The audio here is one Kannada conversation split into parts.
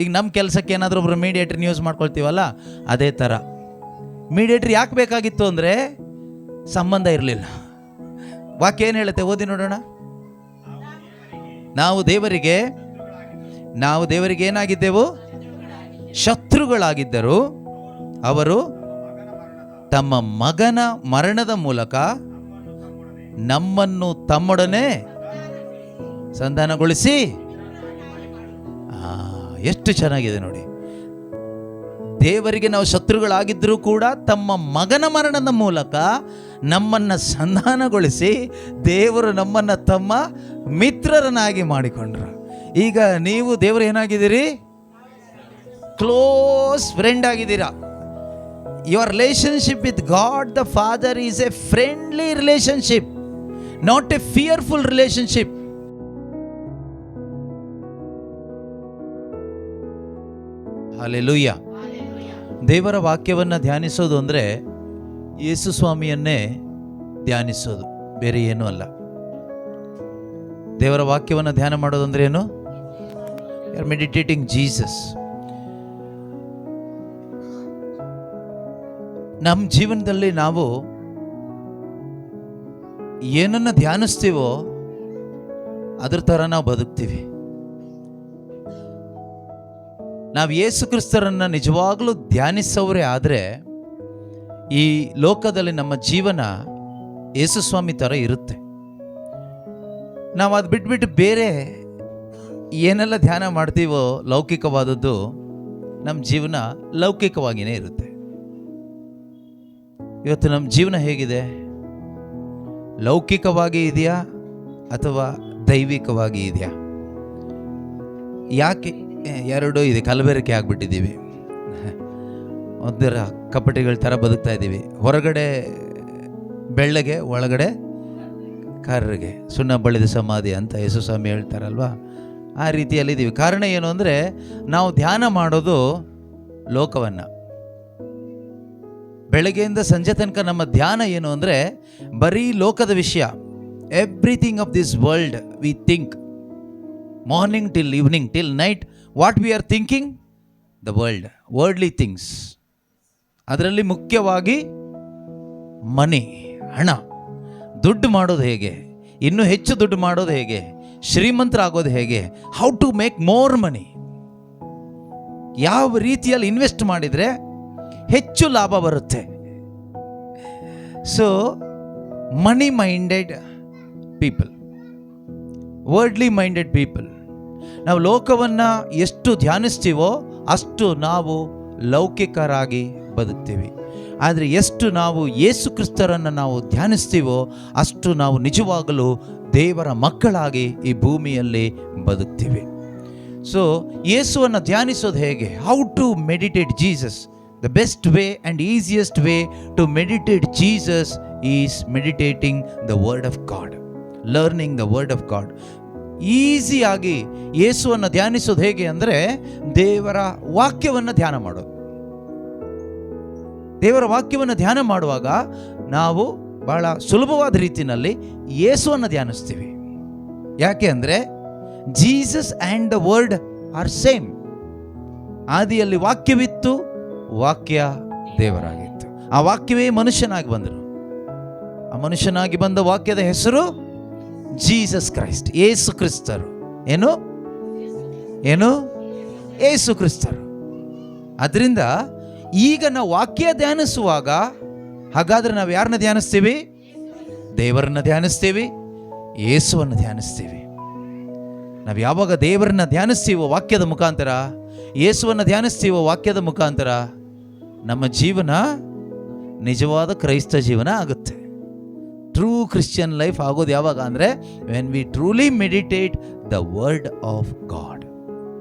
ಈಗ ನಮ್ಮ ಕೆಲಸಕ್ಕೆ ಏನಾದರೂ ಒಬ್ಬರು ಮೀಡಿಯೇಟ್ರನ್ನ ಯೂಸ್ ಮಾಡ್ಕೊಳ್ತೀವಲ್ಲ, ಅದೇ ಥರ ಮೀಡಿಯೇಟ್ರ್ ಯಾಕೆ ಬೇಕಾಗಿತ್ತು ಅಂದರೆ ಸಂಬಂಧ ಇರಲಿಲ್ಲ. ವಾಕ್ಯ ಏನು ಹೇಳುತ್ತೆ, ಓದಿ ನೋಡೋಣ. ನಾವು ದೇವರಿಗೆ ಏನಾಗಿದ್ದೆವು? ಶತ್ರುಗಳಾಗಿದ್ದರು. ಅವರು ತಮ್ಮ ಮಗನ ಮರಣದ ಮೂಲಕ ನಮ್ಮನ್ನು ತಮ್ಮೊಡನೆ ಸಂಧಾನಗೊಳಿಸಿ. ಎಷ್ಟು ಚೆನ್ನಾಗಿದೆ ನೋಡಿ. ದೇವರಿಗೆ ನಾವು ಶತ್ರುಗಳಾಗಿದ್ದರೂ ಕೂಡ ತಮ್ಮ ಮಗನ ಮರಣದ ಮೂಲಕ ನಮ್ಮನ್ನು ಸಂಧಾನಗೊಳಿಸಿ ದೇವರು ನಮ್ಮನ್ನು ತಮ್ಮ ಮಿತ್ರರನ್ನಾಗಿ ಮಾಡಿಕೊಂಡ್ರು. ಈಗ ನೀವು ದೇವರು ಏನಾಗಿದ್ದೀರಿ? ಕ್ಲೋಸ್ ಫ್ರೆಂಡ್ ಆಗಿದ್ದೀರಾ. Your relationship with god the father is A friendly relationship, not A fearful relationship. Hallelujah. ದೇವರ ವಾಕ್ಯವನ್ನು ಧ್ಯಾನಿಸೋದು ಅಂದರೆ ಯೇಸು ಸ್ವಾಮಿಯನ್ನೇ ಧ್ಯಾನಿಸೋದು, ಬೇರೆ ಏನೂ ಅಲ್ಲ. ದೇವರ ವಾಕ್ಯವನ್ನು ಧ್ಯಾನ ಮಾಡೋದು ಅಂದರೆ ಏನು? You are meditating Jesus. ನಮ್ಮ ಜೀವನದಲ್ಲಿ ನಾವು ಏನನ್ನು ಧ್ಯಾನಿಸ್ತೀವೋ ಅದ್ರ ಥರ ನಾವು ಬದುಕ್ತೀವಿ. ನಾವು ಯೇಸು ಕ್ರಿಸ್ತರನ್ನು ನಿಜವಾಗಲೂ ಧ್ಯಾನಿಸೋರೇ ಆದರೆ ಈ ಲೋಕದಲ್ಲಿ ನಮ್ಮ ಜೀವನ ಯೇಸು ಸ್ವಾಮಿ ಥರ ಇರುತ್ತೆ. ನಾವು ಅದು ಬಿಟ್ಬಿಟ್ಟು ಬೇರೆ ಏನೆಲ್ಲ ಧ್ಯಾನ ಮಾಡ್ತೀವೋ ಲೌಕಿಕವಾದದ್ದು, ನಮ್ಮ ಜೀವನ ಲೌಕಿಕವಾಗಿಯೇ ಇರುತ್ತೆ. ಇವತ್ತು ನಮ್ಮ ಜೀವನ ಹೇಗಿದೆ? ಲೌಕಿಕವಾಗಿ ಇದೆಯಾ ಅಥವಾ ದೈವಿಕವಾಗಿ ಇದೆಯಾ? ಯಾಕೆ ಎರಡೂ ಇದೆ, ಕಲಬೆರಕೆ ಆಗಿಬಿಟ್ಟಿದ್ದೀವಿ. ಒಂದರ ಕಪಟಿಗಳ ಥರ ಬದುಕ್ತಾ ಇದ್ದೀವಿ. ಹೊರಗಡೆ ಬೆಳ್ಳಗೆ, ಒಳಗಡೆ ಕರ್ರಗೆ, ಸುಣ್ಣ ಬಳಿದ ಸಮಾಧಿ ಅಂತ ಯೇಸು ಸ್ವಾಮಿ ಹೇಳ್ತಾರಲ್ವ, ಆ ರೀತಿಯಲ್ಲಿದ್ದೀವಿ. ಕಾರಣ ಏನು ಅಂದರೆ ನಾವು ಧ್ಯಾನ ಮಾಡೋದು ಲೋಕವನ್ನು. ಬೆಳಗ್ಗೆಯಿಂದ ಸಂಜೆ ತನಕ ನಮ್ಮ ಧ್ಯಾನ ಏನು ಅಂದರೆ ಬರೀ ಲೋಕದ ವಿಷಯ. Everything of this world we think. Morning till evening till night what we are thinking? The worldly things. ಅದರಲ್ಲಿ ಮುಖ್ಯವಾಗಿ ಮನಿ, ಹಣ, ದುಡ್ಡು ಮಾಡೋದು ಹೇಗೆ, ಇನ್ನೂ ಹೆಚ್ಚು ದುಡ್ಡು ಮಾಡೋದು ಹೇಗೆ, ಶ್ರೀಮಂತರಾಗೋದು ಹೇಗೆ, how to make more money, ಯಾವ ರೀತಿಯಲ್ಲಿ ಇನ್ವೆಸ್ಟ್ ಮಾಡಿದರೆ ಹೆಚ್ಚು ಲಾಭ ಬರುತ್ತೆ. So money minded people, worldly minded people. ನಾವು ಲೋಕವನ್ನು ಎಷ್ಟು ಧ್ಯಾನಿಸ್ತೀವೋ ಅಷ್ಟು ನಾವು ಲೌಕಿಕರಾಗಿ ಬದುಕ್ತೀವಿ. ಆದರೆ ಎಷ್ಟು ನಾವು ಯೇಸು ಕ್ರಿಸ್ತರನ್ನು ನಾವು ಧ್ಯಾನಿಸ್ತೀವೋ ಅಷ್ಟು ನಾವು ನಿಜವಾಗಲೂ ದೇವರ ಮಕ್ಕಳಾಗಿ ಈ ಭೂಮಿಯಲ್ಲಿ ಬದುಕ್ತೀವಿ. ಸೊ ಯೇಸುವನ್ನು ಧ್ಯಾನಿಸೋದು ಹೇಗೆ? How to meditate Jesus. The best way and easiest way to meditate Jesus is meditating the word of God, learning the word of God. ಈಸಿಯಾಗಿ ಯೇಸುವನ್ನು ಧ್ಯಾನಿಸೋದು ಹೇಗೆ ಅಂದರೆ ದೇವರ ವಾಕ್ಯವನ್ನು ಧ್ಯಾನ ಮಾಡೋದು. ದೇವರ ವಾಕ್ಯವನ್ನು ಧ್ಯಾನ ಮಾಡುವಾಗ ನಾವು ಬಹಳ ಸುಲಭವಾದ ರೀತಿಯಲ್ಲಿ ಯೇಸುವನ್ನು ಧ್ಯಾನಿಸ್ತೀವಿ. ಯಾಕೆ ಅಂದರೆ Jesus and the word are same. ಆದಿಯಲ್ಲಿ ವಾಕ್ಯವಿತ್ತು, ವಾಕ್ಯ ದೇವರಾಗಿತ್ತು, ಆ ವಾಕ್ಯವೇ ಮನುಷ್ಯನಾಗಿ ಬಂದರು. ಆ ಮನುಷ್ಯನಾಗಿ ಬಂದ ವಾಕ್ಯದ ಹೆಸರು ಜೀಸಸ್ ಕ್ರೈಸ್ಟ್, ಯೇಸು ಕ್ರಿಸ್ತರು. ಏನು ಯೇಸು ಕ್ರಿಸ್ತರು. ಅದರಿಂದ ಈಗ ನಾವು ವಾಕ್ಯ ಧ್ಯಾನಿಸುವಾಗ ಹಾಗಾದ್ರೆ ನಾವು ಯಾರನ್ನ ಧ್ಯಾನಿಸ್ತೀವಿ? ದೇವರನ್ನ ಧ್ಯಾನಿಸ್ತೀವಿ, ಯೇಸುವನ್ನು ಧ್ಯಾನಿಸ್ತೀವಿ. ನಾವು ಯಾವಾಗ ದೇವರನ್ನ ಧ್ಯಾನಿಸ್ತೀವೋ ವಾಕ್ಯದ ಮುಖಾಂತರ, ಯೇಸುವನ್ನು ಧ್ಯಾನಿಸ್ತೀವೋ ವಾಕ್ಯದ ಮುಖಾಂತರ, ನಮ್ಮ ಜೀವನ ನಿಜವಾದ ಕ್ರೈಸ್ತ ಜೀವನ ಆಗುತ್ತೆ. ಟ್ರೂ ಕ್ರಿಶ್ಚಿಯನ್ ಲೈಫ್ ಆಗೋದು ಯಾವಾಗ ಅಂದರೆ when we truly meditate the word of god.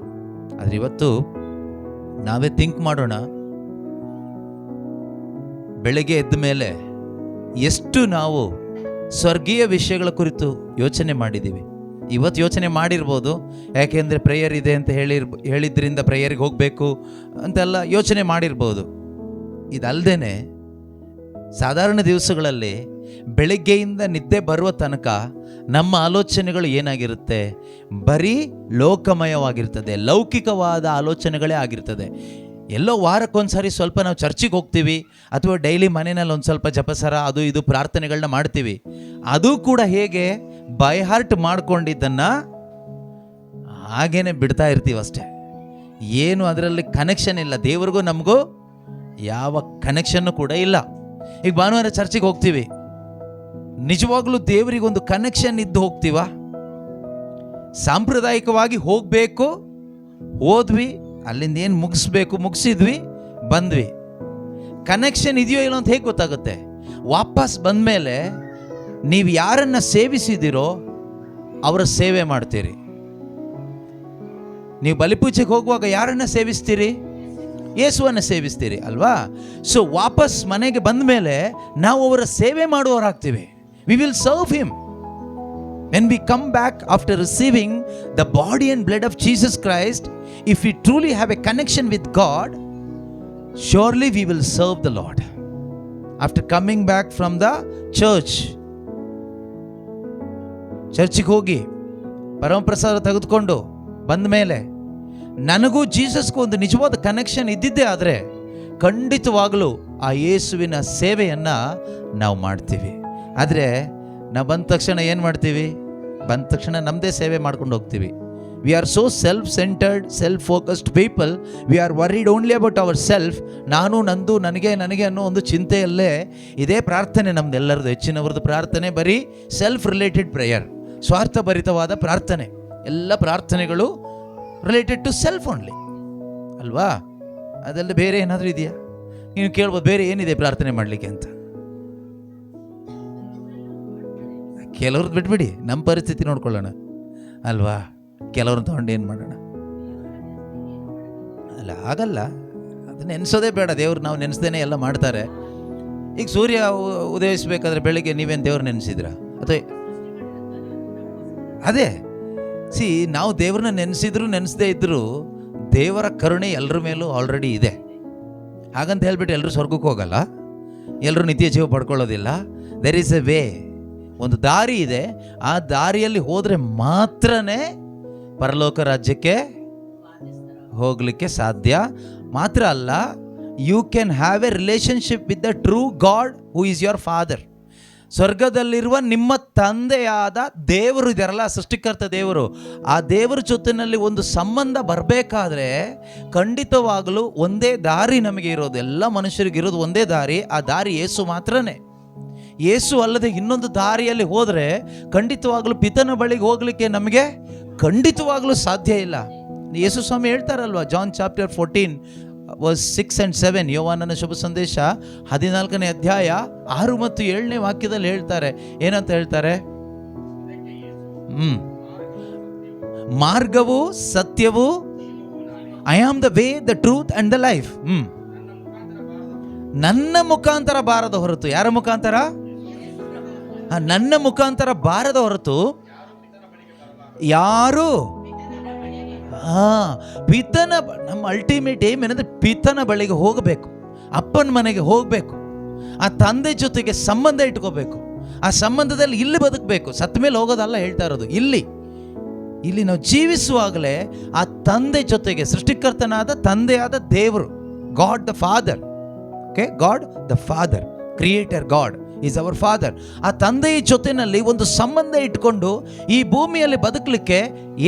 ಆದರೆ ಇವತ್ತು ನಾವೇ ಥಿಂಕ್ ಮಾಡೋಣ, ಬೆಳಗ್ಗೆ ಎದ್ದ ಮೇಲೆ ಎಷ್ಟು ನಾವು ಸ್ವರ್ಗೀಯ ವಿಷಯಗಳ ಕುರಿತು ಯೋಚನೆ ಮಾಡಿದ್ದೀವಿ. ಇವತ್ತು ಯೋಚನೆ ಮಾಡಿರ್ಬೋದು, ಯಾಕೆಂದರೆ ಪ್ರೇಯರ್ ಇದೆ ಅಂತ ಹೇಳಿದ್ರಿಂದ ಪ್ರೇಯರ್ಗೆ ಹೋಗಬೇಕು ಅಂತೆಲ್ಲ ಯೋಚನೆ ಮಾಡಿರ್ಬೋದು. ಇದಲ್ಲದೆ ಸಾಧಾರಣ ದಿವಸಗಳಲ್ಲಿ ಬೆಳಗ್ಗೆಯಿಂದ ನಿದ್ದೆ ಬರುವ ತನಕ ನಮ್ಮ ಆಲೋಚನೆಗಳು ಏನಾಗಿರುತ್ತೆ? ಬರೀ ಲೋಕಮಯವಾಗಿರ್ತದೆ, ಲೌಕಿಕವಾದ ಆಲೋಚನೆಗಳೇ ಆಗಿರ್ತದೆ. ಎಲ್ಲೋ ವಾರಕ್ಕೊಂದ್ಸರಿ ಸ್ವಲ್ಪ ನಾವು ಚರ್ಚಿಗೆ ಹೋಗ್ತೀವಿ, ಅಥವಾ ಡೈಲಿ ಮನೆಯಲ್ಲಿ ಒಂದು ಸ್ವಲ್ಪ ಜಪಸರ ಅದು ಇದು ಪ್ರಾರ್ಥನೆಗಳನ್ನ ಮಾಡ್ತೀವಿ. ಅದು ಕೂಡ ಹೇಗೆ ಬೈ ಹಾರ್ಟ್ ಮಾಡ್ಕೊಂಡಿದ್ದನ್ನು ಹಾಗೇನೆ ಬಿಡ್ತಾ ಇರ್ತೀವಿ ಅಷ್ಟೇ. ಏನು ಅದರಲ್ಲಿ ಕನೆಕ್ಷನ್ ಇಲ್ಲ, ದೇವ್ರಿಗೂ ನಮಗೂ ಯಾವ ಕನೆಕ್ಷನ್ನು ಕೂಡ ಇಲ್ಲ. ಈಗ ಭಾನುವಾರ ಚರ್ಚಿಗೆ ಹೋಗ್ತೀವಿ, ನಿಜವಾಗ್ಲೂ ದೇವರಿಗೊಂದು ಕನೆಕ್ಷನ್ ಇದ್ದು ಹೋಗ್ತೀವ? ಸಾಂಪ್ರದಾಯಿಕವಾಗಿ ಹೋಗಬೇಕು, ಹೋದ್ವಿ, ಅಲ್ಲಿಂದ ಏನು ಮುಗಿಸ್ಬೇಕು ಮುಗಿಸಿದ್ವಿ, ಬಂದ್ವಿ. ಕನೆಕ್ಷನ್ ಇದೆಯೋ ಇಲ್ಲ ಅಂತ ಹೇಗೆ ಗೊತ್ತಾಗುತ್ತೆ? ವಾಪಸ್ ಬಂದಮೇಲೆ ನೀವು ಯಾರನ್ನ ಸೇವಿಸಿದಿರೋ ಅವರ ಸೇವೆ ಮಾಡ್ತೀರಿ. ನೀವು ಬಲಿಪೂಜೆಗೆ ಹೋಗುವಾಗ ಯಾರನ್ನ ಸೇವಿಸ್ತೀರಿ? ಯೇಸುವನ್ನು ಸೇವಿಸ್ತೀರಿ ಅಲ್ವಾ? ಸೊ ವಾಪಸ್ ಮನೆಗೆ ಬಂದ ಮೇಲೆ ನಾವು ಅವರ ಸೇವೆ ಮಾಡುವವರಾಗ್ತೀವಿ. We will serve him. When we come back after receiving the body and blood of Jesus Christ, if we truly have a connection with God, surely we will serve the Lord. After coming back from the church, ಚರ್ಚಿಗೆ ಹೋಗಿ ಪರಮಪ್ರಸಾದ ತೆಗೆದುಕೊಂಡು ಬಂದ ಮೇಲೆ ನನಗೂ ಜೀಸಸ್ಗೂ ಒಂದು ನಿಜವಾದ ಕನೆಕ್ಷನ್ ಇದ್ದಿದ್ದೇ ಆದರೆ ಖಂಡಿತವಾಗಲೂ ಆ ಯೇಸುವಿನ ಸೇವೆಯನ್ನು ನಾವು ಮಾಡ್ತೀವಿ. ಆದರೆ ನಾವು ಬಂದ ತಕ್ಷಣ ಏನು ಮಾಡ್ತೀವಿ? ಬಂದ ತಕ್ಷಣ ನಮ್ಮದೇ ಸೇವೆ ಮಾಡ್ಕೊಂಡು ಹೋಗ್ತೀವಿ. We are so self centred, self focused people. We are worried only about our self. ನಾನು, ನಂದು, ನನಗೆ ಅನ್ನೋ ಒಂದು ಚಿಂತೆಯಲ್ಲೇ ಇದೇ ಪ್ರಾರ್ಥನೆ ನಮ್ದೆಲ್ಲರದು. ಹೆಚ್ಚಿನವ್ರದ್ದು ಪ್ರಾರ್ಥನೆ ಬರೀ ಸೆಲ್ಫ್ ರಿಲೇಟೆಡ್ ಪ್ರೇಯರ್, ಸ್ವಾರ್ಥಭರಿತವಾದ ಪ್ರಾರ್ಥನೆ. ಎಲ್ಲ ಪ್ರಾರ್ಥನೆಗಳು ರಿಲೇಟೆಡ್ ಟು ಸೆಲ್ಫ್ ಓನ್ಲಿ ಅಲ್ವಾ? ಅದೆಲ್ಲ ಬೇರೆ ಏನಾದರೂ ಇದೆಯಾ? ನೀವು ಕೇಳ್ಬೋದು, ಬೇರೆ ಏನಿದೆ ಪ್ರಾರ್ಥನೆ ಮಾಡಲಿಕ್ಕೆ ಅಂತ. ಕೆಲವ್ರದ್ದು ಬಿಟ್ಬಿಡಿ, ನಮ್ಮ ಪರಿಸ್ಥಿತಿ ನೋಡ್ಕೊಳ್ಳೋಣ ಅಲ್ವಾ? ಕೆಲವ್ರನ್ನ ತೊಗೊಂಡು ಏನು ಮಾಡೋಣ? ಅಲ್ಲ, ಆಗಲ್ಲ. ಅದು ನೆನೆಸೋದೇ ಬೇಡ. ದೇವ್ರು ನಾವು ನೆನೆಸ್ದೇನೆ ಎಲ್ಲ ಮಾಡ್ತಾರೆ. ಈಗ ಸೂರ್ಯ ಉದಯಿಸ್ಬೇಕಾದ್ರೆ ಬೆಳಿಗ್ಗೆ ನೀವೇನು ದೇವ್ರು ನೆನೆಸಿದ್ರ? ಅಥವಾ ಅದೇ ನಾವು ದೇವ್ರನ್ನ ನೆನೆಸಿದ್ರು ನೆನೆಸದೇ ಇದ್ದರೂ ದೇವರ ಕರುಣೆ ಎಲ್ಲರ ಮೇಲೂ ಆಲ್ರೆಡಿ ಇದೆ. ಹಾಗಂತ ಹೇಳ್ಬಿಟ್ಟು ಎಲ್ಲರೂ ಸ್ವರ್ಗಕ್ಕೆ ಹೋಗಲ್ಲ, ಎಲ್ಲರೂ ನಿತ್ಯ ಜೀವ ಪಡ್ಕೊಳ್ಳೋದಿಲ್ಲ. ದೆರ್ ಈಸ್ ಎ ವೇ, ಒಂದು ದಾರಿ ಇದೆ. ಆ ದಾರಿಯಲ್ಲಿ ಹೋದರೆ ಮಾತ್ರನೇ ಪರಲೋಕ ರಾಜ್ಯಕ್ಕೆ ಹೋಗಲಿಕ್ಕೆ ಸಾಧ್ಯ. ಮಾತ್ರ ಅಲ್ಲ, you can have a relationship with the true God who is your father. ಸ್ವರ್ಗದಲ್ಲಿರುವ ನಿಮ್ಮ ತಂದೆಯಾದ ದೇವರು ಇದಾರಲ್ಲ, ಸೃಷ್ಟಿಕರ್ತ ದೇವರು, ಆ ದೇವರ ಜೊತೆಯಲ್ಲಿ ಒಂದು ಸಂಬಂಧ ಬರಬೇಕಾದ್ರೆ ಖಂಡಿತವಾಗಲೂ ಒಂದೇ ದಾರಿ ನಮಗೆ ಇರೋದು. ಎಲ್ಲ ಮನುಷ್ಯರಿಗಿರೋದು ಒಂದೇ ದಾರಿ. ಆ ದಾರಿ ಯೇಸು ಮಾತ್ರನೇ. ಯೇಸು ಅಲ್ಲದೆ ಇನ್ನೊಂದು ದಾರಿಯಲ್ಲಿ ಹೋದರೆ ಖಂಡಿತವಾಗಲೂ ಪಿತನ ಬಳಿಗೆ ಹೋಗಲಿಕ್ಕೆ ನಮಗೆ ಖಂಡಿತವಾಗಲೂ ಸಾಧ್ಯ ಇಲ್ಲ. ಯೇಸು ಸ್ವಾಮಿ ಹೇಳ್ತಾರಲ್ವ, ಜಾನ್ ಚಾಪ್ಟರ್ 14 ವರ್ಸ್ 6 and 7, ಯೋವಾನನ ಶುಭ ಸಂದೇಶ 14ನೇ ಅಧ್ಯಾಯ 6 ಮತ್ತು 7ನೇ ವಾಕ್ಯದಲ್ಲಿ ಹೇಳ್ತಾರೆ. ಏನಂತ ಹೇಳ್ತಾರೆ? ಮಾರ್ಗವು ಸತ್ಯವು, I am the way, the truth and the life. ನನ್ನ ಮುಖಾಂತರ ಬಾರದ ಹೊರತು, ಯಾರ ಮುಖಾಂತರ? ನನ್ನ ಮುಖಾಂತರ ಬಾರದ ಹೊರತು ಯಾರು ಪಿತನ, ನಮ್ಮ ಅಲ್ಟಿಮೇಟ್ ಏಮ್ ಏನಂದ್ರೆ ಪಿತನ ಬಳಿಗೆ ಹೋಗಬೇಕು, ಅಪ್ಪನ ಮನೆಗೆ ಹೋಗಬೇಕು, ಆ ತಂದೆ ಜೊತೆಗೆ ಸಂಬಂಧ ಇಟ್ಕೋಬೇಕು. ಆ ಸಂಬಂಧದಲ್ಲಿ ಇಲ್ಲಿ ಬದುಕಬೇಕು. ಸತ್ತ ಮೇಲೆ ಹೋಗೋದಲ್ಲ ಹೇಳ್ತಾ ಇರೋದು. ಇಲ್ಲಿ ನಾವು ಜೀವಿಸುವಾಗಲೇ ಆ ತಂದೆ ಜೊತೆಗೆ, ಸೃಷ್ಟಿಕರ್ತನಾದ ತಂದೆಯಾದ ದೇವರು, god the father. Okay, god the father, creator god is our father. ಆ ತಂದೆಯ ಜೊತೆಯಲ್ಲಿ ಒಂದು ಸಂಬಂಧ ಇಟ್ಕೊಂಡು ಈ ಭೂಮಿಯಲ್ಲಿ ಬದುಕಲಿಕ್ಕೆ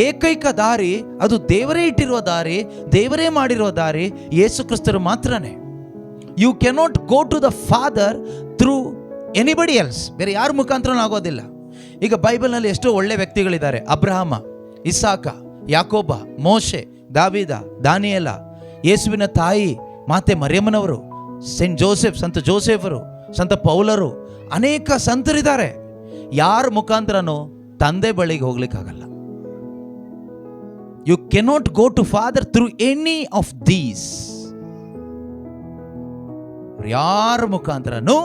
ಏಕೈಕ ದಾರಿ, ಅದು ದೇವರೇ ಇಟ್ಟಿರುವ ದಾರಿ, ದೇವರೇ ಮಾಡಿರುವ ದಾರಿ, ಯೇಸು ಕ್ರಿಸ್ತರು ಮಾತ್ರನೇ. You cannot go to the father through anybody else. ಬೇರೆ ಯಾರ ಮುಖಾಂತರನೂ ಆಗೋದಿಲ್ಲ. ಈಗ ಬೈಬಲ್ನಲ್ಲಿ ಎಷ್ಟೋ ಒಳ್ಳೆ ವ್ಯಕ್ತಿಗಳಿದ್ದಾರೆ. ಅಬ್ರಹಾಮ, ಇಸಾಕ, ಯಾಕೋಬ, ಮೋಶೆ, ದಾವೀದ, ದಾನಿಯೇಲ, ಯೇಸುವಿನ ತಾಯಿ ಮಾತೆ ಮರಿಯಮ್ಮನವರು, ಸೆಂಟ್ ಜೋಸೆಫ್, ಸಂತ ಜೋಸೆಫರು, ಸಂತ ಪೌಲರು, ಅನೇಕ ಸಂತರಿದ್ದಾರೆ. ಯಾರ ಮುಖಾಂತರನೂ ತಂದೆ ಬಳಿಗೆ ಹೋಗ್ಲಿಕ್ಕಾಗಲ್ಲ. You cannot go to father through any of these. ಯಾರ ಮುಖಾಂತರನೂ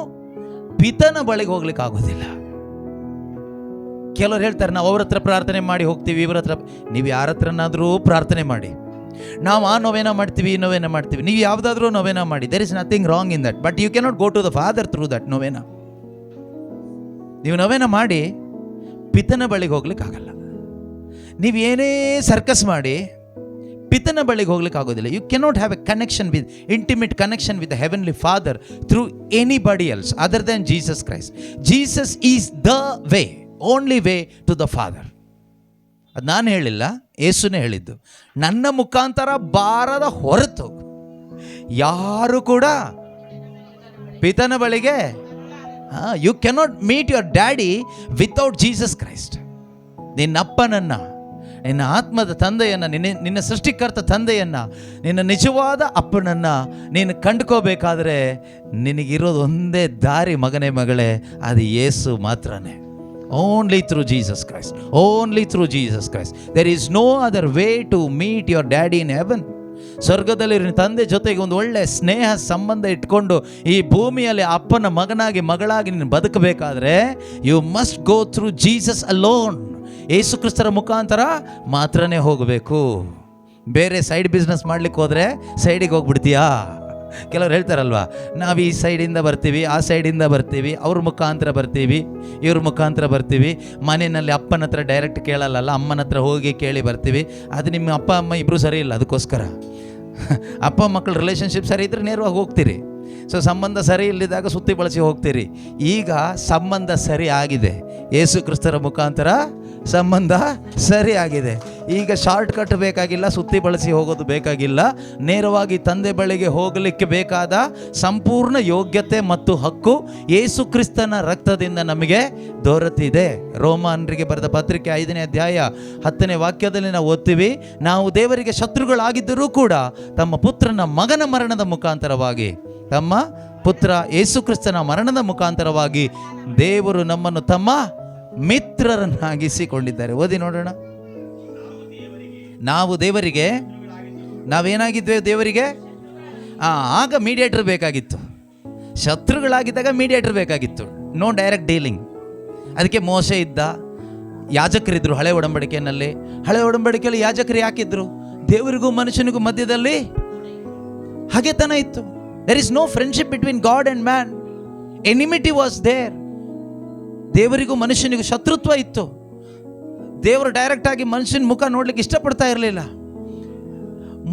ಪಿತನ ಬಳಿಗೆ ಹೋಗ್ಲಿಕ್ಕೆ ಆಗೋದಿಲ್ಲ. ಕೆಲವರು ಹೇಳ್ತಾರೆ, ನಾವು ಅವ್ರ ಹತ್ರ ಪ್ರಾರ್ಥನೆ ಮಾಡಿ ಹೋಗ್ತೀವಿ, ಇವ್ರ ಹತ್ರ. ನೀವು ಯಾರ ಹತ್ರನಾದರೂ ಪ್ರಾರ್ಥನೆ ಮಾಡಿ. ನಾವು ಆ ನೋವೇನ ಮಾಡ್ತೀವಿ, ಈ ನೋವೇನ ಮಾಡ್ತೀವಿ. ನೀವು ಯಾವುದಾದ್ರೂ ನೋವೇನ ಮಾಡಿ. There is nothing wrong in that, but you cannot go to the father through that novena. ನೀವು ನಾವೇನ ಮಾಡಿ ಪಿತನ ಬಳಿಗೆ ಹೋಗ್ಲಿಕ್ಕಾಗಲ್ಲ. ನೀವು ಏನೇ ಸರ್ಕಸ್ ಮಾಡಿ ಪಿತನ ಬಳಿಗೆ ಹೋಗ್ಲಿಕ್ಕೆ ಆಗೋದಿಲ್ಲ. You cannot have a connection with intimate connection with the heavenly father through anybody else other than Jesus Christ. Jesus is the way, only way to the father. ಅದು ನಾನು ಹೇಳಿಲ್ಲ, ಯೇಸುನೇ ಹೇಳಿದ್ದು. ನನ್ನ ಮುಖಾಂತರ ಬಾರದ ಹೊರತು ಯಾರು ಕೂಡ ಪಿತನ ಬಳಿಗೆ you cannot meet your daddy without Jesus Christ. ನಿನ್ನಪ್ಪನನ್ನು, ನಿನ್ನ ಆತ್ಮದ ತಂದೆಯನ್ನು, ನಿನ್ನ ಸೃಷ್ಟಿಕರ್ತ ತಂದೆಯನ್ನು, ನಿನ್ನ ನಿಜವಾದ ಅಪ್ಪನನ್ನು ನೀನು ಕಂಡುಕೋಬೇಕಾದ್ರೆ ನಿನಗಿರೋದು ಒಂದೇ ದಾರಿ ಮಗನೇ ಮಗಳೇ, ಅದು ಯೇಸು ಮಾತ್ರನೇ. Only through Jesus Christ, only through Jesus Christ. There is no other way to meet your daddy in heaven. ಸ್ವರ್ಗದಲ್ಲಿ ತಂದೆ ಜೊತೆಗೆ ಒಂದು ಒಳ್ಳೆ ಸ್ನೇಹ ಸಂಬಂಧ ಇಟ್ಕೊಂಡು ಈ ಭೂಮಿಯಲ್ಲಿ ಅಪ್ಪನ ಮಗನಾಗಿ ಮಗಳಾಗಿ ನೀನು ಬದುಕಬೇಕಾದ್ರೆ you must go through Jesus alone. ಯೇಸು ಕ್ರಿಸ್ತರ ಮುಖಾಂತರ ಮಾತ್ರನೇ ಹೋಗಬೇಕು. ಬೇರೆ ಸೈಡ್ ಬಿಸ್ನೆಸ್ ಮಾಡ್ಲಿಕ್ಕೆ ಹೋದರೆ ಸೈಡಿಗೆ ಹೋಗ್ಬಿಡ್ತೀಯಾ? ಕೆಲವ್ರು ಹೇಳ್ತಾರಲ್ವ, ನಾವು ಈ ಸೈಡಿಂದ ಬರ್ತೀವಿ, ಆ ಸೈಡಿಂದ ಬರ್ತೀವಿ, ಅವ್ರ ಮುಖಾಂತರ ಬರ್ತೀವಿ, ಇವ್ರ ಮುಖಾಂತರ ಬರ್ತೀವಿ. ಮನೆಯಲ್ಲಿ ಅಪ್ಪನ ಹತ್ರ ಡೈರೆಕ್ಟ್ ಕೇಳಲ್ಲ, ಅಮ್ಮನ ಹತ್ರ ಹೋಗಿ ಕೇಳಿ ಬರ್ತೀವಿ. ಅದು ನಿಮ್ಮ ಅಪ್ಪ ಅಮ್ಮ ಇಬ್ಬರು ಸರಿ ಇಲ್ಲ, ಅದಕ್ಕೋಸ್ಕರ ಅಪ್ಪ ಮಕ್ಕಳ ರಿಲೇಷನ್ಶಿಪ್ ಸರಿ ಇದ್ದರೆ ನೇರವಾಗಿ ಹೋಗ್ತೀರಿ. ಸೊ ಸಂಬಂಧ ಸರಿ ಇಲ್ಲದಾಗ ಸುತ್ತಿ ಬಳಸಿ ಹೋಗ್ತೀರಿ. ಈಗ ಸಂಬಂಧ ಸರಿ ಆಗಿದೆ, ಯೇಸು ಕ್ರಿಸ್ತರ ಮುಖಾಂತರ ಸಂಬಂಧ ಸರಿ ಆಗಿದೆ. ಈಗ ಶಾರ್ಟ್ ಕಟ್ ಬೇಕಾಗಿಲ್ಲ, ಸುತ್ತಿ ಬಳಸಿ ಹೋಗೋದು ಬೇಕಾಗಿಲ್ಲ. ನೇರವಾಗಿ ತಂದೆ ಬಳಿಗೆ ಹೋಗಲಿಕ್ಕೆ ಬೇಕಾದ ಸಂಪೂರ್ಣ ಯೋಗ್ಯತೆ ಮತ್ತು ಹಕ್ಕು ಯೇಸು ಕ್ರಿಸ್ತನ ರಕ್ತದಿಂದ ನಮಗೆ ದೊರೆತಿದೆ. ರೋಮನರಿಗೆ ಬರೆದ ಪತ್ರಿಕೆ 5ನೇ ಅಧ್ಯಾಯ 10ನೇ ವಾಕ್ಯದಲ್ಲಿ ನಾವು ಓದ್ತೀವಿ, ನಾವು ದೇವರಿಗೆ ಶತ್ರುಗಳಾಗಿದ್ದರೂ ಕೂಡ ತಮ್ಮ ಪುತ್ರನ ಮಗನ ಮರಣದ ಮುಖಾಂತರವಾಗಿ, ತಮ್ಮ ಪುತ್ರ ಯೇಸು ಕ್ರಿಸ್ತನ ಮರಣದ ಮುಖಾಂತರವಾಗಿ ದೇವರು ನಮ್ಮನ್ನು ತಮ್ಮ ಮಿತ್ರರನ್ನಾಗಿಸಿಕೊಂಡಿದ್ದಾರೆ. ಓದಿ ನೋಡೋಣ. ನಾವು ದೇವರಿಗೆ, ನಾವೇನಾಗಿದ್ವಿ ದೇವರಿಗೆ? ಆಗ ಮೀಡಿಯೇಟರ್ ಬೇಕಾಗಿತ್ತು. ಶತ್ರುಗಳಾಗಿದ್ದಾಗ ಮೀಡಿಯೇಟರ್ ಬೇಕಾಗಿತ್ತು, ನೋ ಡೈರೆಕ್ಟ್ ಡೀಲಿಂಗ್. ಅದಕ್ಕೆ ಮೋಶೆ ಇದ್ದ, ಯಾಜಕರಿದ್ದರು ಹಳೆ ಒಡಂಬಡಿಕೆಯಲ್ಲಿ. ಹಳೆ ಒಡಂಬಡಿಕೆಯಲ್ಲಿ ಯಾಜಕರು ಯಾಕಿದ್ರು? ದೇವರಿಗೂ ಮನುಷ್ಯನಿಗೂ ಮಧ್ಯದಲ್ಲಿ ಹಗೆತನ ಇತ್ತು. There is no friendship between God and man. Enmity was there. ದೇವರಿಗೂ ಮನುಷ್ಯನಿಗೂ ಶತ್ರುತ್ವ ಇತ್ತು. ದೇವರು ಡೈರೆಕ್ಟ್ ಆಗಿ ಮನುಷ್ಯನ ಮುಖ ನೋಡ್ಲಿಕ್ಕೆ ಇಷ್ಟಪಡ್ತಾ ಇರಲಿಲ್ಲ.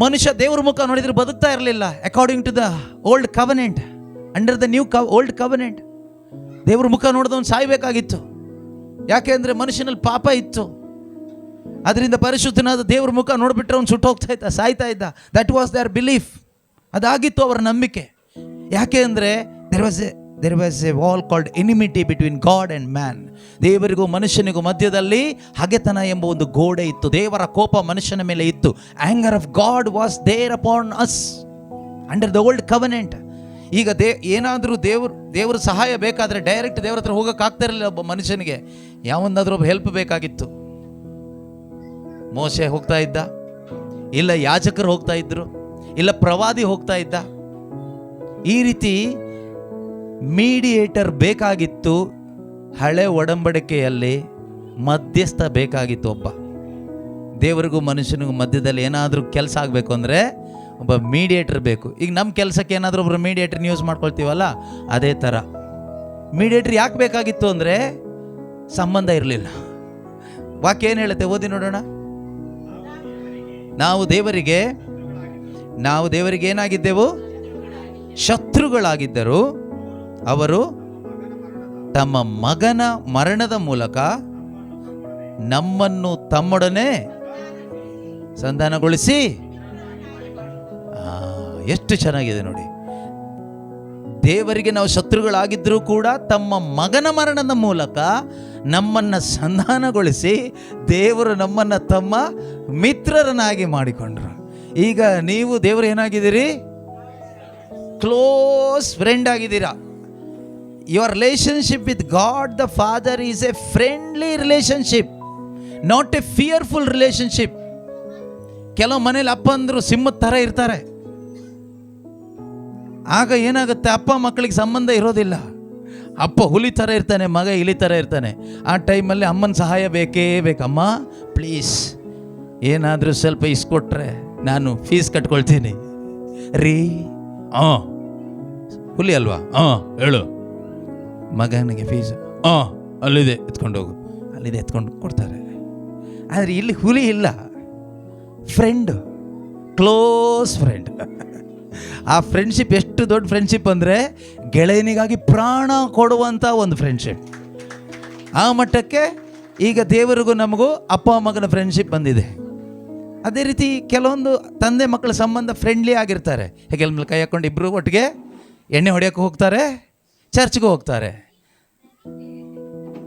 ಮನುಷ್ಯ ದೇವರ ಮುಖ ನೋಡಿದ್ರೆ ಬದುಕ್ತಾ ಇರಲಿಲ್ಲ. According to the old covenant, under the new old covenant ದೇವ್ರ ಮುಖ ನೋಡಿದವನು ಸಾಯ್ಬೇಕಾಗಿತ್ತು. ಯಾಕೆ ಅಂದರೆ ಮನುಷ್ಯನಲ್ಲಿ ಪಾಪ ಇತ್ತು. ಅದರಿಂದ ಪರಿಶುದ್ಧನಾದ ದೇವ್ರ ಮುಖ ನೋಡಿಬಿಟ್ರೆ ಅವ್ನು ಸುಟ್ಟು ಹೋಗ್ತಾ ಇದ್ದ, ಸಾಯ್ತಾ ಇದ್ದ. That was their belief. ಅದಾಗಿತ್ತು ಅವರ ನಂಬಿಕೆ. ಯಾಕೆ ಅಂದರೆ there was a wall called enmity between God and man. ದೇವರಿಗೂ ಮನುಷ್ಯನಿಗೂ ಮಧ್ಯದಲ್ಲಿ ಹಗೆತನ ಎಂಬ ಒಂದು ಗೋಡೆ ಇತ್ತು. ದೇವರ ಕೋಪ ಮನುಷ್ಯನ ಮೇಲೆ ಇತ್ತು. Anger of God was there upon us under the old covenant. ಈಗ ಏನಾದರೂ ದೇವ್ರ ಸಹಾಯ ಬೇಕಾದರೆ ಡೈರೆಕ್ಟ್ ದೇವ್ರ ಹತ್ರ ಹೋಗೋಕ್ಕಾಗ್ತಾ ಇರಲಿಲ್ಲ. ಒಬ್ಬ ಮನುಷ್ಯನಿಗೆ ಯಾವೊಂದಾದ್ರೂ ಒಬ್ಬ ಹೆಲ್ಪ್ ಬೇಕಾಗಿತ್ತು. ಮೋಶೆ ಹೋಗ್ತಾ ಇದ್ದ, ಇಲ್ಲ ಯಾಜಕರು ಹೋಗ್ತಾ ಇದ್ರು, ಇಲ್ಲ ಪ್ರವಾದಿ ಹೋಗ್ತಾ ಇದ್ದ. ಈ ರೀತಿ ಮೀಡಿಯೇಟರ್ ಬೇಕಾಗಿತ್ತು. ಹಳೆ ಒಡಂಬಡಿಕೆಯಲ್ಲಿ ಮಧ್ಯಸ್ಥ ಬೇಕಾಗಿತ್ತು. ಒಬ್ಬ ದೇವರಿಗೂ ಮನುಷ್ಯನಿಗೂ ಮಧ್ಯದಲ್ಲಿ ಏನಾದರೂ ಕೆಲಸ ಆಗಬೇಕು ಅಂದರೆ ಒಬ್ಬ ಮೀಡಿಯೇಟರ್ ಬೇಕು. ಈಗ ನಮ್ಮ ಕೆಲಸಕ್ಕೆ ಏನಾದರೂ ಒಬ್ಬರು ಮೀಡಿಯೇಟರ್ನ ಯೂಸ್ ಮಾಡ್ಕೊಳ್ತೀವಲ್ಲ, ಅದೇ ಥರ ಮೀಡಿಯೇಟರ್ ಯಾಕೆ ಬೇಕಾಗಿತ್ತು ಅಂದರೆ ಸಂಬಂಧ ಇರಲಿಲ್ಲ. ವಾಕ್ಯ ಏನು ಹೇಳುತ್ತೆ? ಓದಿ ನೋಡೋಣ. ನಾವು ದೇವರಿಗೆ ಏನಾಗಿದ್ದೆವು? ಶತ್ರುಗಳಾಗಿದ್ದರು. ಅವರು ತಮ್ಮ ಮಗನ ಮರಣದ ಮೂಲಕ ನಮ್ಮನ್ನು ತಮ್ಮೊಡನೆ ಸಂಧಾನಗೊಳಿಸಿ. ಎಷ್ಟು ಚೆನ್ನಾಗಿದೆ ನೋಡಿ. ದೇವರಿಗೆ ನಾವು ಶತ್ರುಗಳಾಗಿದ್ದರೂ ಕೂಡ ತಮ್ಮ ಮಗನ ಮರಣದ ಮೂಲಕ ನಮ್ಮನ್ನು ಸಂಧಾನಗೊಳಿಸಿ ದೇವರು ನಮ್ಮನ್ನು ತಮ್ಮ ಮಿತ್ರರನ್ನಾಗಿ ಮಾಡಿಕೊಂಡ್ರು. ಈಗ ನೀವು ದೇವರು ಏನಾಗಿದ್ದೀರಿ? ಕ್ಲೋಸ್ ಫ್ರೆಂಡ್ ಆಗಿದ್ದೀರಾ. Your relationship with god the father is A friendly relationship, not A fearful relationship. ಕೆಲವು ಮನೇಲಿ ಅಪ್ಪ ಅಂದರು ಸಿಂಹದ ಥರ ಇರ್ತಾರೆ. ಆಗ ಏನಾಗುತ್ತೆ? ಅಪ್ಪ ಮಕ್ಕಳಿಗೆ ಸಂಬಂಧ ಇರೋದಿಲ್ಲ. ಅಪ್ಪ ಹುಲಿ ಥರ ಇರ್ತಾನೆ, ಮಗ ಇಲಿ ಥರ ಇರ್ತಾನೆ. ಆ ಟೈಮಲ್ಲಿ ಅಮ್ಮನ ಸಹಾಯ ಬೇಕೇ ಬೇಕಮ್ಮ, ಪ್ಲೀಸ್ ಏನಾದರೂ ಸ್ವಲ್ಪ ಇಸ್ಕೊಟ್ರೆ ನಾನು ಫೀಸ್ ಕಟ್ಕೊಳ್ತೀನಿ ರೀ. ಹುಲಿ ಅಲ್ವಾ? ಹೇಳು ಮಗನಿಗೆ ಫೀಸ್. ಅಲ್ಲಿದೆ ಎತ್ಕೊಂಡು ಹೋಗು, ಅಲ್ಲಿದೆ ಎತ್ಕೊಂಡು ಕೊಡ್ತಾರೆ. ಆದರೆ ಇಲ್ಲಿ ಹುಲಿ ಇಲ್ಲ, ಫ್ರೆಂಡ್, ಕ್ಲೋಸ್ ಫ್ರೆಂಡ್. ಆ ಫ್ರೆಂಡ್ಶಿಪ್ ಎಷ್ಟು ದೊಡ್ಡ ಫ್ರೆಂಡ್ಶಿಪ್ ಅಂದರೆ ಗೆಳೆಯನಿಗಾಗಿ ಪ್ರಾಣ ಕೊಡುವಂಥ ಒಂದು ಫ್ರೆಂಡ್ಶಿಪ್. ಆ ಮಟ್ಟಕ್ಕೆ ಈಗ ದೇವರಿಗೂ ನಮಗೂ ಅಪ್ಪ ಮಗನ ಫ್ರೆಂಡ್ಶಿಪ್ ಬಂದಿದೆ. ಅದೇ ರೀತಿ ಕೆಲವೊಂದು ತಂದೆ ಮಕ್ಕಳ ಸಂಬಂಧ ಫ್ರೆಂಡ್ಲಿ ಆಗಿರ್ತಾರೆ. ಹೇಗೆ ಮೇಲೆ ಕೈ ಹಾಕ್ಕೊಂಡು ಇಬ್ಬರು ಒಟ್ಟಿಗೆ ಎಣ್ಣೆ ಹೊಡೆಯೋಕ್ಕೆ ಹೋಗ್ತಾರೆ, ಚರ್ಚ್ಗೂ ಹೋಗ್ತಾರೆ.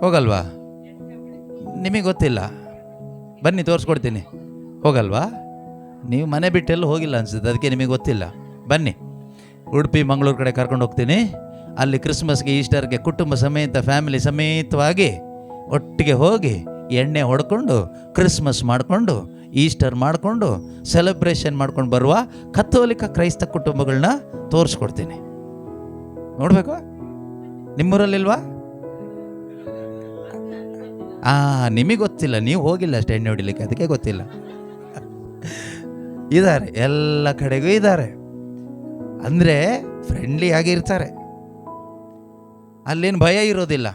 ಹೋಗಲ್ವಾ? ನಿಮಗೆ ಗೊತ್ತಿಲ್ಲ, ಬನ್ನಿ ತೋರಿಸ್ಕೊಡ್ತೀನಿ. ಹೋಗಲ್ವಾ? ನೀವು ಮನೆ ಬಿಟ್ಟೆಲ್ಲ ಹೋಗಿಲ್ಲ ಅನ್ಸುತ್ತೆ, ಅದಕ್ಕೆ ನಿಮಗೆ ಗೊತ್ತಿಲ್ಲ. ಬನ್ನಿ, ಉಡುಪಿ ಮಂಗಳೂರು ಕಡೆ ಕರ್ಕೊಂಡು ಹೋಗ್ತೀನಿ. ಅಲ್ಲಿ ಕ್ರಿಸ್ಮಸ್ಗೆ, ಈಸ್ಟರ್ಗೆ ಕುಟುಂಬ ಸಮೇತ, ಫ್ಯಾಮಿಲಿ ಸಮೇತವಾಗಿ ಒಟ್ಟಿಗೆ ಹೋಗಿ ಎಣ್ಣೆ ಹೊಡ್ಕೊಂಡು ಕ್ರಿಸ್ಮಸ್ ಮಾಡಿಕೊಂಡು ಈಸ್ಟರ್ ಮಾಡಿಕೊಂಡು ಸೆಲೆಬ್ರೇಷನ್ ಮಾಡ್ಕೊಂಡು ಬರುವ ಕಥೋಲಿಕ ಕ್ರೈಸ್ತ ಕುಟುಂಬಗಳನ್ನ ತೋರಿಸ್ಕೊಡ್ತೀನಿ. ನೋಡಬೇಕು? ನಿಮ್ಮೂರಲ್ಲಿಲ್ವಾ? ನಿಮಗೆ ಗೊತ್ತಿಲ್ಲ, ನೀವು ಹೋಗಿಲ್ಲ ಅಷ್ಟೇ ಎಣ್ಣೆ ಹೊಡಿಲಿಕ್ಕೆ, ಅದಕ್ಕೆ ಗೊತ್ತಿಲ್ಲ. ಇದ್ದಾರೆ, ಎಲ್ಲ ಕಡೆಗೂ ಇದ್ದಾರೆ. ಅಂದರೆ ಫ್ರೆಂಡ್ಲಿ ಆಗಿರ್ತಾರೆ, ಅಲ್ಲೇನು ಭಯ ಇರೋದಿಲ್ಲ.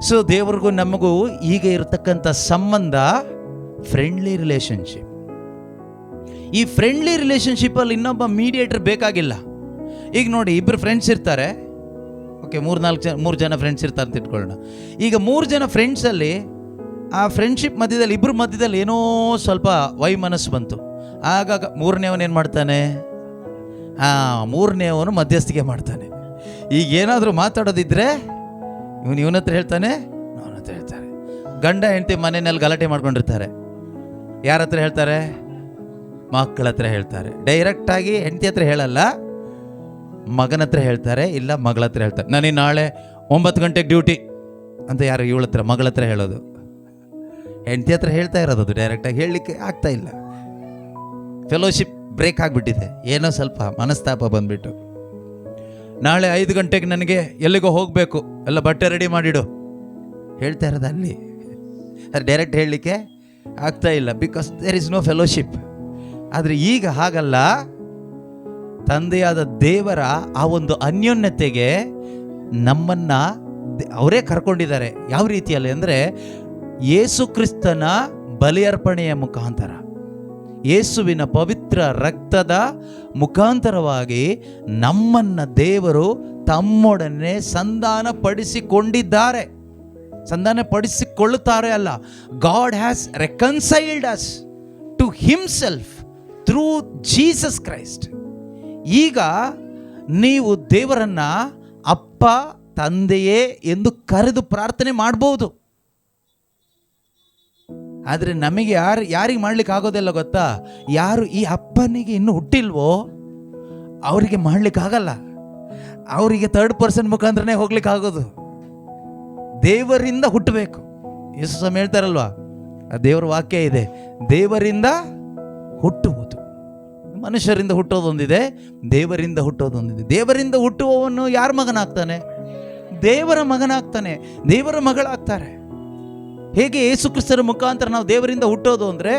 ಸೊ ದೇವ್ರಿಗೂ ನಮಗೂ ಈಗ ಇರತಕ್ಕಂಥ ಸಂಬಂಧ ಫ್ರೆಂಡ್ಲಿ ರಿಲೇಷನ್ಶಿಪ್. ಈ ಫ್ರೆಂಡ್ಲಿ ರಿಲೇಷನ್ಶಿಪ್ಪಲ್ಲಿ ಇನ್ನೊಬ್ಬ ಮೀಡಿಯೇಟರ್ ಬೇಕಾಗಿಲ್ಲ. ಈಗ ನೋಡಿ, ಇಬ್ಬರು ಫ್ರೆಂಡ್ಸ್ ಇರ್ತಾರೆ, ಓಕೆ, ಮೂರು ಜನ ಫ್ರೆಂಡ್ಸ್ ಇರ್ತಾರೆ ಅಂತ ಇಟ್ಕೊಳ್ಳೋಣ. ಈಗ 3 ಜನ ಫ್ರೆಂಡ್ಸಲ್ಲಿ ಆ ಫ್ರೆಂಡ್ಶಿಪ್ ಮಧ್ಯದಲ್ಲಿ ಇಬ್ಬರು ಮಧ್ಯದಲ್ಲಿ ಏನೋ ಸ್ವಲ್ಪ ವೈಮನಸ್ಸು ಬಂತು. ಆಗ ಮೂರನೇವನು ಏನು ಮಾಡ್ತಾನೆ? ಮೂರನೇವನು ಮಧ್ಯಸ್ಥಿಕೆ ಮಾಡ್ತಾನೆ. ಈಗ ಏನಾದರೂ ಮಾತಾಡೋದಿದ್ರೆ ಇವನ ಹತ್ರ ಹೇಳ್ತಾನೆ, ಅವನ ಹತ್ರ ಹೇಳ್ತಾರೆ. ಗಂಡ ಹೆಂಡತಿ ಮನೆಯಲ್ಲಿ ಗಲಾಟೆ ಮಾಡ್ಕೊಂಡಿರ್ತಾರೆ. ಯಾರ ಹತ್ರ ಹೇಳ್ತಾರೆ? ಮಕ್ಕಳ ಹತ್ರ ಹೇಳ್ತಾರೆ. ಡೈರೆಕ್ಟಾಗಿ ಹೆಂಡತಿ ಹತ್ರ ಹೇಳಲ್ಲ, ಮಗನ ಹತ್ರ ಹೇಳ್ತಾರೆ, ಇಲ್ಲ ಮಗಳ ಹತ್ರ ಹೇಳ್ತಾರೆ. ನನಗೆ ನಾಳೆ 9 ಗಂಟೆಗೆ ಡ್ಯೂಟಿ ಅಂತ ಯಾರು ಇವಳ ಹತ್ರ, ಮಗಳ ಹತ್ರ ಹೇಳೋದು. ಹೆಂಡತಿ ಹತ್ರ ಹೇಳ್ತಾ ಇರೋದು, ಅದು ಡೈರೆಕ್ಟಾಗಿ ಹೇಳಲಿಕ್ಕೆ ಆಗ್ತಾ ಇಲ್ಲ. ಫೆಲೋಶಿಪ್ ಬ್ರೇಕ್ ಆಗಿಬಿಟ್ಟಿದೆ, ಏನೋ ಸ್ವಲ್ಪ ಮನಸ್ತಾಪ ಬಂದುಬಿಟ್ಟು. ನಾಳೆ 5 ಗಂಟೆಗೆ ನನಗೆ ಎಲ್ಲಿಗೋ ಹೋಗಬೇಕು, ಎಲ್ಲ ಬಟ್ಟೆ ರೆಡಿ ಮಾಡಿಡು ಹೇಳ್ತಾ ಇರೋದು ಅಲ್ಲಿ. ಅದು ಡೈರೆಕ್ಟ್ ಹೇಳಲಿಕ್ಕೆ ಆಗ್ತಾ ಇಲ್ಲ, because there is no fellowship. ಆದರೆ ಈಗ ಹಾಗಲ್ಲ. ತಂದೆಯಾದ ದೇವರ ಆ ಒಂದು ಅನ್ಯೋನ್ಯತೆಗೆ ನಮ್ಮನ್ನು ಅವರೇ ಕರ್ಕೊಂಡಿದ್ದಾರೆ. ಯಾವ ರೀತಿಯಲ್ಲಿ ಅಂದರೆ ಯೇಸು ಕ್ರಿಸ್ತನ ಬಲಿಯರ್ಪಣೆಯ ಮುಖಾಂತರ, ಯೇಸುವಿನ ಪವಿತ್ರ ರಕ್ತದ ಮುಖಾಂತರವಾಗಿ ನಮ್ಮನ್ನು ದೇವರು ತಮ್ಮೊಡನೆ ಸಂಧಾನಪಡಿಸಿಕೊಂಡಿದ್ದಾರೆ. ಸಂಧಾನಪಡಿಸಿಕೊಳ್ಳುತ್ತಾರೆ ಅಲ್ಲ, God has reconciled us to himself through Jesus Christ. ಈಗ ನೀವು ದೇವರನ್ನ ಅಪ್ಪ, ತಂದೆಯೇ ಎಂದು ಕರೆದು ಪ್ರಾರ್ಥನೆ ಮಾಡ್ಬೋದು. ಆದರೆ ನಮಗೆ ಯಾರಿಗೆ ಮಾಡ್ಲಿಕ್ಕೆ ಆಗೋದಿಲ್ಲ ಗೊತ್ತಾ? ಯಾರು ಈ ಅಪ್ಪನಿಗೆ ಇನ್ನೂ ಹುಟ್ಟಿಲ್ವೋ ಅವರಿಗೆ ಮಾಡ್ಲಿಕ್ಕೆ ಆಗಲ್ಲ. ಅವರಿಗೆ 3rd ಪರ್ಸನ್ ಮುಖಾಂತರನೇ ಹೋಗ್ಲಿಕ್ಕೆ ಆಗೋದು. ದೇವರಿಂದ ಹುಟ್ಟಬೇಕು. ಯೇಸು ಸ್ವಾಮಿ ಹೇಳ್ತಾರಲ್ವಾ, ಆ ದೇವರ ವಾಕ್ಯ ಇದೆ, ದೇವರಿಂದ ಹುಟ್ಟುವುದು. ಮನುಷ್ಯರಿಂದ ಹುಟ್ಟೋದೊಂದಿದೆ, ದೇವರಿಂದ ಹುಟ್ಟೋದೊಂದಿದೆ. ದೇವರಿಂದ ಹುಟ್ಟುವವನು ಯಾರ ಮಗನಾಗ್ತಾನೆ? ದೇವರ ಮಗನಾಗ್ತಾನೆ, ದೇವರ ಮಗಳಾಗ್ತಾರೆ. ಹೇಗೆ ಯೇಸು ಕ್ರಿಸ್ತರ ಮುಖಾಂತರ ನಾವು ದೇವರಿಂದ ಹುಟ್ಟೋದು ಅಂದರೆ,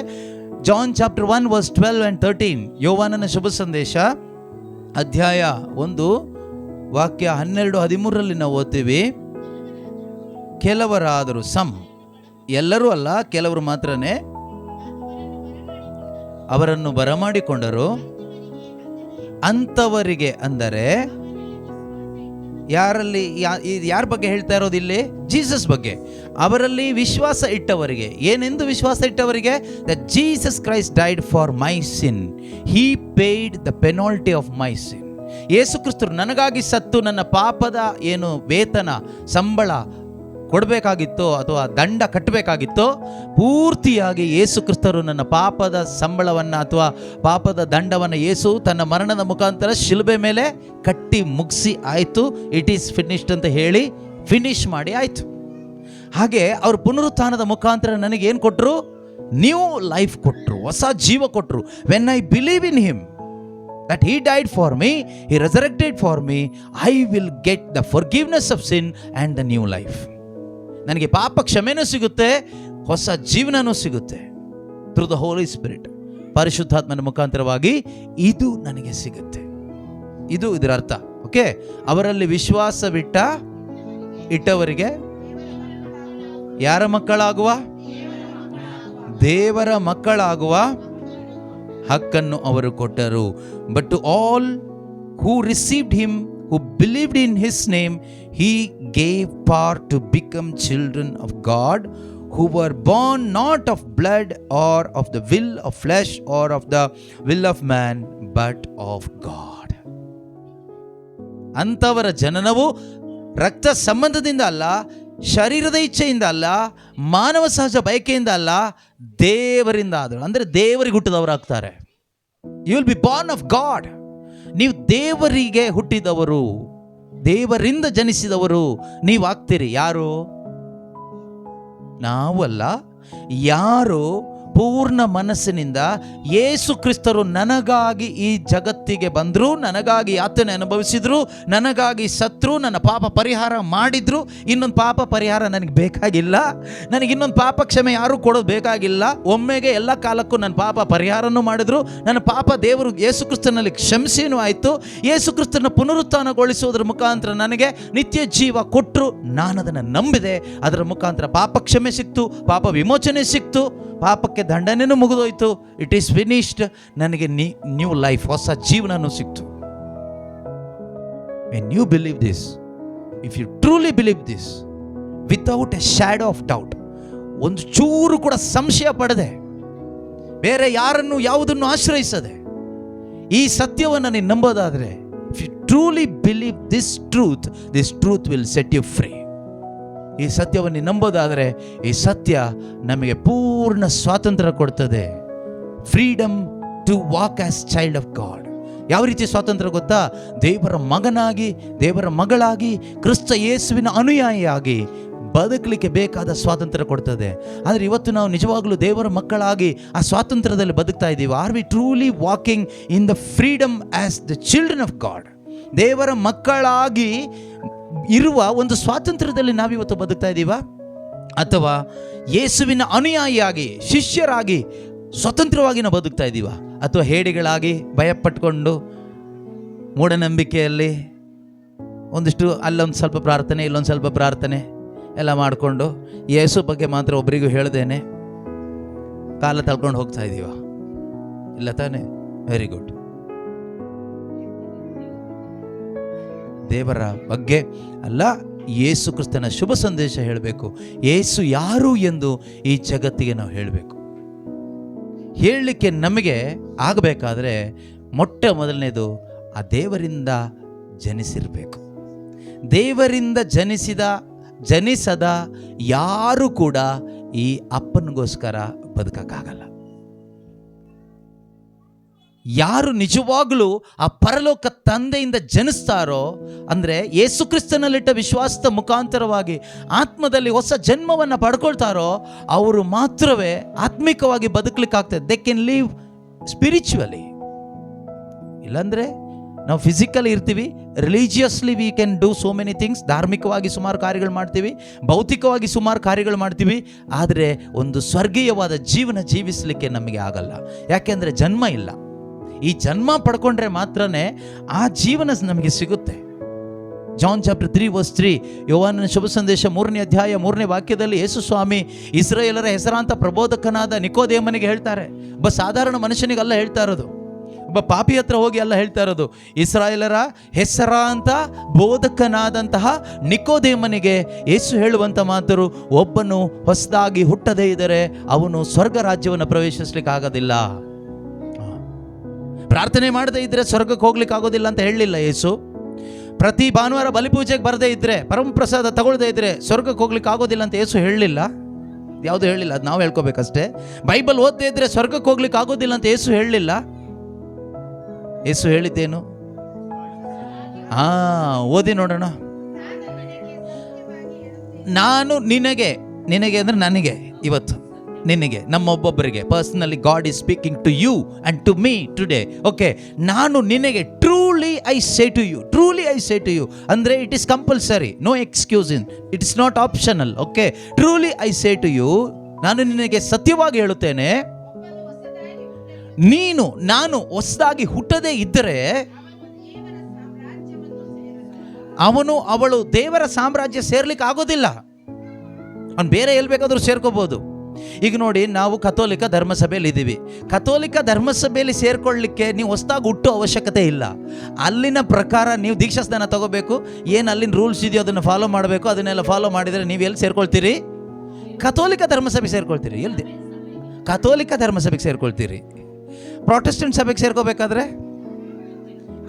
ಜಾನ್ ಚಾಪ್ಟರ್ 1 ವರ್ಸ್ 12 and 13, ಯೋವಾನನ ಶುಭ ಸಂದೇಶ ಅಧ್ಯಾಯ 1 ವಾಕ್ಯ 12-13 ನಾವು ಓದ್ತೀವಿ. ಕೆಲವರಾದರೂ, ಎಲ್ಲರೂ ಅಲ್ಲ, ಕೆಲವರು ಮಾತ್ರನೇ ಅವರನ್ನು ಬರಮಾಡಿಕೊಂಡರು. ಅಂಥವರಿಗೆ ಅಂದರೆ ಯಾರಲ್ಲಿ, ಯಾರ ಬಗ್ಗೆ ಹೇಳ್ತಾ ಇರೋದು ಇಲ್ಲಿ? ಜೀಸಸ್ ಬಗ್ಗೆ. ಅವರಲ್ಲಿ ವಿಶ್ವಾಸ ಇಟ್ಟವರಿಗೆ. ಏನೆಂದು ವಿಶ್ವಾಸ ಇಟ್ಟವರಿಗೆ? That Jesus Christ died for my sin, he paid the penalty of my sin. ಯೇಸು ಕ್ರಿಸ್ತರು ನನಗಾಗಿ ಸತ್ತು ನನ್ನ ಪಾಪದ ಏನು ವೇತನ, ಸಂಬಳ ಕೊಡಬೇಕಾಗಿತ್ತೋ ಅಥವಾ ದಂಡ ಕಟ್ಟಬೇಕಾಗಿತ್ತೋ, ಪೂರ್ತಿಯಾಗಿ ಯೇಸು ಕ್ರಿಸ್ತರು ನನ್ನ ಪಾಪದ ಸಂಬಳವನ್ನು ಅಥವಾ ಪಾಪದ ದಂಡವನ್ನು ಯೇಸು ತನ್ನ ಮರಣದ ಮುಖಾಂತರ ಶಿಲುಬೆ ಮೇಲೆ ಕಟ್ಟಿ ಮುಗಿಸಿ ಆಯಿತು. ಇಟ್ ಈಸ್ ಫಿನಿಶ್ಡ್ ಅಂತ ಹೇಳಿ ಫಿನಿಶ್ ಮಾಡಿ ಆಯಿತು. ಹಾಗೆ ಅವರು ಪುನರುತ್ಥಾನದ ಮುಖಾಂತರ ನನಗೇನು ಕೊಟ್ಟರು? ನ್ಯೂ ಲೈಫ್ ಕೊಟ್ಟರು, ಹೊಸ ಜೀವ ಕೊಟ್ಟರು. When I believe in him that he died for me, he resurrected for me, I will get the forgiveness of sin and the new life. ನನಗೆ ಪಾಪ ಕ್ಷಮೆನೂ ಸಿಗುತ್ತೆ, ಹೊಸ ಜೀವನನೂ ಸಿಗುತ್ತೆ ಥ್ರೂ ದ ಹೋಲಿ ಸ್ಪಿರಿಟ್. ಪರಿಶುದ್ಧಾತ್ಮನ ಮುಖಾಂತರವಾಗಿ ಇದು ನನಗೆ ಸಿಗುತ್ತೆ. ಇದು ಇದರ ಅರ್ಥ. ಓಕೆ, ಅವರಲ್ಲಿ ವಿಶ್ವಾಸವಿಟ್ಟವರಿಗೆ ಯಾರ ಮಕ್ಕಳಾಗುವ? ದೇವರ ಮಕ್ಕಳಾಗುವ ಹಕ್ಕನ್ನು ಅವರು ಕೊಟ್ಟರು. But to all who received him, who believed in his name, he gave power to become children of God, who were born not of blood or of the will of flesh or of the will of man, but of God. ಅಂತವರ ಜನನವು ರಕ್ತ ಸಂಬಂಧದಿಂದ ಅಲ್ಲ, ಶರೀರದ ಇಚ್ಛೆಯಿಂದ ಅಲ್ಲ, ಮಾನವ ಸಹಜ ಬಯಕೆಯಿಂದ ಅಲ್ಲ, ದೇವರಿಂದ ಆದರು. ಅಂದರೆ ದೇವರಿಗೆ ಹುಟ್ಟಿದವರಾಗ್ತಾರೆ. You will be born of God. ನೀವು ದೇವರಿಗೆ ಹುಟ್ಟಿದವರು, ದೇವರಿಂದ ಜನಿಸಿದವರು ನೀವು ಆಗ್ತೀರಿ. ಯಾರು? ನಾವು ಅಲ್ಲ. ಯಾರು ಪೂರ್ಣ ಮನಸ್ಸಿನಿಂದ ಯೇಸು ಕ್ರಿಸ್ತರು ನನಗಾಗಿ ಈ ಜಗತ್ತಿಗೆ ಬಂದರು, ನನಗಾಗಿ ಯಾತನೆ ಅನುಭವಿಸಿದ್ರು, ನನಗಾಗಿ ಸತ್ರು, ನನ್ನ ಪಾಪ ಪರಿಹಾರ ಮಾಡಿದ್ರು. ಇನ್ನೊಂದು ಪಾಪ ಪರಿಹಾರ ನನಗೆ ಬೇಕಾಗಿಲ್ಲ, ನನಗೆ ಇನ್ನೊಂದು ಪಾಪ ಕ್ಷಮೆ ಯಾರೂ ಕೊಡೋದು ಬೇಕಾಗಿಲ್ಲ. ಒಮ್ಮೆಗೆ ಎಲ್ಲ ಕಾಲಕ್ಕೂ ನನ್ನ ಪಾಪ ಪರಿಹಾರನೂ ಮಾಡಿದ್ರು. ನನ್ನ ಪಾಪ ದೇವರು ಯೇಸು ಕ್ರಿಸ್ತನಲ್ಲಿ ಕ್ಷಮಿಸೇನೂ ಆಯಿತು. ಯೇಸು ಕ್ರಿಸ್ತನ ಪುನರುತ್ಥಾನಗೊಳಿಸುವುದರ ಮುಖಾಂತರ ನನಗೆ ನಿತ್ಯ ಜೀವ ಕೊಟ್ಟರು. ನಾನು ಅದನ್ನು ನಂಬಿದೆ. ಅದರ ಮುಖಾಂತರ ಪಾಪ ಕ್ಷಮೆ ಸಿಕ್ತು, ಪಾಪ ವಿಮೋಚನೆ ಸಿಕ್ತು, ಪಾಪಕ್ಕೆ ದಂಡನೆಯೂ ಮುಗಿದೋಯ್ತು. It is finished. ನನಗೆ ನ್ಯೂ ಲೈಫ್, ಹೊಸ ಜೀವನನೂ ಸಿಕ್ತು. When you believe this, if you truly believe this without a shadow of doubt, ಒಂದು ಚೂರು ಕೂಡ ಸಂಶಯ ಪಡದೆ, ಬೇರೆ ಯಾರನ್ನು ಯಾವುದನ್ನು ಆಶ್ರಯಿಸದೆ ಈ ಸತ್ಯವನ್ನು ನೀನು ನಂಬೋದಾದರೆ, if you truly believe this truth will set you free. ಈ ಸತ್ಯವನ್ನು ನಂಬೋದಾದರೆ ಈ ಸತ್ಯ ನಮಗೆ ಪೂರ್ಣ ಸ್ವಾತಂತ್ರ್ಯ ಕೊಡ್ತದೆ. Freedom to walk as child of God. ಯಾವ ರೀತಿ ಸ್ವಾತಂತ್ರ್ಯ ಗೊತ್ತಾ? ದೇವರ ಮಗನಾಗಿ, ದೇವರ ಮಗಳಾಗಿ, ಕ್ರಿಸ್ತ ಯೇಸುವಿನ ಅನುಯಾಯಿಯಾಗಿ ಬದುಕಲಿಕ್ಕೆ ಬೇಕಾದ ಸ್ವಾತಂತ್ರ್ಯ ಕೊಡ್ತದೆ. ಆದರೆ ಇವತ್ತು ನಾವು ನಿಜವಾಗ್ಲೂ ದೇವರ ಮಕ್ಕಳಾಗಿ ಆ ಸ್ವಾತಂತ್ರ್ಯದಲ್ಲಿ ಬದುಕ್ತಾ ಇದ್ದೀವಿ. Are we truly walking in the freedom as the children of God? ದೇವರ ಮಕ್ಕಳಾಗಿ ಇರುವ ಒಂದು ಸ್ವಾತಂತ್ರ್ಯದಲ್ಲಿ ನಾವಿವತ್ತು ಬದುಕ್ತಾ ಇದ್ದೀವ? ಅಥವಾ ಯೇಸುವಿನ ಅನುಯಾಯಿಯಾಗಿ, ಶಿಷ್ಯರಾಗಿ ಸ್ವತಂತ್ರವಾಗಿ ನಾವು ಬದುಕ್ತಾ ಇದ್ದೀವ? ಅಥವಾ ಹೇಡಿಗಳಾಗಿ ಭಯಪಟ್ಕೊಂಡು ಮೂಢನಂಬಿಕೆಯಲ್ಲಿ ಒಂದಿಷ್ಟು ಅಲ್ಲೊಂದು ಸ್ವಲ್ಪ ಪ್ರಾರ್ಥನೆ, ಇಲ್ಲೊಂದು ಸ್ವಲ್ಪ ಪ್ರಾರ್ಥನೆ ಎಲ್ಲ ಮಾಡಿಕೊಂಡು ಯೇಸು ಬಗ್ಗೆ ಮಾತ್ರ ಒಬ್ಬರಿಗೂ ಹೇಳ್ದೇನೆ ಕಾಲ ತಳ್ಕೊಂಡು ಹೋಗ್ತಾ ಇದ್ದೀವ? ಇಲ್ಲ ತಾನೆ? Very good. ದೇವರ ಬಗ್ಗೆ ಅಲ್ಲ, ಯೇಸು ಕ್ರಿಸ್ತನ ಶುಭ ಸಂದೇಶ ಹೇಳಬೇಕು. ಯೇಸು ಯಾರು ಎಂದು ಈ ಜಗತ್ತಿಗೆ ನಾವು ಹೇಳಬೇಕು. ಹೇಳಲಿಕ್ಕೆ ನಮಗೆ ಆಗಬೇಕಾದ್ರೆ ಮೊಟ್ಟ ಮೊದಲನೇದು ಆ ದೇವರಿಂದ ಜನಿಸಿರಬೇಕು. ದೇವರಿಂದ ಜನಿಸದ ಯಾರು ಕೂಡ ಈ ಅಪ್ಪನಿಗೋಸ್ಕರ ಬದುಕಕ್ಕಾಗಲ್ಲ. ಯಾರು ನಿಜವಾಗ್ಲೂ ಆ ಪರಲೋಕ ತಂದೆಯಿಂದ ಜನಿಸ್ತಾರೋ, ಅಂದರೆ ಯೇಸು ಕ್ರಿಸ್ತನಲ್ಲಿಟ್ಟ ವಿಶ್ವಾಸದ ಮುಖಾಂತರವಾಗಿ ಆತ್ಮದಲ್ಲಿ ಹೊಸ ಜನ್ಮವನ್ನು ಪಡ್ಕೊಳ್ತಾರೋ, ಅವರು ಮಾತ್ರವೇ ಆತ್ಮಿಕವಾಗಿ ಬದುಕಲಿಕ್ಕಾಗ್ತದೆ. They can live spiritually. ಇಲ್ಲಾಂದರೆ ನಾವು ಫಿಸಿಕಲಿ ಇರ್ತೀವಿ, religiously we can do so many things. ಧಾರ್ಮಿಕವಾಗಿ ಸುಮಾರು ಕಾರ್ಯಗಳು ಮಾಡ್ತೀವಿ, ಭೌತಿಕವಾಗಿ ಸುಮಾರು ಕಾರ್ಯಗಳು ಮಾಡ್ತೀವಿ, ಆದರೆ ಒಂದು ಸ್ವರ್ಗೀಯವಾದ ಜೀವನ ಜೀವಿಸಲಿಕ್ಕೆ ನಮಗೆ ಆಗಲ್ಲ. ಯಾಕೆಂದರೆ ಜನ್ಮ ಇಲ್ಲ. ಈ ಜನ್ಮ ಪಡ್ಕೊಂಡ್ರೆ ಮಾತ್ರನೇ ಆ ಜೀವನ ನಮಗೆ ಸಿಗುತ್ತೆ. ಜಾನ್ ಚಾಪ್ಟರ್ 3:3, ಯೋಹಾನನ ಶುಭ ಸಂದೇಶ 3ನೇ ಅಧ್ಯಾಯ 3ನೇ ವಾಕ್ಯದಲ್ಲಿ ಯೇಸು ಸ್ವಾಮಿ ಇಸ್ರಾಯೇಲರ ಹೆಸರಾಂತ ಪ್ರಬೋಧಕನಾದ ನಿಕೋದೇಮನಿಗೆ ಹೇಳ್ತಾರೆ. ಒಬ್ಬ ಸಾಧಾರಣ ಮನುಷ್ಯನಿಗೆಲ್ಲ ಹೇಳ್ತಾ ಇರೋದು, ಒಬ್ಬ ಪಾಪಿ ಹತ್ರ ಹೋಗಿ ಎಲ್ಲ ಹೇಳ್ತಾ ಇರೋದು. ಇಸ್ರಾಯೇಲರ ಹೆಸರಾಂತ ಬೋಧಕನಾದಂತಹ ನಿಕೋದೇಮನಿಗೆ ಯೇಸು ಹೇಳುವಂಥ ಮಾತರು, ಒಬ್ಬನು ಹೊಸದಾಗಿ ಹುಟ್ಟದೇ ಇದ್ದರೆ ಅವನು ಸ್ವರ್ಗ ರಾಜ್ಯವನ್ನು ಪ್ರವೇಶಿಸ್ಲಿಕ್ಕೆ ಆಗೋದಿಲ್ಲ. ಪ್ರಾರ್ಥನೆ ಮಾಡದೇ ಇದ್ದರೆ ಸ್ವರ್ಗಕ್ಕೆ ಹೋಗ್ಲಿಕ್ಕೆ ಆಗೋದಿಲ್ಲ ಅಂತ ಹೇಳಲಿಲ್ಲ ಯೇಸು. ಪ್ರತಿ ಭಾನುವಾರ ಬಲಿಪೂಜೆಗೆ ಬರದೇ ಇದ್ದರೆ, ಪರಮಪ್ರಸಾದ ತಗೊಳ್ಳದೇ ಇದ್ದರೆ ಸ್ವರ್ಗಕ್ಕೆ ಹೋಗ್ಲಿಕ್ಕೆ ಆಗೋದಿಲ್ಲ ಅಂತ ಯೇಸು ಹೇಳಲಿಲ್ಲ. ಯಾವುದು ಹೇಳಿಲ್ಲ, ಅದು ನಾವು ಹೇಳ್ಕೋಬೇಕಷ್ಟೇ. ಬೈಬಲ್ ಓದದೇ ಇದ್ದರೆ ಸ್ವರ್ಗಕ್ಕೆ ಹೋಗ್ಲಿಕ್ಕೆ ಆಗೋದಿಲ್ಲ ಅಂತ ಯೇಸು ಹೇಳಲಿಲ್ಲ. ಯೇಸು ಹೇಳಿದ್ದೇನು? ಓದಿ ನೋಡೋಣ. ನಾನು ನಿನಗೆ ಅಂದರೆ ನನಗೆ, ಇವತ್ತು ನಿನಗೆ, ನಮ್ಮೊಬ್ಬೊಬ್ಬರಿಗೆ personally God is speaking to you and to me today. Okay, ನಾನು ನಿನಗೆ truly I say to you ಅಂದರೆ it is compulsory, no excuse it is not optional. Okay, truly I say to you, ನಾನು ನಿನಗೆ ಸತ್ಯವಾಗಿ ಹೇಳುತ್ತೇನೆ, ನಾನು ಹೊಸದಾಗಿ ಹುಟ್ಟದೇ ಇದ್ದರೆ ಅವಳು ದೇವರ ಸಾಮ್ರಾಜ್ಯ ಸೇರ್ಲಿಕ್ಕೆ ಆಗೋದಿಲ್ಲ. ಅವ್ನು ಬೇರೆ ಎಲ್ಲಿ ಬೇಕಾದರೂ ಸೇರ್ಕೋಬೋದು. ಈಗ ನೋಡಿ, ನಾವು ಕಥೋಲಿಕ ಧರ್ಮಸಭೆಯಲ್ಲಿ ಇದ್ದೀವಿ. ಕಥೋಲಿಕ ಧರ್ಮಸಭೆಯಲ್ಲಿ ಸೇರ್ಕೊಳ್ಳಿಕ್ಕೆ ನೀವು ಹೊಸದಾಗಿ ಹುಟ್ಟೋ ಅವಶ್ಯಕತೆ ಇಲ್ಲ. ಅಲ್ಲಿನ ಪ್ರಕಾರ ನೀವು ದೀಕ್ಷಾಸ್ನಾನ ತಗೋಬೇಕು, ಏನು ಅಲ್ಲಿನ ರೂಲ್ಸ್ ಇದೆಯೋ ಅದನ್ನು ಫಾಲೋ ಮಾಡಬೇಕು. ಅದನ್ನೆಲ್ಲ ಫಾಲೋ ಮಾಡಿದರೆ ನೀವು ಎಲ್ಲಿ ಸೇರ್ಕೊಳ್ತೀರಿ? ಕಥೋಲಿಕ ಧರ್ಮಸಭೆಗೆ ಸೇರ್ಕೊಳ್ತೀರಿ. ಎಲ್ಲಿ? ಕಥೋಲಿಕ ಧರ್ಮಸಭೆಗೆ ಸೇರ್ಕೊಳ್ತೀರಿ. ಪ್ರೊಟೆಸ್ಟೆಂಟ್ ಸಭೆಗೆ ಸೇರ್ಕೋಬೇಕಾದ್ರೆ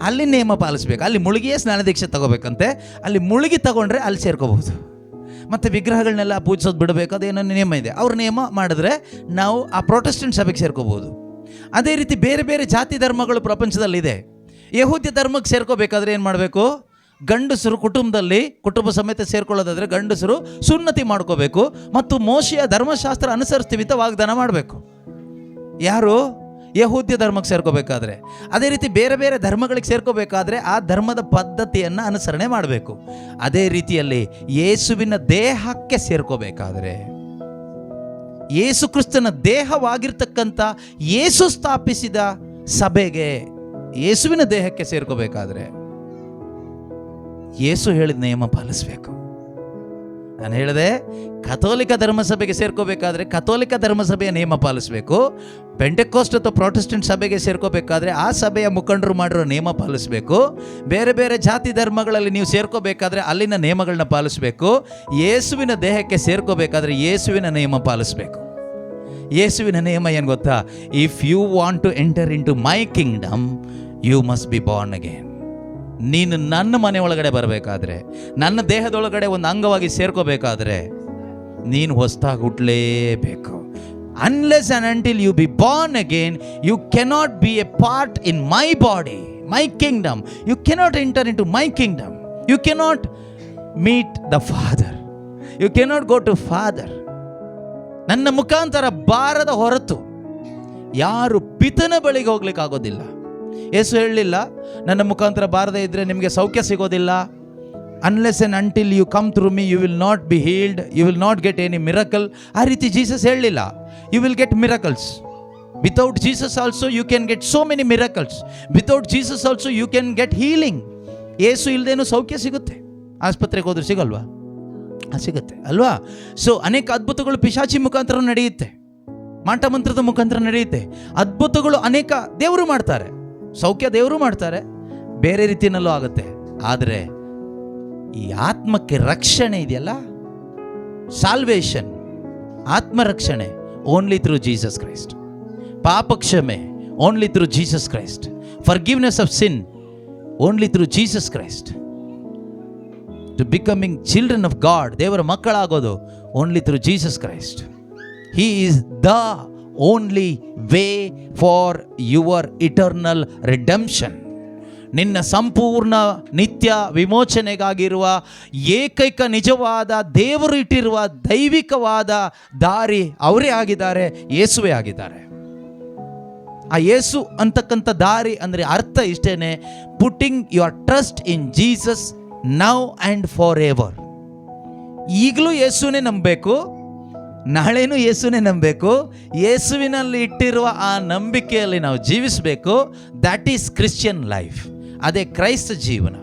ಅಲ್ಲಿ ನೇಮ ಪಾಲಿಸ್ಬೇಕು. ಅಲ್ಲಿ ಮುಳುಗಿಯೇ ಸ್ನಾನ ದೀಕ್ಷೆ ತಗೋಬೇಕಂತೆ. ಅಲ್ಲಿ ಮುಳುಗಿ ತಗೊಂಡ್ರೆ ಅಲ್ಲಿ ಸೇರ್ಕೋಬಹುದು. ಮತ್ತು ವಿಗ್ರಹಗಳನ್ನೆಲ್ಲ ಪೂಜಿಸೋದು ಬಿಡಬೇಕು, ಅದೇನೋ ನಿಯಮ ಇದೆ. ಅವ್ರ ನಿಯಮ ಮಾಡಿದ್ರೆ ನಾವು ಆ ಪ್ರೊಟೆಸ್ಟೆಂಟ್ ಸಭೆಗೆ ಸೇರ್ಕೋಬೋದು. ಅದೇ ರೀತಿ ಬೇರೆ ಬೇರೆ ಜಾತಿ ಧರ್ಮಗಳು ಪ್ರಪಂಚದಲ್ಲಿದೆ. ಯಹೂದ್ಯ ಧರ್ಮಕ್ಕೆ ಸೇರ್ಕೋಬೇಕಾದ್ರೆ ಏನು ಮಾಡಬೇಕು? ಗಂಡಸರು ಕುಟುಂಬ ಸಮೇತ ಸೇರ್ಕೊಳ್ಳೋದಾದರೆ ಗಂಡಸರು ಸುನ್ನತಿ ಮಾಡ್ಕೋಬೇಕು ಮತ್ತು ಮೋಶೆಯ ಧರ್ಮಶಾಸ್ತ್ರ ಅನುಸರಿಸ್ತೀವಿ ಅಂತ ವಾಗ್ದಾನ ಮಾಡಬೇಕು. ಯಾರು? ಯಹೂದ್ಯ ಧರ್ಮಕ್ಕೆ ಸೇರ್ಕೋಬೇಕಾದ್ರೆ. ಅದೇ ರೀತಿ ಬೇರೆ ಬೇರೆ ಧರ್ಮಗಳಿಗೆ ಸೇರ್ಕೋಬೇಕಾದ್ರೆ ಆ ಧರ್ಮದ ಪದ್ಧತಿಯನ್ನು ಅನುಸರಣೆ ಮಾಡಬೇಕು. ಅದೇ ರೀತಿಯಲ್ಲಿ ಯೇಸುವಿನ ದೇಹಕ್ಕೆ ಸೇರ್ಕೋಬೇಕಾದ್ರೆ, ಯೇಸು ಕ್ರಿಸ್ತನ ದೇಹವಾಗಿರ್ತಕ್ಕಂಥ ಯೇಸು ಸ್ಥಾಪಿಸಿದ ಸಭೆಗೆ, ಯೇಸುವಿನ ದೇಹಕ್ಕೆ ಸೇರ್ಕೋಬೇಕಾದ್ರೆ ಯೇಸು ಹೇಳಿದ ನಿಯಮ ಪಾಲಿಸಬೇಕು. ನಾನು ಹೇಳಿದೆ, ಕಥೋಲಿಕ ಧರ್ಮಸಭೆಗೆ ಸೇರ್ಕೋಬೇಕಾದ್ರೆ ಕಥೋಲಿಕ ಧರ್ಮಸಭೆಯ ನಿಯಮ ಪಾಲಿಸಬೇಕು. ಪೆಂಟೆಕೋಸ್ಟ್ ಅಥವಾ ಪ್ರೊಟೆಸ್ಟೆಂಟ್ ಸಭೆಗೆ ಸೇರ್ಕೋಬೇಕಾದ್ರೆ ಆ ಸಭೆಯ ಮುಖಂಡರು ಮಾಡಿರೋ ನಿಯಮ ಪಾಲಿಸಬೇಕು. ಬೇರೆ ಬೇರೆ ಜಾತಿ ಧರ್ಮಗಳಲ್ಲಿ ನೀವು ಸೇರ್ಕೋಬೇಕಾದ್ರೆ ಅಲ್ಲಿನ ನಿಯಮಗಳನ್ನ ಪಾಲಿಸಬೇಕು. ಯೇಸುವಿನ ದೇಹಕ್ಕೆ ಸೇರ್ಕೋಬೇಕಾದ್ರೆ ಯೇಸುವಿನ ನಿಯಮ ಪಾಲಿಸಬೇಕು. ಯೇಸುವಿನ ನಿಯಮ ಏನು ಗೊತ್ತಾ? If you want to enter into my kingdom you must be born again. ನೀನು ನನ್ನ ಮನೆ ಒಳಗಡೆ ಬರಬೇಕಾದ್ರೆ, ನನ್ನ ದೇಹದೊಳಗಡೆ ಒಂದು ಅಂಗವಾಗಿ ಸೇರ್ಕೋಬೇಕಾದ್ರೆ ನೀನು ಹೊಸದಾಗಿ ಹುಟ್ಟಲೇಬೇಕು. Unless and until you be born again you cannot be a part in my body, my kingdom. You cannot enter into my kingdom. You cannot meet the father. You cannot go to father. ನನ್ನ ಮುಖಾಂತರ ಬಾರದ ಹೊರತು ಯಾರು ಪಿತನ ಬಳಿಗೆ ಹೋಗ್ಲಿಕ್ಕೆ ಆಗೋದಿಲ್ಲ. ಯೇಸು ಹೇಳಲಿಲ್ಲ, ನನ್ನ ಮುಖಾಂತರ ಬಾರದೇ ಇದ್ದರೆ ನಿಮಗೆ ಸೌಖ್ಯ ಸಿಗೋದಿಲ್ಲ. Unless and until you come through me you will not be healed, you will not get any miracle. ಆ ರೀತಿ ಜೀಸಸ್ ಹೇಳಲಿಲ್ಲ. You will get miracles. Without Jesus also you can get so many miracles. Without Jesus also you can get healing. ಯೇಸು ಇಲ್ಲದೇನೂ ಸೌಖ್ಯ ಸಿಗುತ್ತೆ. ಆಸ್ಪತ್ರೆಗೆ ಹೋದ್ರೆ ಸಿಗಲ್ವಾ? ಸಿಗುತ್ತೆ ಅಲ್ವಾ? ಸೊ ಅನೇಕ ಅದ್ಭುತಗಳು ಪಿಶಾಚಿ ಮುಖಾಂತರ ನಡೆಯುತ್ತೆ, ಮಾಟ ಮಂತ್ರದ ಮುಖಾಂತರ ನಡೆಯುತ್ತೆ. ಅದ್ಭುತಗಳು ಅನೇಕ ದೇವರು ಮಾಡ್ತಾರೆ, ಸೌಖ್ಯ ದೇವರು ಮಾಡ್ತಾರೆ, ಬೇರೆ ರೀತಿಯಲ್ಲೂ ಆಗುತ್ತೆ. ಆದರೆ ಈ ಆತ್ಮಕ್ಕೆ ರಕ್ಷಣೆ ಇದೆಯಲ್ಲ, ಸಾಲ್ವೇಷನ್, ಆತ್ಮರಕ್ಷಣೆ ಓನ್ಲಿ ಥ್ರೂ ಜೀಸಸ್ ಕ್ರೈಸ್ಟ್. ಪಾಪ ಕ್ಷಮೆ only through Jesus Christ. Forgiveness of sin only through Jesus Christ. To becoming children of God, ದೇವರ ಮಕ್ಕಳಾಗೋದು only through Jesus Christ. He is the only way for your eternal redemption. ನಿನ್ನ ಸಂಪೂರ್ಣ ನಿತ್ಯ ವಿಮೋಚನೆಗಾಗಿರುವ ಏಕೈಕ ನಿಜವಾದ ದೇವರು ಇಟ್ಟಿರುವ ದೈವಿಕವಾದ ದಾರಿ ಅವರೇ ಆಗಿದ್ದಾರೆ, ಯೇಸುವೇ ಆಗಿದ್ದಾರೆ. ಆ ಯೇಸು ಅಂತಕ್ಕಂಥ ದಾರಿ ಅಂದರೆ ಅರ್ಥ ಇಷ್ಟೇನೆ, putting your trust in Jesus now and for ever. ಈಗಲೂ ಯೇಸುನೇ ನಂಬಬೇಕು, ನಾಳೆನೂ ಯೇಸುನೇ ನಂಬಬೇಕು. ಯೇಸುವಿನಲ್ಲಿ ಇಟ್ಟಿರುವ ಆ ನಂಬಿಕೆಯಲ್ಲಿ ನಾವು ಜೀವಿಸಬೇಕು. That is Christian life. ಅದೇ ಕ್ರೈಸ್ತ ಜೀವನ.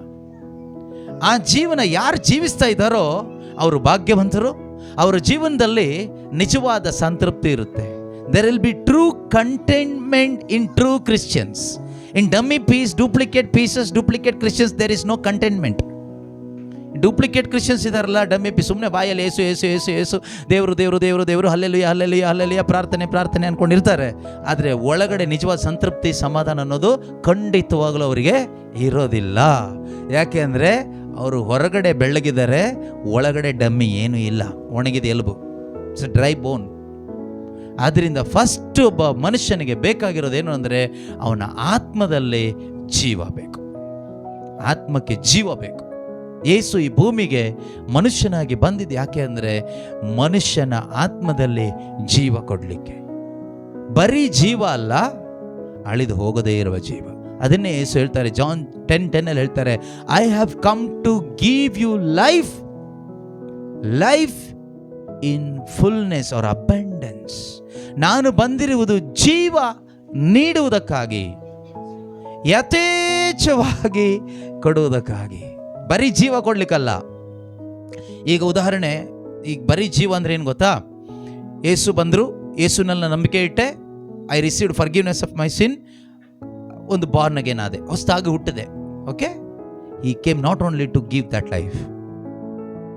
ಆ ಜೀವನ ಯಾರು ಜೀವಿಸ್ತಾ ಇದ್ದಾರೋ ಅವರು ಭಾಗ್ಯವಂತರು. ಅವರ ಜೀವನದಲ್ಲಿ ನಿಜವಾದ ಸಂತೃಪ್ತಿ ಇರುತ್ತೆ. There will be true contentment in true Christians. In dummy peace, duplicate pieces, duplicate Christians, there is no contentment. Duplicate Christians ಇದಾರಲ್ಲ, ಡಮ್ಮಿ ಪಿ, ಸುಮ್ಮನೆ ಬಾಯಲ್ಲಿ ಏಸು ಏಸು ಏಸು ಏಸು, ದೇವರು ದೇವರು ದೇವರು ದೇವರು, ಹಲ್ಲೆಲೂಯ ಹಲ್ಲೆಲೂಯ ಹಲ್ಲೆಲೂಯ, ಪ್ರಾರ್ಥನೆ ಪ್ರಾರ್ಥನೆ ಅಂದ್ಕೊಂಡಿರ್ತಾರೆ. ಆದರೆ ಒಳಗಡೆ ನಿಜವಾದ ಸಂತೃಪ್ತಿ, ಸಮಾಧಾನ ಅನ್ನೋದು ಖಂಡಿತವಾಗಲೂ ಅವರಿಗೆ ಇರೋದಿಲ್ಲ. ಯಾಕೆ ಅಂದರೆ ಅವರು ಹೊರಗಡೆ ಬೆಳ್ಳಗಿದ್ದಾರೆ, ಒಳಗಡೆ ಡಮ್ಮಿ ಏನೂ ಇಲ್ಲ, ಒಣಗಿದ ಎಲುಬು, ಇಟ್ಸ್ ಡ್ರೈ ಬೋನ್. ಆದ್ದರಿಂದ ಫಸ್ಟ್ ಒಬ್ಬ ಮನುಷ್ಯನಿಗೆ ಬೇಕಾಗಿರೋದೇನು ಅಂದರೆ ಅವನ ಆತ್ಮದಲ್ಲಿ ಜೀವ ಬೇಕು, ಆತ್ಮಕ್ಕೆ ಜೀವ ಬೇಕು. ಯೇಸು ಈ ಭೂಮಿಗೆ ಮನುಷ್ಯನಾಗಿ ಬಂದಿದ್ದು ಯಾಕೆ ಅಂದರೆ ಮನುಷ್ಯನ ಆತ್ಮದಲ್ಲಿ ಜೀವ ಕೊಡಲಿಕ್ಕೆ. ಬರೀ ಜೀವ ಅಲ್ಲ, ಅಳಿದು ಹೋಗದೇ ಇರುವ ಜೀವ. ಅದನ್ನೇ ಯೇಸು ಹೇಳ್ತಾರೆ, ಜಾನ್ 10:10 ಹೇಳ್ತಾರೆ, I have come to give you life, life in fullness or abundance. ನಾನು ಬಂದಿರುವುದು ಜೀವ ನೀಡುವುದಕ್ಕಾಗಿ, ಯಥೇಚ್ಛವಾಗಿ ಕೊಡುವುದಕ್ಕಾಗಿ, ಬರೀ ಜೀವ ಕೊಡ್ಲಿಕ್ಕಲ್ಲ. ಈಗ ಉದಾಹರಣೆ, ಈಗ ಬರೀ ಜೀವ ಅಂದರೆ ಏನು ಗೊತ್ತಾ? ಯೇಸು ಬಂದರು, ಯೇಸುನಲ್ಲಿ ನಂಬಿಕೆ ಇಟ್ಟೆ, I received forgiveness of my sin, ಒಂದು ಬಾರ್ನ್ ಅಗೇನ್ ಆದೆ, ಹೊಸದಾಗಿ ಹುಟ್ಟಿದೆ. Okay, he came not only to give that life,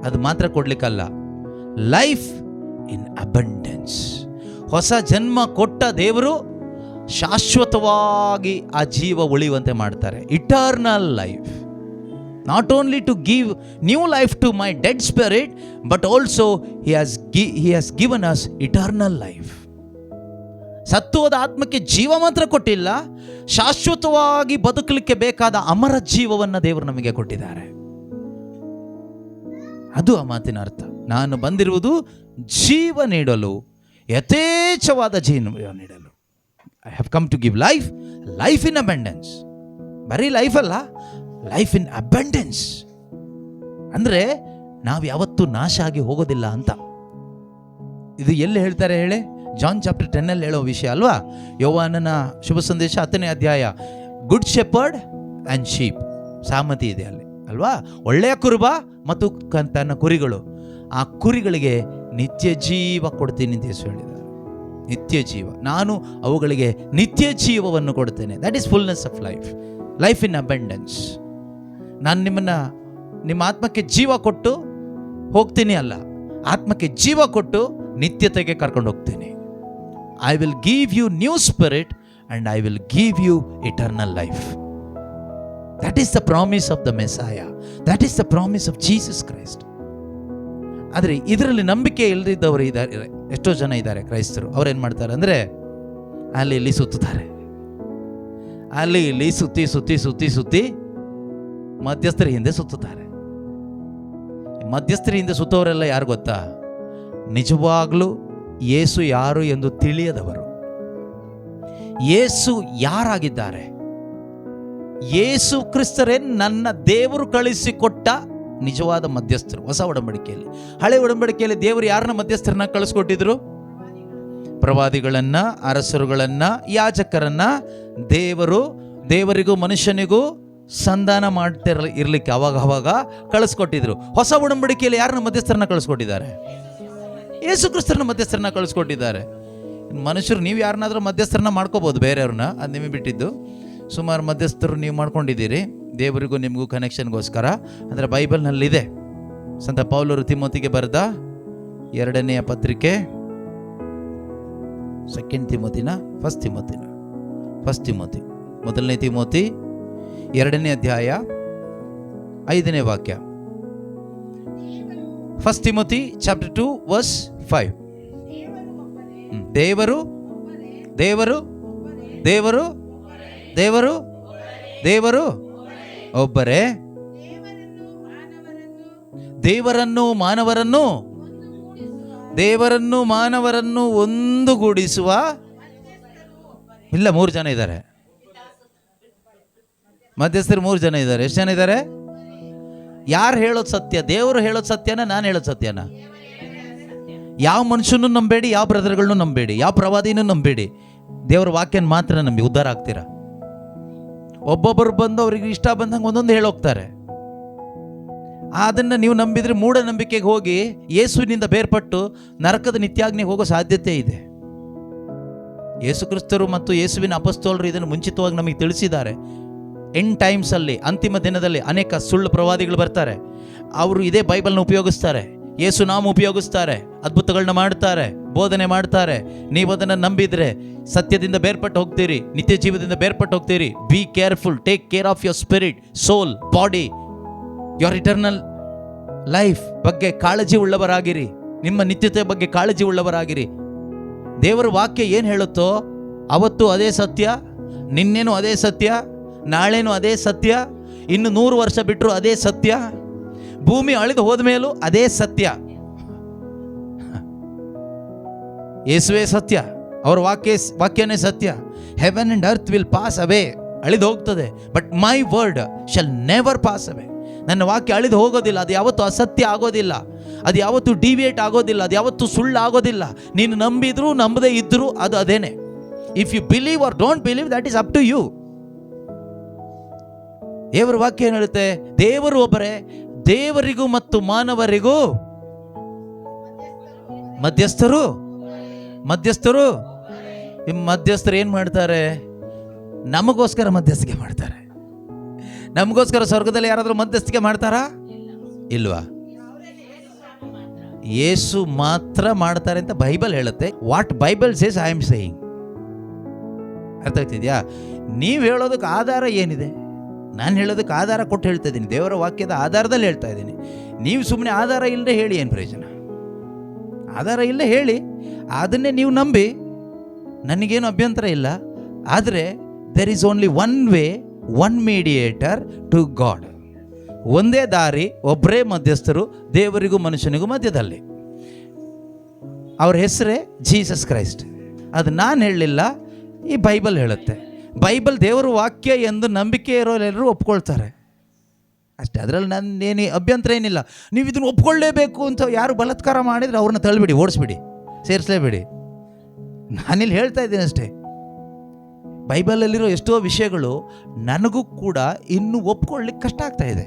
ಅದು ಮಾತ್ರ ಕೊಡ್ಲಿಕ್ಕಲ್ಲ, ಲೈಫ್ ಇನ್ ಅಬಂಡೆನ್ಸ್. ಹೊಸ ಜನ್ಮ ಕೊಟ್ಟ ದೇವರು ಶಾಶ್ವತವಾಗಿ ಆ ಜೀವ ಉಳಿಯುವಂತೆ ಮಾಡ್ತಾರೆ. Eternal life, not only to give new life to my dead spirit, but also he has given us eternal life. ಸತ್ತೋದ ಆತ್ಮಕ್ಕೆ ಜೀವ ಮಾತ್ರ ಕೊಟ್ಟಿಲ್ಲ, ಶಾಶ್ವತವಾಗಿ ಬದುಕಲಿಕ್ಕೆ ಬೇಕಾದ ಅಮರ ಜೀವವನ್ನು ದೇವರು ನಮಗೆ ಕೊಟ್ಟಿದ್ದಾರೆ. ಅದು ಆ ಮಾತಿನ ಅರ್ಥ. ನಾನು ಬಂದಿರುವುದು ಜೀವ ನೀಡಲು, ಯಥೇಚ್ಛವಾದ ಜೀವ ನೀಡಲು. I have come to give life, life in abundance. ಬರೀ ಲೈಫ್ ಅಲ್ಲ, ಲೈಫ್ ಇನ್ ಅಬಂಡೆನ್ಸ್ ಅಂದರೆ ನಾವು ಯಾವತ್ತೂ ನಾಶ ಆಗಿ ಹೋಗೋದಿಲ್ಲ ಅಂತ. ಇದು ಎಲ್ಲಿ ಹೇಳ್ತಾರೆ ಹೇಳಿ? ಜಾನ್ ಚಾಪ್ಟರ್ 10 ಹೇಳೋ ವಿಷಯ ಅಲ್ವಾ? ಯೋಹಾನನ ಶುಭ ಸಂದೇಶ 10ನೇ ಅಧ್ಯಾಯ, ಗುಡ್ ಶೆಪರ್ಡ್ ಆ್ಯಂಡ್ ಶೀಪ್, ಸಾಮತಿ ಇದೆ ಅಲ್ಲಿ ಅಲ್ವಾ? ಒಳ್ಳೆಯ ಕುರುಬ ಮತ್ತು ತನ್ನ ಕುರಿಗಳು. ಆ ಕುರಿಗಳಿಗೆ ನಿತ್ಯ ಜೀವ ಕೊಡ್ತೀನಿ ಅಂತ ಯೇಸು ಹೇಳಿದ್ದಾರೆ. ನಿತ್ಯ ಜೀವ, ನಾನು ಅವುಗಳಿಗೆ ನಿತ್ಯ ಜೀವವನ್ನು ಕೊಡ್ತೇನೆ. That is fullness of life, life in abundance. ನಾನು ನಿಮ್ಮ ಆತ್ಮಕ್ಕೆ ಜೀವ ಕೊಟ್ಟು ಹೋಗ್ತೀನಿ ಅಲ್ಲ, ಆತ್ಮಕ್ಕೆ ಜೀವ ಕೊಟ್ಟು ನಿತ್ಯತೆಗೆ ಕರ್ಕೊಂಡು ಹೋಗ್ತೀನಿ. I will give you new spirit and I will give you eternal life. That is the promise of the Messiah, that is the promise of Jesus Christ. ಆದರೆ ಇದರಲ್ಲಿ ನಂಬಿಕೆ ಇಲ್ಲದಿದ್ದವರು ಇದ್ದಾರೆ, ಎಷ್ಟೋ ಜನ ಇದ್ದಾರೆ ಕ್ರೈಸ್ತರು. ಅವ್ರೇನು ಮಾಡ್ತಾರೆ ಅಂದರೆ ಅಲ್ಲಿ ಇಲ್ಲಿ ಸುತ್ತುತ್ತಾರೆ, ಅಲ್ಲಿ ಇಲ್ಲಿ ಸುತ್ತಿ ಸುತ್ತಿ ಸುತ್ತಿ ಸುತ್ತಿ ಮಧ್ಯಸ್ಥರ ಹಿಂದೆ ಸುತ್ತುತ್ತಾರೆ. ಮಧ್ಯಸ್ಥರ ಹಿಂದೆ ಸುತ್ತೋರೆಲ್ಲ ಯಾರು ಗೊತ್ತಾ? ನಿಜವಾಗ್ಲೂ ಯೇಸು ಯಾರು ಎಂದು ತಿಳಿಯದವರು. ಯೇಸು ಯಾರಾಗಿದ್ದಾರೆ? ಯೇಸು ಕ್ರಿಸ್ತರೇ ನನ್ನ ದೇವರು ಕಳಿಸಿಕೊಟ್ಟ ನಿಜವಾದ ಮಧ್ಯಸ್ಥರು. ಹೊಸ ಒಡಂಬಡಿಕೆಯಲ್ಲಿ, ಹಳೆ ಒಡಂಬಡಿಕೆಯಲ್ಲಿ ದೇವರು ಯಾರನ್ನ ಮಧ್ಯಸ್ಥರನ್ನ ಕಳಿಸ್ಕೊಟ್ಟಿದ್ರು? ಪ್ರವಾದಿಗಳನ್ನ, ಅರಸರುಗಳನ್ನ, ಯಾಜಕರನ್ನ ದೇವರಿಗೂ ಮನುಷ್ಯನಿಗೂ ಸಂಧಾನ ಇರ್ಲಿಕ್ಕೆ ಅವಾಗ ಕಳಿಸ್ಕೊಟ್ಟಿದ್ರು. ಹೊಸ ಒಡಂಬಡಿಕೆಯಲ್ಲಿ ಯಾರನ್ನ ಮಧ್ಯಸ್ಥರನ್ನ ಕಳಿಸ್ಕೊಟ್ಟಿದ್ದಾರೆ? ಯೇಸು ಕ್ರಿಸ್ತರನ್ನ ಮಧ್ಯಸ್ಥರನ್ನ ಕಳಿಸ್ಕೊಟ್ಟಿದ್ದಾರೆ. ಮನುಷ್ಯರು ನೀವು ಯಾರನ್ನಾದ್ರೂ ಮಧ್ಯಸ್ಥರನ್ನ ಮಾಡ್ಕೋಬಹುದು, ಬೇರೆಯವ್ರನ್ನ, ಅದು ನಿಮಗೆ ಬಿಟ್ಟಿದ್ದು. ಸುಮಾರು ಮಧ್ಯಸ್ಥರು ನೀವು ಮಾಡ್ಕೊಂಡಿದ್ದೀರಿ, ದೇವರಿಗೂ ನಿಮಗೂ ಕನೆಕ್ಷನ್ಗೋಸ್ಕರ. ಅಂದರೆ ಬೈಬಲ್ನಲ್ಲಿದೆ. ಸಂತ ಪೌಲರು ತಿಮೋತಿಗೆ ಬರೆದ 2ನೇ ಪತ್ರಿಕೆ, 2 ತಿಮೋತಿನ, 1 ತಿಮೋತಿ, 1ನೇ ತಿಮೋತಿ 2ನೇ ಅಧ್ಯಾಯ 5ನೇ ವಾಕ್ಯ. 1 ತಿಮೋತಿ ಚಾಪ್ಟರ್ 2 ವರ್ಸ್ 5. ದೇವರು ದೇವರು ದೇವರು ದೇವರು ದೇವರು ಒಬ್ಬರೇ. ದೇವರನ್ನು ಮಾನವರನ್ನು ಒಂದುಗೂಡಿಸುವ ಇಲ್ಲ, 3 ಜನ ಇದ್ದಾರೆ ಮಧ್ಯಸ್ಥರು. 3 ಜನ ಇದ್ದಾರೆ. ಎಷ್ಟು ಜನ ಇದ್ದಾರೆ? ಯಾರು ಹೇಳೋದು ಸತ್ಯ? ದೇವರು ಹೇಳೋದು ಸತ್ಯನ, ನಾನು ಹೇಳೋದು ಸತ್ಯನ? ಯಾವ ಮನುಷ್ಯನೂ ನಂಬೇಡಿ, ಯಾವ ಬ್ರದರ್ಗಳನ್ನೂ ನಂಬೇಡಿ, ಯಾವ ಪ್ರವಾದಿನೂ ನಂಬೇಡಿ. ದೇವರ ವಾಕ್ಯನ ಮಾತ್ರ ನಂಬಿ ಉದ್ಧಾರ ಆಗ್ತೀರಾ. ಒಬ್ಬೊಬ್ಬರು ಬಂದು ಅವ್ರಿಗೆ ಇಷ್ಟ ಬಂದಂಗೆ ಒಂದೊಂದು ಹೇಳೋಗ್ತಾರೆ. ಅದನ್ನು ನೀವು ನಂಬಿದ್ರೆ ಮೂಢನಂಬಿಕೆಗೆ ಹೋಗಿ ಯೇಸುವಿನಿಂದ ಬೇರ್ಪಟ್ಟು ನರಕದ ನಿತ್ಯಾಗ್ನಿಗೆ ಹೋಗೋ ಸಾಧ್ಯತೆ ಇದೆ. ಯೇಸು ಕ್ರಿಸ್ತರು ಮತ್ತು ಯೇಸುವಿನ ಅಪೊಸ್ತಲರು ಇದನ್ನು ಮುಂಚಿತವಾಗಿ ನಮಗೆ ತಿಳಿಸಿದ್ದಾರೆ. ಎಂಡ್ ಟೈಮ್ಸಲ್ಲಿ, ಅಂತಿಮ ದಿನದಲ್ಲಿ ಅನೇಕ ಸುಳ್ಳು ಪ್ರವಾದಿಗಳು ಬರ್ತಾರೆ. ಅವರು ಇದೇ ಬೈಬಲ್ನ ಉಪಯೋಗಿಸ್ತಾರೆ, ಯೇಸು ನಾಮ ಉಪಯೋಗಿಸ್ತಾರೆ, ಅದ್ಭುತಗಳನ್ನ ಮಾಡ್ತಾರೆ, ಬೋಧನೆ ಮಾಡ್ತಾರೆ. ನೀವು ಅದನ್ನು ನಂಬಿದ್ರೆ ಸತ್ಯದಿಂದ ಬೇರ್ಪಟ್ಟು ಹೋಗ್ತೀರಿ, ನಿತ್ಯ ಜೀವದಿಂದ ಬೇರ್ಪಟ್ಟು ಹೋಗ್ತೀರಿ. Be careful, take care of your spirit, soul, body, your eternal life ಬಗ್ಗೆ ಕಾಳಜಿ ಉಳ್ಳವರಾಗಿರಿ. ನಿಮ್ಮ ನಿತ್ಯತೆ ಬಗ್ಗೆ ಕಾಳಜಿ ಉಳ್ಳವರಾಗಿರಿ. ದೇವರ ವಾಕ್ಯ ಏನು ಹೇಳುತ್ತೋ ಅವತ್ತು ಅದೇ ಸತ್ಯ, ನಿನ್ನೇನು ಅದೇ ಸತ್ಯ, ನಾಳೆನೂ ಅದೇ ಸತ್ಯ, ಇನ್ನು 100 ವರ್ಷ ಬಿಟ್ಟರು ಅದೇ ಸತ್ಯ, ಭೂಮಿ ಅಳಿದು ಹೋದ ಮೇಲೂ ಅದೇ ಸತ್ಯ. ಯೇಸುವೇ ಸತ್ಯ, ಅವರ ವಾಕ್ಯನೇ ಸತ್ಯ. Heaven and earth will pass away, ಅಳಿದು ಹೋಗ್ತದೆ, but my word shall never pass away. ನನ್ನ ವಾಕ್ಯ ಅಳಿದು ಹೋಗೋದಿಲ್ಲ, ಅದು ಯಾವತ್ತೂ ಅಸತ್ಯ ಆಗೋದಿಲ್ಲ, ಅದು ಯಾವತ್ತೂ ಡಿವಿಯೇಟ್ ಆಗೋದಿಲ್ಲ, ಅದು ಯಾವತ್ತೂ ಸುಳ್ಳು ಆಗೋದಿಲ್ಲ. ನೀನು ನಂಬಿದ್ರು ನಂಬದೇ ಇದ್ದರೂ ಅದು ಅದೇನೆ. If you believe or don't believe, that is up to you. ದೇವರ ವಾಕ್ಯ ಏನು ಹೇಳುತ್ತೆ? ದೇವರು ಒಬ್ಬರೇ, ದೇವರಿಗೂ ಮತ್ತು ಮಾನವರಿಗೂ ಮಧ್ಯಸ್ಥರು ಮಧ್ಯಸ್ಥರು ಈ ಮಧ್ಯಸ್ಥರು ಏನು ಮಾಡ್ತಾರೆ? ನಮಗೋಸ್ಕರ ಮಧ್ಯಸ್ಥಿಕೆ ಮಾಡ್ತಾರೆ. ನಮಗೋಸ್ಕರ ಸ್ವರ್ಗದಲ್ಲಿ ಯಾರಾದರೂ ಮಧ್ಯಸ್ಥಿಕೆ ಮಾಡ್ತಾರಾ? ಇಲ್ವಾ? ಯೇಸು ಮಾತ್ರ ಮಾಡ್ತಾರೆ ಅಂತ ಬೈಬಲ್ ಹೇಳುತ್ತೆ. What Bible says I am saying. ಅರ್ಥ ಆಗ್ತಿದ್ಯಾ? ನೀವು ಹೇಳೋದಕ್ಕೆ ಆಧಾರ ಏನಿದೆ? ನಾನು ಹೇಳೋದಕ್ಕೆ ಆಧಾರ ಕೊಟ್ಟು ಹೇಳ್ತಾ ಇದ್ದೀನಿ, ದೇವರ ವಾಕ್ಯದ ಆಧಾರದಲ್ಲಿ ಹೇಳ್ತಾ ಇದ್ದೀನಿ. ನೀವು ಸುಮ್ಮನೆ ಆಧಾರ ಇಲ್ಲದೆ ಹೇಳಿ ಏನು ಪ್ರಯೋಜನ? ಆಧಾರ ಇಲ್ಲದೆ ಹೇಳಿ, ಅದನ್ನೇ ನೀವು ನಂಬಿ, ನನಗೇನು ಅಭ್ಯಂತರ ಇಲ್ಲ. ಆದರೆ there is only one way, one mediator to God. ಒಂದೇ ದಾರಿ, ಒಬ್ಬರೇ ಮಧ್ಯಸ್ಥರು ದೇವರಿಗೂ ಮನುಷ್ಯನಿಗೂ ಮಧ್ಯದಲ್ಲಿ. ಅವ್ರ ಹೆಸರೇ ಜೀಸಸ್ ಕ್ರೈಸ್ಟ್. ಅದು ನಾನು ಹೇಳಲಿಲ್ಲ, ಈ ಬೈಬಲ್ ಹೇಳುತ್ತೆ. ಬೈಬಲ್ ದೇವರ ವಾಕ್ಯ ಎಂದು ನಂಬಿಕೆ ಇರೋರೆಲ್ಲರೂ ಒಪ್ಕೊಳ್ತಾರೆ ಅಷ್ಟೇ. ಅದರಲ್ಲಿ ನನ್ನೇನು ಅಭ್ಯಂತರ ಏನಿಲ್ಲ. ನೀವು ಇದನ್ನು ಒಪ್ಕೊಳ್ಳೇಬೇಕು ಅಂತ ಯಾರು ಬಲಾತ್ಕಾರ ಮಾಡಿದರೆ ಅವ್ರನ್ನ ತಳ್ಳಿಬಿಡಿ, ಓಡಿಸ್ಬಿಡಿ, ಸೇರಿಸಲೇಬೇಡಿ. ನಾನಿಲ್ಲಿ ಹೇಳ್ತಾ ಇದ್ದೀನಿ ಅಷ್ಟೇ. ಬೈಬಲಲ್ಲಿರೋ ಎಷ್ಟೋ ವಿಷಯಗಳು ನನಗೂ ಕೂಡ ಇನ್ನೂ ಒಪ್ಕೊಳ್ಳಿಕ್ಕೆ ಕಷ್ಟ ಆಗ್ತಾ ಇದೆ.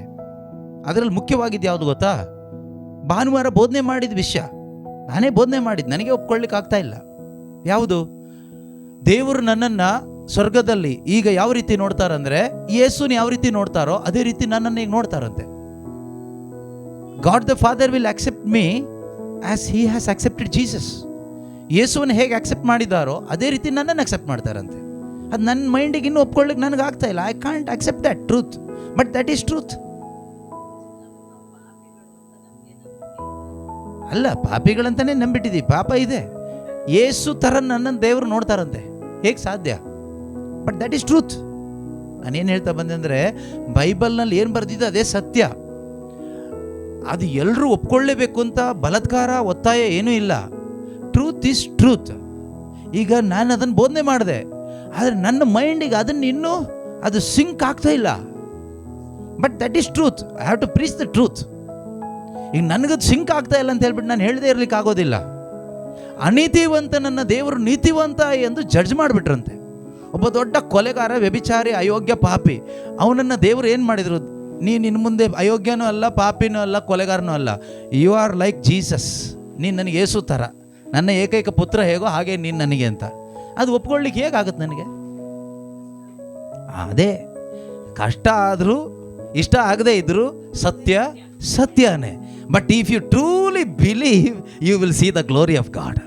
ಅದರಲ್ಲಿ ಮುಖ್ಯವಾಗಿದ್ದು ಯಾವುದು ಗೊತ್ತಾ? ಭಾನುವಾರ ಬೋಧನೆ ಮಾಡಿದ ವಿಷಯ ನಾನೇ ಬೋಧನೆ ಮಾಡಿದ್ದು, ನನಗೆ ಒಪ್ಕೊಳ್ಳಿಕ್ಕೆ ಆಗ್ತಾ ಇಲ್ಲ. ಯಾವುದು? ದೇವರು ನನ್ನನ್ನು ಸ್ವರ್ಗದಲ್ಲಿ ಈಗ ಯಾವ ರೀತಿ ನೋಡ್ತಾರಂದ್ರೆ, ಯೇಸುನ ಯಾವ ರೀತಿ ನೋಡ್ತಾರೋ ಅದೇ ರೀತಿ ನನ್ನನ್ನು ಈಗ ನೋಡ್ತಾರಂತೆ. God the Father will accept me as he has accepted Jesus. ಯೇಸುವನ್ನು ಹೇಗೆ ಅಕ್ಸೆಪ್ಟ್ ಮಾಡಿದಾರೋ ಅದೇ ರೀತಿ ನನ್ನನ್ನು ಅಕ್ಸೆಪ್ಟ್ ಮಾಡ್ತಾರಂತೆ. ಅದು ನನ್ನ ಮೈಂಡಿಗೆ ಇನ್ನೂ ಒಪ್ಕೊಳ್ಳಿಕ್ಕೆ ನನಗೆ ಆಗ್ತಾ ಇಲ್ಲ. I can't accept that truth, but that is truth. ಅಲ್ಲ, ಪಾಪಿಗಳಂತಾನೆ ನಂಬಿಟ್ಟಿದ್ದೀವಿ, ಪಾಪ ಇದೆ. ಯೇಸು ಥರ ನನ್ನನ್ನು ದೇವರು ನೋಡ್ತಾರಂತೆ, ಹೇಗೆ ಸಾಧ್ಯ? But that is truth. ನಾನೇನು ಹೇಳ್ತಾ ಬಂದೆ ಅಂದರೆ, ಬೈಬಲ್ನಲ್ಲಿ ಏನು ಬರೆದಿದೆ ಅದೇ ಸತ್ಯ. ಅದು ಎಲ್ಲರೂ ಒಪ್ಕೊಳ್ಳೇಬೇಕು ಅಂತ ಬಲಾತ್ಕಾರ, ಒತ್ತಾಯ ಏನೂ ಇಲ್ಲ. Truth is truth. ಈಗ ನಾನು ಅದನ್ನು ಬೋಧನೆ ಮಾಡಿದೆ, ಆದರೆ ನನ್ನ ಮೈಂಡಿಗೆ ಅದನ್ನು ಇನ್ನೂ ಅದು ಸಿಂಕ್ ಆಗ್ತಾ ಇಲ್ಲ. But that is truth. I have to preach the truth. ಈಗ ನನಗದು ಸಿಂಕ್ ಆಗ್ತಾ ಇಲ್ಲ ಅಂತ ಹೇಳ್ಬಿಟ್ಟು ನಾನು ಹೇಳದೇ ಇರಲಿಕ್ಕೆ ಆಗೋದಿಲ್ಲ. ಅನೀತಿವಂತನನ್ನು ದೇವರು ನೀತಿವಂತ ಎಂದು ಜಡ್ಜ್ ಮಾಡಿಬಿಟ್ರಂತೆ. ಒಬ್ಬ ದೊಡ್ಡ ಕೊಲೆಗಾರ, ವ್ಯಭಿಚಾರಿ, ಅಯೋಗ್ಯ, ಪಾಪಿ, ಅವನನ್ನು ದೇವರು ಏನು ಮಾಡಿದರು? ನೀನು ಇನ್ನು ಮುಂದೆ ಅಯೋಗ್ಯನೂ ಅಲ್ಲ, ಪಾಪಿನೂ ಅಲ್ಲ, ಕೊಲೆಗಾರನೂ ಅಲ್ಲ. You are like Jesus. ನೀನು ನನಗೆ ಯೇಸು ಥರ, ನನ್ನ ಏಕೈಕ ಪುತ್ರ ಹೇಗೋ ಹಾಗೆ ನೀನು ನನಗೆ ಅಂತ. ಅದು ಒಪ್ಕೊಳ್ಳಿಕ್ಕೆ ಹೇಗಾಗುತ್ತೆ ನನಗೆ? ಅದೇ ಕಷ್ಟ ಆದರೂ, ಇಷ್ಟ ಆಗದೇ ಇದ್ದರೂ ಸತ್ಯ ಸತ್ಯನೇ. But if you truly believe, you will see the glory of God.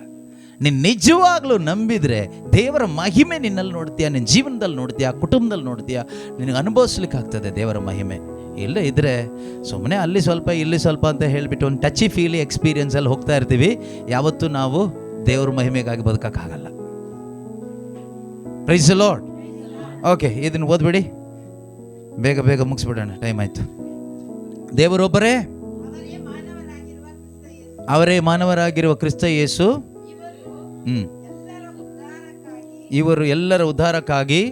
ನೀನು ನಿಜವಾಗ್ಲೂ ನಂಬಿದರೆ ದೇವರ ಮಹಿಮೆ ನಿನ್ನಲ್ಲಿ ನೋಡ್ತೀಯ, ನಿನ್ನ ಜೀವನದಲ್ಲಿ ನೋಡ್ತೀಯ, ಕುಟುಂಬದಲ್ಲಿ ನೋಡ್ತೀಯ, ನಿನಗೆ ಅನುಭವಿಸ್ಲಿಕ್ಕೆ ಆಗ್ತದೆ ದೇವರ ಮಹಿಮೆ. ಇಲ್ಲೇ ಇದ್ದರೆ ಸುಮ್ಮನೆ ಅಲ್ಲಿ ಸ್ವಲ್ಪ ಇಲ್ಲಿ ಸ್ವಲ್ಪ ಅಂತ ಹೇಳಿಬಿಟ್ಟು ಒಂದು ಟಚಿ ಫೀಲಿ ಎಕ್ಸ್ಪೀರಿಯನ್ಸಲ್ಲಿ ಹೋಗ್ತಾ ಇರ್ತೀವಿ. ಯಾವತ್ತೂ ನಾವು ದೇವರ ಮಹಿಮೆಗಾಗಿ ಬದುಕೋಕ್ಕಾಗಲ್ಲ. Praise the Lord. ಓಕೆ, ಇದನ್ನು ಓದ್ಬಿಡಿ, ಬೇಗ ಬೇಗ ಮುಗಿಸ್ಬಿಡೋಣ, ಟೈಮ್ ಆಯಿತು. ದೇವರೊಬ್ಬರೇ, ಅವರೇ ಮಾನವರಾಗಿರುವ ಕ್ರಿಸ್ತ ಯೇಸು ಇವರು ಎಲ್ಲರ ಉದ್ಧಾರಕ್ಕಾಗಿ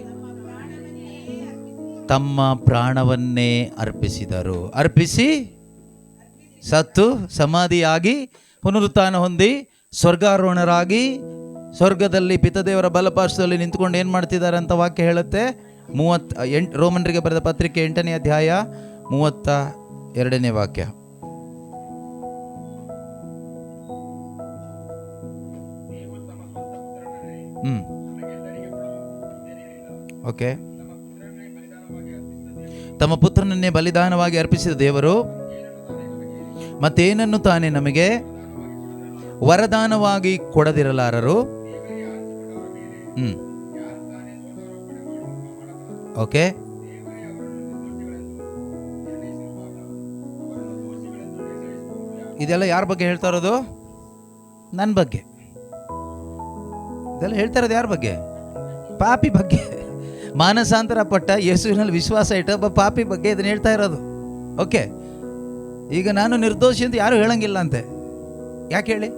ತಮ್ಮ ಪ್ರಾಣವನ್ನೇ ಅರ್ಪಿಸಿದರು. ಅರ್ಪಿಸಿ ಸತ್ತು ಸಮಾಧಿಯಾಗಿ ಪುನರುತ್ಥಾನ ಹೊಂದಿ ಸ್ವರ್ಗಾರೋಹಣರಾಗಿ ಸ್ವರ್ಗದಲ್ಲಿ ಪಿತದೇವರ ಬಲಪಾರ್ಶ್ವದಲ್ಲಿ ನಿಂತ್ಕೊಂಡು ಏನು ಮಾಡ್ತಿದ್ದಾರೆ ಅಂತ ವಾಕ್ಯ ಹೇಳುತ್ತೆ. 38 ರೋಮನರಿಗೆ ಬರೆದ ಪತ್ರಿಕೆ 8ನೇ ಅಧ್ಯಾಯ 32ನೇ ವಾಕ್ಯ. ಓಕೆ. ತಮ್ಮ ಪುತ್ರನನ್ನೇ ಬಲಿದಾನವಾಗಿ ಅರ್ಪಿಸಿದ ದೇವರು ಮತ್ತೇನನ್ನು ತಾನೇ ನಮಗೆ ವರದಾನವಾಗಿ ಕೊಡದಿರಲಾರರು. ಓಕೆ. ಇದೆಲ್ಲ ಯಾರ ಬಗ್ಗೆ ಹೇಳ್ತಾ ಇರೋದು? ನನ್ನ ಬಗ್ಗೆ. ಇದೆಲ್ಲ ಹೇಳ್ತಾ ಇರೋದು ಯಾರ ಬಗ್ಗೆ? ಪಾಪಿ ಬಗ್ಗೆ. ಮಾನಸಾಂತರ ಪಟ್ಟ ಯೇಸುವಿನಲ್ಲಿ ವಿಶ್ವಾಸ ಇಟ್ಟ ಒಬ್ಬ ಪಾಪಿ ಬಗ್ಗೆ ಇದನ್ನು ಹೇಳ್ತಾ ಇರೋದು. ಓಕೆ. ಈಗ ನಾನು ನಿರ್ದೋಷಿ ಅಂತ ಯಾರು ಹೇಳಂಗಿಲ್ಲ ಅಂತೆ. ಯಾಕೆ ಹೇಳಿ?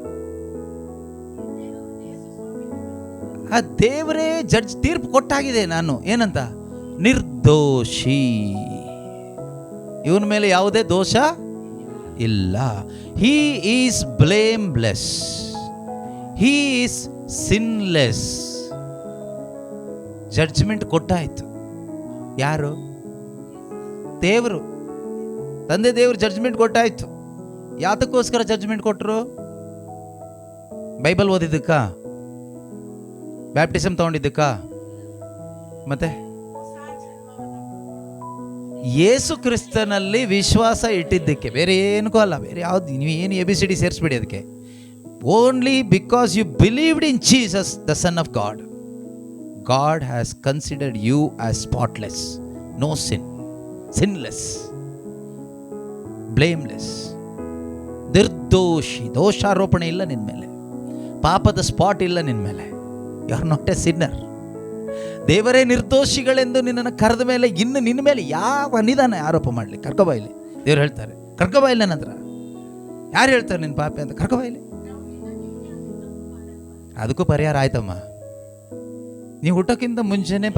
ಆ ದೇವರೇ ಜಡ್ಜ್ ತೀರ್ಪು ಕೊಟ್ಟಾಗಿದೆ. ನಾನು ಏನಂತ? ನಿರ್ದೋಷಿ. ಇವನ ಮೇಲೆ ಯಾವುದೇ ದೋಷ ಇಲ್ಲ. He is blameless, he is sinless. Judgement ಕೊಟ್ಟಾಯ್ತು. ಯಾರು? ದೇವರು, ತಂದೆ ದೇವರು ಜಡ್ಜ್ಮೆಂಟ್ ಕೊಟ್ಟಾಯ್ತು. ಯಾತಕ್ಕೋಸ್ಕರ ಜಡ್ಜ್ಮೆಂಟ್ ಕೊಟ್ಟರು? ಬೈಬಲ್ ಓದಿದ್ದಕ್ಕ, ಬ್ಯಾಪ್ಟಿಸಮ್ ತಗೊಂಡಿದ್ದಕ್ಕ, ಮತ್ತೆ ಯೇಸು ಕ್ರಿಸ್ತನಲ್ಲಿ ವಿಶ್ವಾಸ ಇಟ್ಟಿದ್ದಕ್ಕೆ, ಬೇರೆ ಏನಕ್ಕೂ ಅಲ್ಲ. ಬೇರೆ ಯಾವ್ದು ನೀವು ಏನು ABCD ಸೇರಿಸ್ಬಿಡಿ ಅದಕ್ಕೆ. Only because you believed in Jesus the son of God, God has considered you as spotless, no sin, sinless, blameless, ನಿರ್ದೋಷಿ. ದೋಷಾರೋಪಣೆ ಇಲ್ಲ ನಿನ್ನ ಮೇಲೆ, ಪಾಪದ ಸ್ಪಾಟ್ ಇಲ್ಲ ನಿನ್ನ ಮೇಲೆ. You are not a sinner. ದೇವರೇ ನಿರ್ದೋಷಿಗಳೆಂದು ನಿನ್ನನ್ನು ಕರೆದ ಮೇಲೆ ಇನ್ನು ನಿನ್ನ ಮೇಲೆ ಯಾವ ಅನಿದಾನ ಆರೋಪ ಮಾಡಲಿ? ಕರ್ಕೊಬಾಯಿಲಿ. ದೇವ್ರು ಹೇಳ್ತಾರೆ, ಕರ್ಕೊಬಾಯಿಲ್ಲ ನನ್ನ ಹತ್ರ. ಯಾರು ಹೇಳ್ತಾರೆ ನಿನ್ನ ಪಾಪಿ ಅಂತ? ಕರ್ಕೊಬಾಯಿಲಿ. ಅದಕ್ಕೂ ಪರಿಹಾರ ಆಯ್ತಮ್ಮ. ನೀವು ಹುಟ್ಟೋಕ್ಕಿಂತ ಮುಂಚೆನೇ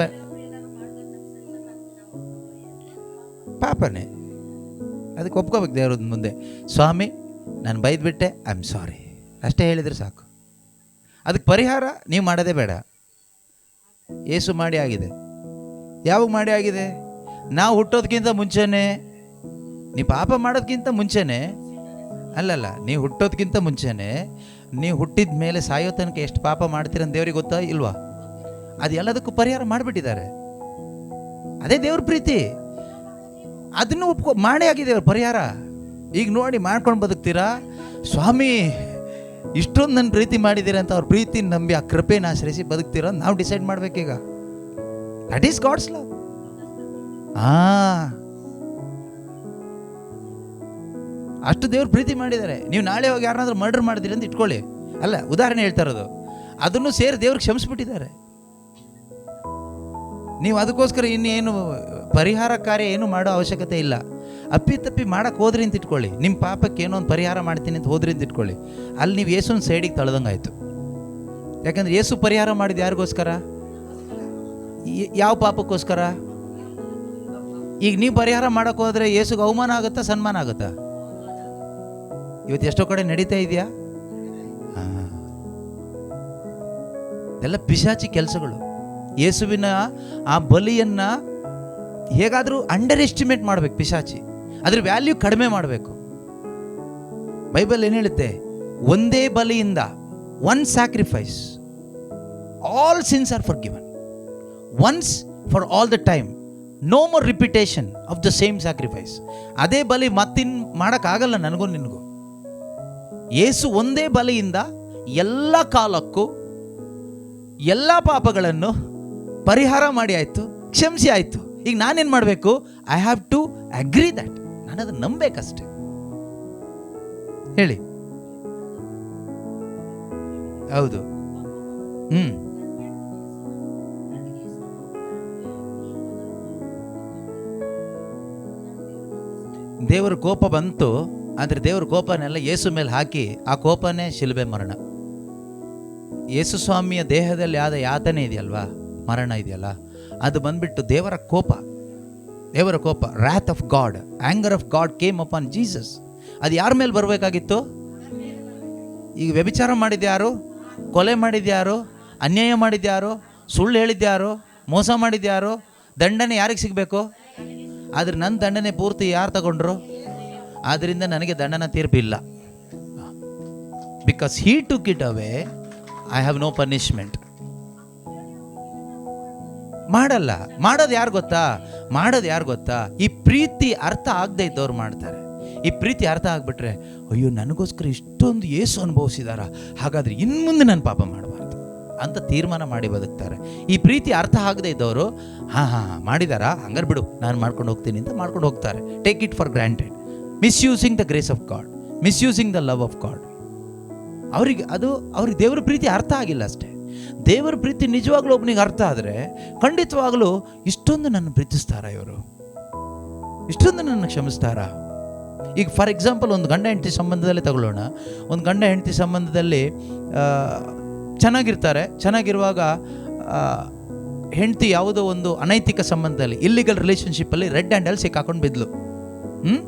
ಪಾಪನೇ, ಅದಕ್ಕೆ ಒಪ್ಕೋಬೇಕು ದೇವ್ರ ಮುಂದೆ. ಸ್ವಾಮಿ ನಾನು ಬೈದ್ಬಿಟ್ಟೆ, ಐ ಆಮ್ ಸಾರಿ ಅಷ್ಟೇ ಹೇಳಿದರೆ ಸಾಕು. ಅದಕ್ಕೆ ಪರಿಹಾರ ನೀವು ಮಾಡೋದೇ ಬೇಡ. ಏಸು ಮಾಡಿ ಆಗಿದೆ. ಯಾವಾಗ ಮಾಡಿ ಆಗಿದೆ? ನಾವು ಹುಟ್ಟೋದಕ್ಕಿಂತ ಮುಂಚೆನೇ. ನೀವು ಪಾಪ ಮಾಡೋದಕ್ಕಿಂತ ಮುಂಚೆನೇ ಅಲ್ಲಲ್ಲ, ನೀವು ಹುಟ್ಟೋದಕ್ಕಿಂತ ಮುಂಚೆನೇ, ನೀವು ಹುಟ್ಟಿದ ಮೇಲೆ ಸಾಯೋ ತನಕ ಎಷ್ಟು ಪಾಪ ಮಾಡ್ತೀರಂತ ದೇವ್ರಿಗೆ ಗೊತ್ತಾ ಇಲ್ವಾ? ಅದು ಎಲ್ಲದಕ್ಕೂ ಪರಿಹಾರ ಮಾಡಿಬಿಟ್ಟಿದ್ದಾರೆ. ಅದೇ ದೇವ್ರ ಪ್ರೀತಿ. ಅದನ್ನು ಮಾಡೇ ಆಗಿದೆ ಅವ್ರ ಪರಿಹಾರ. ಈಗ ನೋಡಿ ಮಾಡ್ಕೊಂಡು ಬದುಕ್ತೀರಾ? ಸ್ವಾಮಿ ಇಷ್ಟೊಂದು ನನ್ನ ಪ್ರೀತಿ ಮಾಡಿದ್ದೀರ ಅಂತ ಅವ್ರ ಪ್ರೀತಿ ನಂಬಿ ಆ ಕೃಪೆನ ಆಶ್ರಯಿಸಿ ಬದುಕ್ತೀರ. ನಾವು ಡಿಸೈಡ್ ಮಾಡ್ಬೇಕೀಗ. That is God's love. ಅಷ್ಟು ದೇವ್ರ ಪ್ರೀತಿ ಮಾಡಿದ್ದಾರೆ. ನೀವು ನಾಳೆ ಹೋಗಿ ಯಾರನ್ನಾದ್ರೂ ಮರ್ಡರ್ ಮಾಡಿದಿರಿ ಅಂತ ಇಟ್ಕೊಳ್ಳಿ, ಅಲ್ಲ ಉದಾಹರಣೆ ಹೇಳ್ತಾ ಇರೋದು, ಅದನ್ನು ಸೇರಿ ದೇವ್ರಿಗೆ ಕ್ಷಮಿಸ್ಬಿಟ್ಟಿದ್ದಾರೆ. ನೀವು ಅದಕ್ಕೋಸ್ಕರ ಇನ್ನೇನು ಪರಿಹಾರ ಕಾರ್ಯ ಏನು ಮಾಡೋ ಅವಶ್ಯಕತೆ ಇಲ್ಲ. ಅಪ್ಪಿತಪ್ಪಿ ಮಾಡಕ್ಕೆ ಹೋದ್ರಿ ಅಂತ ಇಟ್ಕೊಳ್ಳಿ, ನಿಮ್ಮ ಪಾಪಕ್ಕೆ ಏನೋ ಒಂದು ಪರಿಹಾರ ಮಾಡ್ತೀನಿ ಅಂತ ಹೋದ್ರಿ ಅಂತ ಇಟ್ಕೊಳ್ಳಿ, ಅಲ್ಲಿ ನೀವು ಯೇಸುನ ಸೈಡಿಗೆ ತಳ್ದಂಗಾಯ್ತು. ಯಾಕಂದ್ರೆ ಯೇಸು ಪರಿಹಾರ ಮಾಡಿದ್ದು ಯಾರಿಗೋಸ್ಕರ? ಯಾವ ಪಾಪಕ್ಕೋಸ್ಕರ? ಈಗ ನೀವು ಪರಿಹಾರ ಮಾಡೋಕ್ಕೆ ಹೋದರೆ ಯೇಸುಗೆ ಅವಮಾನ ಆಗುತ್ತಾ ಸನ್ಮಾನ ಆಗುತ್ತಾ? ಇವತ್ತು ಎಷ್ಟೋ ಕಡೆ ನಡೀತಾ ಇದೆಯಾ? ಎಲ್ಲ ಪಿಶಾಚಿ ಕೆಲಸಗಳು. ಯೇಸುವಿನ ಆ ಬಲಿಯನ್ನು ಹೇಗಾದರೂ ಅಂಡರ್ ಎಸ್ಟಿಮೇಟ್ ಮಾಡಬೇಕು ಪಿಶಾಚಿ, ಅದ್ರ ವ್ಯಾಲ್ಯೂ ಕಡಿಮೆ ಮಾಡಬೇಕು. ಬೈಬಲ್ ಏನು ಹೇಳುತ್ತೆ? ಒಂದೇ ಬಲಿಯಿಂದ, one sacrifice, all sins are forgiven, once for all the time, no more repetition of the same sacrifice. ಅದೇ ಬಲಿ ಮತ್ತಿನ್ ಮಾಡೋಕ್ಕಾಗಲ್ಲ ನನಗೂ ನಿನಗೂ. ಯೇಸು ಒಂದೇ ಬಲಿಯಿಂದ ಎಲ್ಲ ಕಾಲಕ್ಕೂ ಎಲ್ಲ ಪಾಪಗಳನ್ನು ಪರಿಹಾರ ಮಾಡಿ ಆಯಿತು, ಕ್ಷಮಿಸಿ ಆಯಿತು. ಈಗ ನಾನೇನು ಮಾಡಬೇಕು? I have to agree that. ನಾನು ಅದನ್ನು ನಂಬೇಕಷ್ಟೆ. ಹೇಳಿ. ಹೌದು. ದೇವರ ಕೋಪ ಬಂತು, ಆದರೆ ದೇವರ ಕೋಪನೆಲ್ಲ ಯೇಸು ಮೇಲೆ ಹಾಕಿ, ಆ ಕೋಪನೇ ಶಿಲುಬೆ ಮರಣ. ಯೇಸು ಸ್ವಾಮಿಯ ದೇಹದಲ್ಲಿ ಆದ ಯಾತನೆ ಇದೆಯಲ್ವಾ, ಮರಣ ಇದೆಯಲ್ಲ, ಅದು ಬಂದ್ಬಿಟ್ಟು ದೇವರ ಕೋಪ. ದೇವರ ಕೋಪ, ವ್ರಾತ್ of god, anger of god came upon Jesus. ಅದು ಯಾರ ಮೇಲೆ ಬರಬೇಕಾಗಿತ್ತು? ಈಗ ವ್ಯಭಿಚಾರ ಮಾಡಿದ್ಯಾರು? ಕೊಲೆ ಮಾಡಿದ್ಯಾರು? ಅನ್ಯಾಯ ಮಾಡಿದ್ಯಾರು? ಸುಳ್ಳು ಹೇಳಿದ್ಯಾರು? ಮೋಸ ಮಾಡಿದ್ಯಾರು? ದಂಡನೆ ಯಾರಿಗೆ ಸಿಗಬೇಕು? ಆದರೆ ನನ್ನ ದಂಡನೆ ಪೂರ್ತಿ ಯಾರು ತಗೊಂಡ್ರು? ಆದ್ದರಿಂದ ನನಗೆ ದಂಡನ ತೀರ್ಪಿಲ್ಲ. Because he took it away, I have no punishment. ಮಾಡಲ್ಲ. ಮಾಡೋದು ಯಾರು ಗೊತ್ತಾ? ಮಾಡೋದು ಯಾರು ಗೊತ್ತಾ? ಈ ಪ್ರೀತಿ ಅರ್ಥ ಆಗದೆ ಇದ್ದವ್ರು ಮಾಡ್ತಾರೆ. ಈ ಪ್ರೀತಿ ಅರ್ಥ ಆಗಿಬಿಟ್ರೆ, ಅಯ್ಯೋ ನನಗೋಸ್ಕರ ಇಷ್ಟೊಂದು ಏಸು ಅನುಭವಿಸಿದಾರ, ಹಾಗಾದರೆ ಇನ್ನು ಮುಂದೆ ನಾನು ಪಾಪ ಮಾಡಬಾರ್ದು ಅಂತ ತೀರ್ಮಾನ ಮಾಡಿ ಬದುಕ್ತಾರೆ. ಈ ಪ್ರೀತಿ ಅರ್ಥ ಆಗದೆ ಇದ್ದವರು, ಹಾಂ ಮಾಡಿದಾರಾ, ಹಂಗಾರೆ ಬಿಡು ನಾನು ಮಾಡ್ಕೊಂಡು ಹೋಗ್ತೀನಿ ಅಂತ ಮಾಡ್ಕೊಂಡು ಹೋಗ್ತಾರೆ. Take it for granted, misusing the grace of god, misusing the love of god. ಅವ್ರಿಗೆ ದೇವರ ಪ್ರೀತಿ ಅರ್ಥ ಆಗಿಲ್ಲ ಅಷ್ಟೇ. ದೇವರ ಪ್ರೀತಿ ನಿಜವಾಗ್ಲೂ ಒಬ್ಬನಿಗೆ ಅರ್ಥ ಆದರೆ ಖಂಡಿತವಾಗ್ಲೂ ಇಷ್ಟೊಂದು ನನ್ನ ಪ್ರೀತಿಸ್ತಾರ, ಇವರು ಇಷ್ಟೊಂದು ನನ್ನ ಕ್ಷಮಿಸ್ತಾರ. ಈಗ ಫಾರ್ ಎಕ್ಸಾಂಪಲ್ ಒಂದು ಗಂಡ ಹೆಂಡತಿ ಸಂಬಂಧದಲ್ಲೇ ತಗೊಳ್ಳೋಣ. ಒಂದು ಗಂಡ ಹೆಂಡತಿ ಸಂಬಂಧದಲ್ಲಿ ಚೆನ್ನಾಗಿರ್ತಾರೆ. ಚೆನ್ನಾಗಿರುವಾಗ ಹೆಂಡತಿ ಯಾವುದೋ ಒಂದು ಅನೈತಿಕ ಸಂಬಂಧದಲ್ಲಿ, ಇಲ್ಲಿಗಲ್ ರಿಲೇಷನ್ಶಿಪ್ಪಲ್ಲಿ ರೆಡ್ ಹ್ಯಾಂಡಲ್ಲಿ ಸಿಕ್ಕಾಕೊಂಡು ಬಿದ್ಲು.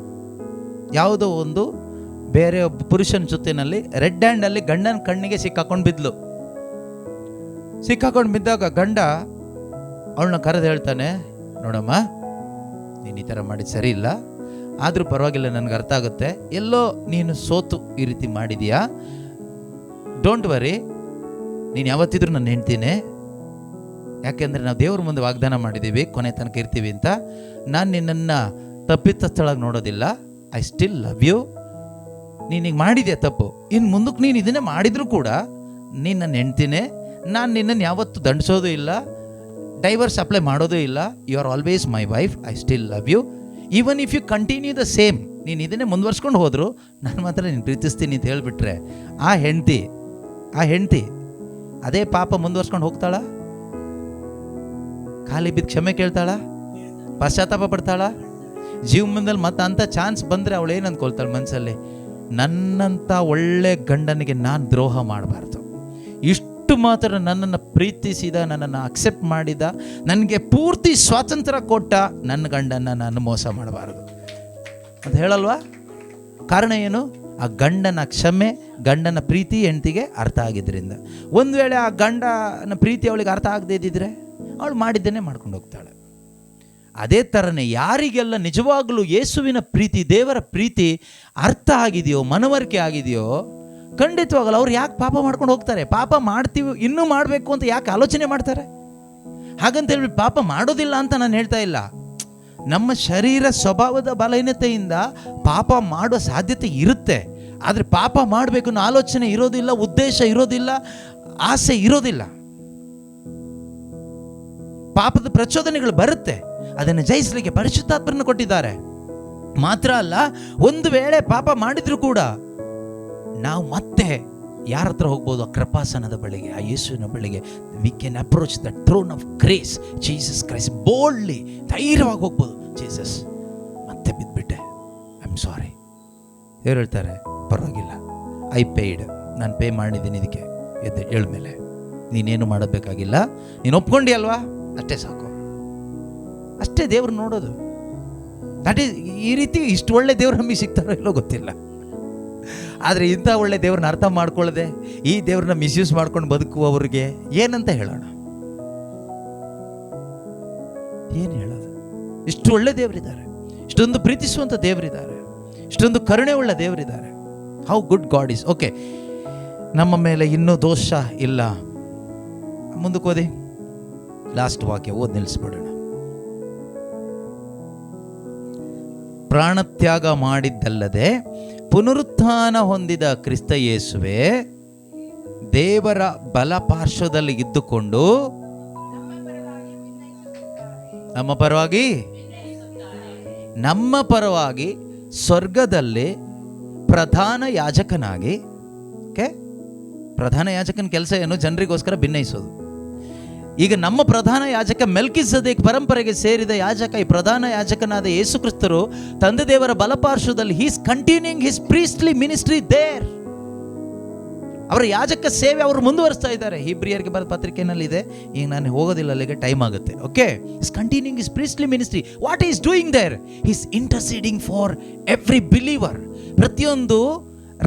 ಯಾವುದೋ ಒಂದು ಬೇರೆ ಒಬ್ಬ ಪುರುಷನ ಜೊತೆಯಲ್ಲಿ ರೆಡ್ ಹ್ಯಾಂಡಲ್ಲಿ ಗಂಡನ ಕಣ್ಣಿಗೆ ಸಿಕ್ಕಾಕೊಂಡು ಬಿದ್ಲು. ಸಿಕ್ಕಾಕೊಂಡು ಬಿದ್ದಾಗ ಗಂಡ ಅವಳನ್ನ ಕರೆದು ಹೇಳ್ತಾನೆ, ನೋಡಮ್ಮ ನೀನು ಈ ಥರ ಮಾಡಿದ್ದು ಸರಿ ಇಲ್ಲ, ಆದರೂ ಪರವಾಗಿಲ್ಲ, ನನಗೆ ಅರ್ಥ ಆಗುತ್ತೆ, ಎಲ್ಲೋ ನೀನು ಸೋತು ಈ ರೀತಿ ಮಾಡಿದೀಯಾ, ಡೋಂಟ್ ವರಿ, ನೀನು ಯಾವತ್ತಿದ್ರೂ ನನ್ನ ಹೆಂಡ್ತೀನಿ. ಯಾಕೆಂದರೆ ನಾವು ದೇವ್ರ ಮುಂದೆ ವಾಗ್ದಾನ ಮಾಡಿದ್ದೀವಿ ಕೊನೆ ತನಕ ಇರ್ತೀವಿ ಅಂತ. ನಾನು ನಿನ್ನನ್ನು ತಪ್ಪಿತಸ್ಥಳಾಗಿ ನೋಡೋದಿಲ್ಲ. I still love you. ನೀನೀಗ ಮಾಡಿದೆ ತಪ್ಪು, ಇನ್ನು ಮುಂದಕ್ಕೆ ನೀನು ಇದನ್ನೇ ಮಾಡಿದರೂ ಕೂಡ ನೀನು ನನ್ನ ಹೆಂಡ್ತಿನೇ. ನಾನು ನಿನ್ನನ್ನು ಯಾವತ್ತೂ ದಂಡಿಸೋದು ಇಲ್ಲ, ಡೈವರ್ಸ್ ಅಪ್ಲೈ ಮಾಡೋದು ಇಲ್ಲ. You are always my wife. I still love you. Even if you continue the same, ನೀನು ಇದನ್ನೇ ಮುಂದುವರ್ಸ್ಕೊಂಡು ಹೋದರು ನಾನು ಮಾತ್ರ ನೀನು ಪ್ರೀತಿಸ್ತೀನಿ ಅಂತ ಹೇಳಿಬಿಟ್ರೆ, ಆ ಹೆಂಡ್ತಿ ಅದೇ ಪಾಪ ಮುಂದುವರ್ಸ್ಕೊಂಡು ಹೋಗ್ತಾಳ? ಖಾಲಿ ಬಿದ್ದು ಕ್ಷಮೆ ಕೇಳ್ತಾಳ? ಪಶ್ಚಾತ್ತಾಪ ಪಡ್ತಾಳ? ಜೀವನದಲ್ಲಿ ಮತ್ತೆ ಅಂಥ ಚಾನ್ಸ್ ಬಂದರೆ ಅವಳು ಏನು ಅಂದ್ಕೊಳ್ತಾಳೆ ಮನಸ್ಸಲ್ಲಿ? ನನ್ನಂಥ ಒಳ್ಳೆ ಗಂಡನಿಗೆ ನಾನು ದ್ರೋಹ ಮಾಡಬಾರ್ದು. ಇಷ್ಟು ಮಾತ್ರ ನನ್ನನ್ನು ಪ್ರೀತಿಸಿದ, ನನ್ನನ್ನು ಅಕ್ಸೆಪ್ಟ್ ಮಾಡಿದ, ನನಗೆ ಪೂರ್ತಿ ಸ್ವಾತಂತ್ರ್ಯ ಕೊಟ್ಟ ನನ್ನ ಗಂಡನ್ನು ನಾನು ಮೋಸ ಮಾಡಬಾರ್ದು ಅಂತ ಹೇಳಲ್ವಾ? ಕಾರಣ ಏನು? ಆ ಗಂಡನ ಕ್ಷಮೆ, ಗಂಡನ ಪ್ರೀತಿ ಹೆಂಡತಿಗೆ ಅರ್ಥ ಆಗಿದ್ದರಿಂದ. ಒಂದು ವೇಳೆ ಆ ಗಂಡನ ಪ್ರೀತಿ ಅವಳಿಗೆ ಅರ್ಥ ಆಗದೇ ಇದ್ದಿದ್ರೆ ಅವಳು ಮಾಡಿದ್ದನ್ನೇ ಮಾಡ್ಕೊಂಡು ಹೋಗ್ತಾಳೆ. ಅದೇ ಥರನೇ ಯಾರಿಗೆಲ್ಲ ನಿಜವಾಗಲೂ ಯೇಸುವಿನ ಪ್ರೀತಿ, ದೇವರ ಪ್ರೀತಿ ಅರ್ಥ ಆಗಿದೆಯೋ, ಮನವರಿಕೆ ಆಗಿದೆಯೋ, ಖಂಡಿತವಾಗಲ್ಲ ಅವ್ರು ಯಾಕೆ ಪಾಪ ಮಾಡ್ಕೊಂಡು ಹೋಗ್ತಾರೆ? ಪಾಪ ಮಾಡ್ತೀವಿ, ಇನ್ನೂ ಮಾಡಬೇಕು ಅಂತ ಯಾಕೆ ಆಲೋಚನೆ ಮಾಡ್ತಾರೆ? ಹಾಗಂತ ಹೇಳಿ ಪಾಪ ಮಾಡೋದಿಲ್ಲ ಅಂತ ನಾನು ಹೇಳ್ತಾ ಇಲ್ಲ. ನಮ್ಮ ಶರೀರ ಸ್ವಭಾವದ ಬಲಹೀನತೆಯಿಂದ ಪಾಪ ಮಾಡುವ ಸಾಧ್ಯತೆ ಇರುತ್ತೆ. ಆದರೆ ಪಾಪ ಮಾಡಬೇಕು ಅನ್ನೋ ಆಲೋಚನೆ ಇರೋದಿಲ್ಲ, ಉದ್ದೇಶ ಇರೋದಿಲ್ಲ, ಆಸೆ ಇರೋದಿಲ್ಲ. ಪಾಪದ ಪ್ರಚೋದನೆಗಳು ಬರುತ್ತೆ, ಅದನ್ನು ಜಯಿಸಲಿಕ್ಕೆ ಪರಿಶುದ್ಧಾತ್ಮರನ್ನು ಕೊಟ್ಟಿದ್ದಾರೆ. ಮಾತ್ರ ಅಲ್ಲ, ಒಂದು ವೇಳೆ ಪಾಪ ಮಾಡಿದ್ರು ಕೂಡ ನಾವು ಮತ್ತೆ ಯಾರ ಹತ್ರ ಹೋಗ್ಬೋದು? ಆ ಕೃಪಾಸನದ ಬಳಿಗೆ, ಆ ಯೇಸುವಿನ ಬಳಿಗೆ. We can approach the throne of grace, Jesus Christ. Boldly, ಧೈರ್ಯವಾಗಿ ಹೋಗ್ಬೋದು. ಜೀಸಸ್, ಮತ್ತೆ ಬಿದ್ದುಬಿಟ್ಟೆ, ಐ ಆಮ್ ಸಾರಿ. ಇವ್ರು ಹೇಳ್ತಾರೆ, ಪರವಾಗಿಲ್ಲ, ಐ ಪೇಯ್ಡ್, ನಾನು ಪೇ ಮಾಡಿದ್ದೀನಿ ಇದಕ್ಕೆ, ಎದ್ದು ಏಳ್ಮೇಲೆ ನೀನೇನು ಮಾಡಬೇಕಾಗಿಲ್ಲ, ನೀನು ಒಪ್ಕೊಂಡಿ ಅಲ್ವಾ, ಅಷ್ಟೇ ಸಾಕು. ಅಷ್ಟೇ ದೇವ್ರು ನೋಡೋದು. ದಟ್ ಈಸ್, ಈ ರೀತಿ ಇಷ್ಟು ಒಳ್ಳೆ ದೇವ್ರು ನಮಗೆ ಸಿಗ್ತಾರೋ ಇಲ್ಲೋ ಗೊತ್ತಿಲ್ಲ. ಆದರೆ ಇಂಥ ಒಳ್ಳೆ ದೇವ್ರನ್ನ ಅರ್ಥ ಮಾಡ್ಕೊಳ್ಳದೆ ಈ ದೇವ್ರನ್ನ ಮಿಸ್ಯೂಸ್ ಮಾಡ್ಕೊಂಡು ಬದುಕುವವ್ರಿಗೆ ಏನಂತ ಹೇಳೋಣ? ಏನು ಹೇಳೋದು? ಇಷ್ಟು ಒಳ್ಳೆ ದೇವರಿದ್ದಾರೆ, ಇಷ್ಟೊಂದು ಪ್ರೀತಿಸುವಂಥ ದೇವರಿದ್ದಾರೆ, ಇಷ್ಟೊಂದು ಕರುಣೆ ಉಳ್ಳ ದೇವರಿದ್ದಾರೆ. How good God is. Okay, ನಮ್ಮ ಮೇಲೆ ಇನ್ನೂ ದೋಷ ಇಲ್ಲ. ಮುಂದಕ್ಕೆ ಓದಿ, ಲಾಸ್ಟ್ ವಾಕ್ಯ ಓದಿ ನಿಲ್ಲಿಸ್ಬಿಡೋಣ. ಪ್ರಾಣತ್ಯಾಗ ಮಾಡಿದ್ದಲ್ಲದೆ ಪುನರುತ್ಥಾನ ಹೊಂದಿದ ಕ್ರಿಸ್ತ ಯೇಸುವೆ ದೇವರ ಬಲಪಾರ್ಶ್ವದಲ್ಲಿ ಇದ್ದುಕೊಂಡು ನಮ್ಮ ಪರವಾಗಿ ಸ್ವರ್ಗದಲ್ಲಿ ಪ್ರಧಾನ ಯಾಜಕನಾಗಿ. ಪ್ರಧಾನ ಯಾಜಕನ ಕೆಲಸ ಏನು? ಜನರಿಗೋಸ್ಕರ ಭಿನ್ನಯಿಸೋದು. ಈಗ ನಮ್ಮ ಪ್ರಧಾನ ಯಾಜಕ ಮೆಲ್ಕಿಸೆದೇಕ್ ಪರಂಪರೆಗೆ ಸೇರಿದ ಯಾಜಕ, ಈ ಪ್ರಧಾನ ಯಾಜಕನಾದ ಯೇಸು ಕ್ರಿಸ್ತರು ತಂದೆ ದೇವರ ಬಲಪಾರ್ಶ್ವದಲ್ಲಿ he is continuing his priestly ministry there. ಅವರ ಯಾಜಕ ಸೇವೆ ಅವರು ಮುಂದುವರಿಸ್ತಾ ಇದ್ದಾರೆ. ಹಿಬ್ರಿಯರಿಗೆ ಬರೆದ ಪತ್ರಿಕೆಯಲ್ಲಿ ಇದೆ. ಈಗ ನಾನು ಹೋಗೋದಿಲ್ಲ, ಅಲ್ಲಿಗೆ ಟೈಮ್ ಆಗುತ್ತೆ. Okay, is continuing his priestly ministry. What is doing there? He is interceding for every believer. ಪ್ರತಿಯೊಂದು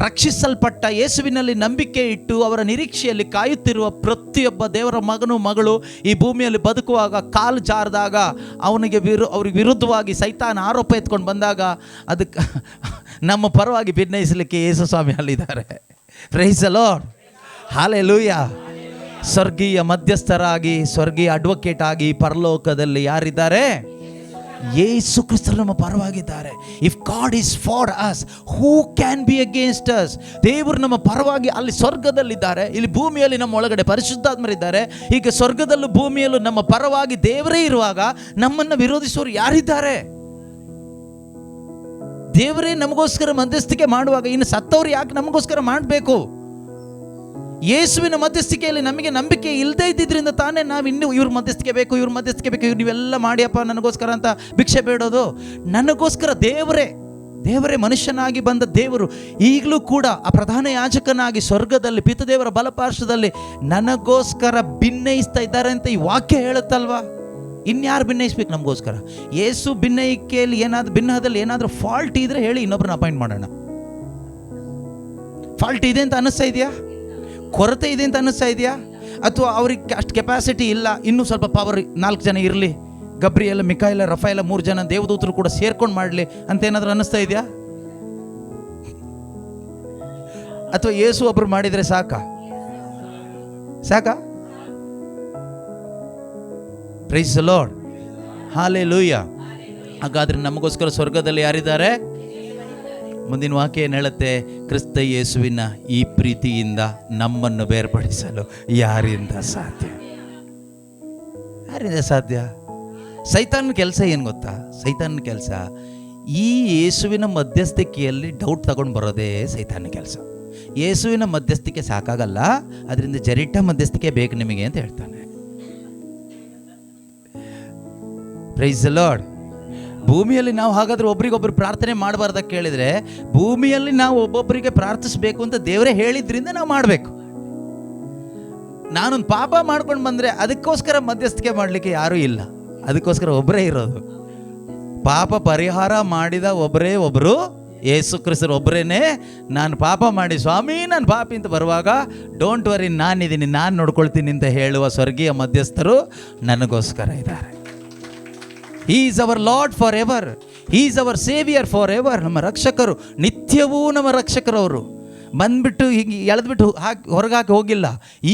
ರಕ್ಷಿಸಲ್ಪಟ್ಟ, ಯೇಸುವಿನಲ್ಲಿ ನಂಬಿಕೆ ಇಟ್ಟು ಅವರ ನಿರೀಕ್ಷೆಯಲ್ಲಿ ಕಾಯುತ್ತಿರುವ ಪ್ರತಿಯೊಬ್ಬ ದೇವರ ಮಗನು ಮಗಳು ಈ ಭೂಮಿಯಲ್ಲಿ ಬದುಕುವಾಗ ಕಾಲು ಜಾರದಾಗ, ಅವ್ರಿಗೆ ವಿರುದ್ಧವಾಗಿ ಸೈತಾನ ಆರೋಪ ಎತ್ಕೊಂಡು ಬಂದಾಗ ಅದಕ್ಕೆ ನಮ್ಮ ಪರವಾಗಿ ಭಿನ್ನಯಿಸಲಿಕ್ಕೆ ಯೇಸು ಸ್ವಾಮಿ ಅಲ್ಲಿದ್ದಾರೆ. Praise the Lord, hallelujah. ಸ್ವರ್ಗೀಯ ಮಧ್ಯಸ್ಥರಾಗಿ, ಸ್ವರ್ಗೀಯ ಅಡ್ವೊಕೇಟ್ ಆಗಿ ಪರಲೋಕದಲ್ಲಿ ಯಾರಿದ್ದಾರೆ? ಯೇಸು ಕ್ರಿಸ್ತರು ನಮ್ಮ ಪರವಾಗಿದ್ದಾರೆ. If God is for us, who can be against us? ದೇವರು ನಮ್ಮ ಪರವಾಗಿ ಅಲ್ಲಿ ಸ್ವರ್ಗದಲ್ಲಿದ್ದಾರೆ, ಇಲ್ಲಿ ಭೂಮಿಯಲ್ಲಿ ನಮ್ಮ ಒಳಗಡೆ ಪರಿಶುದ್ಧಾತ್ಮರಿದ್ದಾರೆ. ಈಗ ಸ್ವರ್ಗದಲ್ಲೂ ಭೂಮಿಯಲ್ಲೂ ನಮ್ಮ ಪರವಾಗಿ ದೇವರೇ ಇರುವಾಗ ನಮ್ಮನ್ನು ವಿರೋಧಿಸುವವರು ಯಾರಿದ್ದಾರೆ? ದೇವರೇ ನಮಗೋಸ್ಕರ ಮಧ್ಯಸ್ಥಿಕೆ ಮಾಡುವಾಗ ಇನ್ನು ಸತ್ತವ್ರು ಯಾಕೆ ನಮಗೋಸ್ಕರ ಮಾಡಬೇಕು? ಯೇಸುವಿನ ಮಧ್ಯಸ್ಥಿಕೆಯಲ್ಲಿ ನಮಗೆ ನಂಬಿಕೆ ಇಲ್ಲದೇ ಇದ್ದಿದ್ದರಿಂದ ತಾನೇ ನಾವು ಇನ್ನೂ ಇವ್ರ ಮಧ್ಯಸ್ಥಿಕೆ ಬೇಕು, ಇವ್ರ ಮಧ್ಯಸ್ಥಿಕೆ ಬೇಕು, ಇವ್ರು ನೀವೆಲ್ಲ ಮಾಡಿಯಪ್ಪ ನನಗೋಸ್ಕರ ಅಂತ ಭಿಕ್ಷೆ ಬೇಡೋದು. ನನಗೋಸ್ಕರ ದೇವರೇ ಮನುಷ್ಯನಾಗಿ ಬಂದ ದೇವರು ಈಗಲೂ ಕೂಡ ಆ ಪ್ರಧಾನ ಯಾಜಕನಾಗಿ ಸ್ವರ್ಗದಲ್ಲಿ ಪಿತದೇವರ ಬಲಪಾರ್ಶ್ವದಲ್ಲಿ ನನಗೋಸ್ಕರ ಭಿನ್ನಯಿಸ್ತಾ ಇದ್ದಾರೆ ಅಂತ ಈ ವಾಕ್ಯ ಹೇಳುತ್ತಲ್ವಾ? ಇನ್ಯಾರು ಭಿನ್ನಯಿಸ್ಬೇಕು ನಮಗೋಸ್ಕರ? ಯೇಸು ಭಿನ್ನಯಿಕೆಯಲ್ಲಿ ಏನಾದರೂ, ಭಿನ್ನದಲ್ಲಿ ಏನಾದರೂ ಫಾಲ್ಟ್ ಇದ್ರೆ ಹೇಳಿ, ಇನ್ನೊಬ್ಬರನ್ನ ಅಪಾಯಿಂಟ್ ಮಾಡೋಣ. ಫಾಲ್ಟ್ ಇದೆ ಅಂತ ಅನ್ನಿಸ್ತಾ ಇದೆಯಾ? ಕೊರತೆ ಇದೆ ಅಂತ ಅನ್ನಿಸ್ತಾ ಇದೆಯಾ? ಅಥವಾ ಅವ್ರಿಗೆ ಅಷ್ಟು ಕೆಪಾಸಿಟಿ ಇಲ್ಲ, ಇನ್ನೂ ಸ್ವಲ್ಪ ಪವರ್ 4 ಜನ ಇರಲಿ, ಗಬ್ರಿಯೆಲ್ಲ, ಮಿಕಾಯಲ, ರಫಾಯಲ 3 ಜನ ದೇವದೂತರು ಕೂಡ ಸೇರ್ಕೊಂಡು ಮಾಡಲಿ ಅಂತ ಏನಾದರೂ ಅನ್ನಿಸ್ತಾ ಇದೆಯಾ? ಅಥವಾ ಯೇಸು ಒಬ್ಬರು ಮಾಡಿದರೆ ಸಾಕಾ? ಸಾಕಾ? Praise the Lord, hallelujah. ಹಾಗಾದ್ರೆ ನಮಗೋಸ್ಕರ ಸ್ವರ್ಗದಲ್ಲಿ ಯಾರಿದ್ದಾರೆ? ಮುಂದಿನ ವಾಕ್ಯ ಏನು ಹೇಳುತ್ತೆ? ಕ್ರಿಸ್ತ ಯೇಸುವಿನ ಈ ಪ್ರೀತಿಯಿಂದ ನಮ್ಮನ್ನು ಬೇರ್ಪಡಿಸಲು ಯಾರಿಂದ ಸಾಧ್ಯ? ಯಾರಿಂದ ಸಾಧ್ಯ? ಸೈತಾನನ ಕೆಲಸ ಏನು ಗೊತ್ತಾ? ಸೈತಾನನ ಕೆಲಸ ಈ ಯೇಸುವಿನ ಮಧ್ಯಸ್ಥಿಕೆಯಲ್ಲಿ ಡೌಟ್ ತಗೊಂಡು ಬರೋದೇ ಸೈತಾನನ ಕೆಲಸ. ಯೇಸುವಿನ ಮಧ್ಯಸ್ಥಿಕೆ ಸಾಕಾಗಲ್ಲ, ಅದರಿಂದ ಜರಿಟ ಮಧ್ಯಸ್ಥಿಕೆ ಬೇಕು ನಿಮಗೆ ಅಂತ ಹೇಳ್ತಾನೆ. Praise the Lord. ಭೂಮಿಯಲ್ಲಿ ನಾವು ಹಾಗಾದ್ರೆ ಒಬ್ರಿಗೊಬ್ರು ಪ್ರಾರ್ಥನೆ ಮಾಡಬಾರ್ದ ಕೇಳಿದರೆ, ಭೂಮಿಯಲ್ಲಿ ನಾವು ಒಬ್ಬೊಬ್ಬರಿಗೆ ಪ್ರಾರ್ಥಿಸಬೇಕು ಅಂತ ದೇವರೇ ಹೇಳಿದ್ರಿಂದ ನಾವು ಮಾಡಬೇಕು. ನಾನೊಂದು ಪಾಪ ಮಾಡ್ಕೊಂಡು ಬಂದರೆ ಅದಕ್ಕೋಸ್ಕರ ಮಧ್ಯಸ್ಥಿಕೆ ಮಾಡಲಿಕ್ಕೆ ಯಾರೂ ಇಲ್ಲ, ಅದಕ್ಕೋಸ್ಕರ ಒಬ್ಬರೇ ಇರೋದು. ಪಾಪ ಪರಿಹಾರ ಮಾಡಿದ ಒಬ್ಬರೇ ಒಬ್ಬರು ಯೇಸು ಕ್ರಿಸ್ತರು ಒಬ್ಬರೇನೆ. ನಾನು ಪಾಪ ಮಾಡಿ ಸ್ವಾಮಿ ನಾನು ಪಾಪಿ ಅಂತ ಬರುವಾಗ ಡೋಂಟ್ ವರಿ ನಾನಿದ್ದೀನಿ, ನಾನು ನೋಡ್ಕೊಳ್ತೀನಿ ಅಂತ ಹೇಳುವ ಸ್ವರ್ಗೀಯ ಮಧ್ಯಸ್ಥರು ನನಗೋಸ್ಕರ ಇದ್ದಾರೆ. He is our Lord forever. He is our Savior forever. ನಮ್ಮ ರಕ್ಷಕರು, ನಿತ್ಯವೂ ನಮ್ಮ ರಕ್ಷಕರು. ಅವರು ಬಂದ್ಬಿಟ್ಟು ಹೀಗೆ ಎಳೆದ್ಬಿಟ್ಟು ಹೊರಗಾಕಿ ಹೋಗಿಲ್ಲ.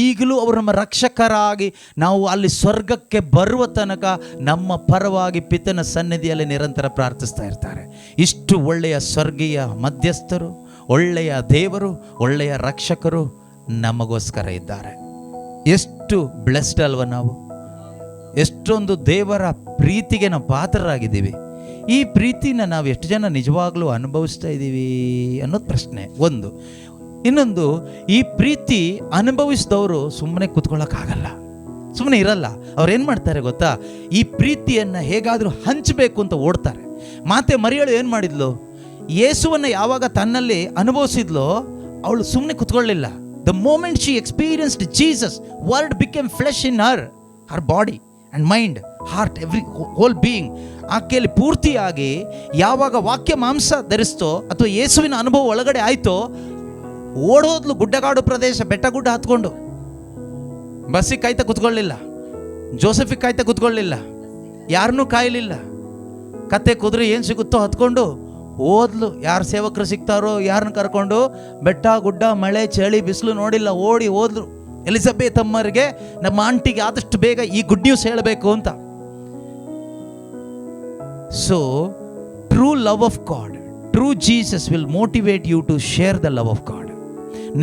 ಈಗಲೂ ಅವರು ನಮ್ಮ ರಕ್ಷಕರಾಗಿ ನಾವು ಅಲ್ಲಿ ಸ್ವರ್ಗಕ್ಕೆ ಬರುವ ತನಕ ನಮ್ಮ ಪರವಾಗಿ ಪಿತನ ಸನ್ನಿಧಿಯಲ್ಲಿ ನಿರಂತರ ಪ್ರಾರ್ಥಿಸ್ತಾ ಇರ್ತಾರೆ. ಇಷ್ಟು ಒಳ್ಳೆಯ ಸ್ವರ್ಗೀಯ ಮಧ್ಯಸ್ಥರು, ಒಳ್ಳೆಯ ದೇವರು, ಒಳ್ಳೆಯ ರಕ್ಷಕರು ನಮಗೋಸ್ಕರ ಇದ್ದಾರೆ. ಎಷ್ಟು ಬ್ಲೆಸ್ಡ್ ಅಲ್ವ ನಾವು? ಎಷ್ಟೊಂದು ದೇವರ ಪ್ರೀತಿಗೆ ನಾವು ಪಾತ್ರರಾಗಿದ್ದೀವಿ. ಈ ಪ್ರೀತಿನ ನಾವು ಎಷ್ಟು ಜನ ನಿಜವಾಗ್ಲೂ ಅನುಭವಿಸ್ತಾ ಇದ್ದೀವಿ ಅನ್ನೋದು ಪ್ರಶ್ನೆ ಒಂದು. ಇನ್ನೊಂದು, ಈ ಪ್ರೀತಿ ಅನುಭವಿಸಿದವರು ಸುಮ್ಮನೆ ಕೂತ್ಕೊಳ್ಳೋಕ್ಕಾಗಲ್ಲ, ಸುಮ್ಮನೆ ಇರಲ್ಲ. ಅವ್ರೇನು ಮಾಡ್ತಾರೆ ಗೊತ್ತಾ? ಈ ಪ್ರೀತಿಯನ್ನು ಹೇಗಾದರೂ ಹಂಚಬೇಕು ಅಂತ ಓಡ್ತಾರೆ. ಮಾತೆ ಮರಿಯಳು ಏನು ಮಾಡಿದ್ಲು? ಯೇಸುವನ್ನು ಯಾವಾಗ ತನ್ನಲ್ಲಿ ಅನುಭವಿಸಿದ್ಲೋ ಅವಳು ಸುಮ್ಮನೆ ಕೂತ್ಕೊಳ್ಳಿಲ್ಲ. The moment she experienced Jesus, word became flesh in her body and mind, heart, every whole being. ಆಕೆಯಲ್ಲಿ ಪೂರ್ತಿಯಾಗಿ ಯಾವಾಗ ವಾಕ್ಯ ಮಾಂಸ ಧರಿಸ್ತೋ ಅಥವಾ ಯೇಸುವಿನ ಅನುಭವ ಒಳಗಡೆ ಆಯಿತೋ, ಓಡೋದ್ಲು ಗುಡ್ಡಗಾಡು ಪ್ರದೇಶ, ಬೆಟ್ಟ ಗುಡ್ಡ ಹತ್ಕೊಂಡು. ಬಸ್ಸಿಗೆ ಕಾಯ್ತಾ ಕೂತ್ಕೊಳ್ಳಿಲ್ಲ, ಜೋಸೆಫಿಗೆ ಕಾಯ್ತಾ ಕೂತ್ಕೊಳ್ಳಿಲ್ಲ, ಯಾರನ್ನೂ ಕಾಯಲಿಲ್ಲ. ಕತ್ತೆ ಕುದುರೆ ಏನು ಸಿಗುತ್ತೋ ಹತ್ಕೊಂಡು ಓದ್ಲು. ಯಾರು ಸೇವಕರು ಸಿಗ್ತಾರೋ ಯಾರನ್ನ ಕರ್ಕೊಂಡು, ಬೆಟ್ಟ ಗುಡ್ಡ ಮಳೆ ಚಳಿ ಬಿಸಿಲು ನೋಡಿಲ್ಲ, ಓಡಿ ಹೋದ್ಲು. ಎಲಿಜಬೆತ್ ಅಮ್ಮರಿಗೆ, ನಮ್ಮ ಆಂಟಿಗೆ ಆದಷ್ಟು ಬೇಗ ಈ ಗುಡ್ ನ್ಯೂಸ್ ಹೇಳಬೇಕು ಅಂತ. So true love of God, true Jesus will motivate you to share the love of God.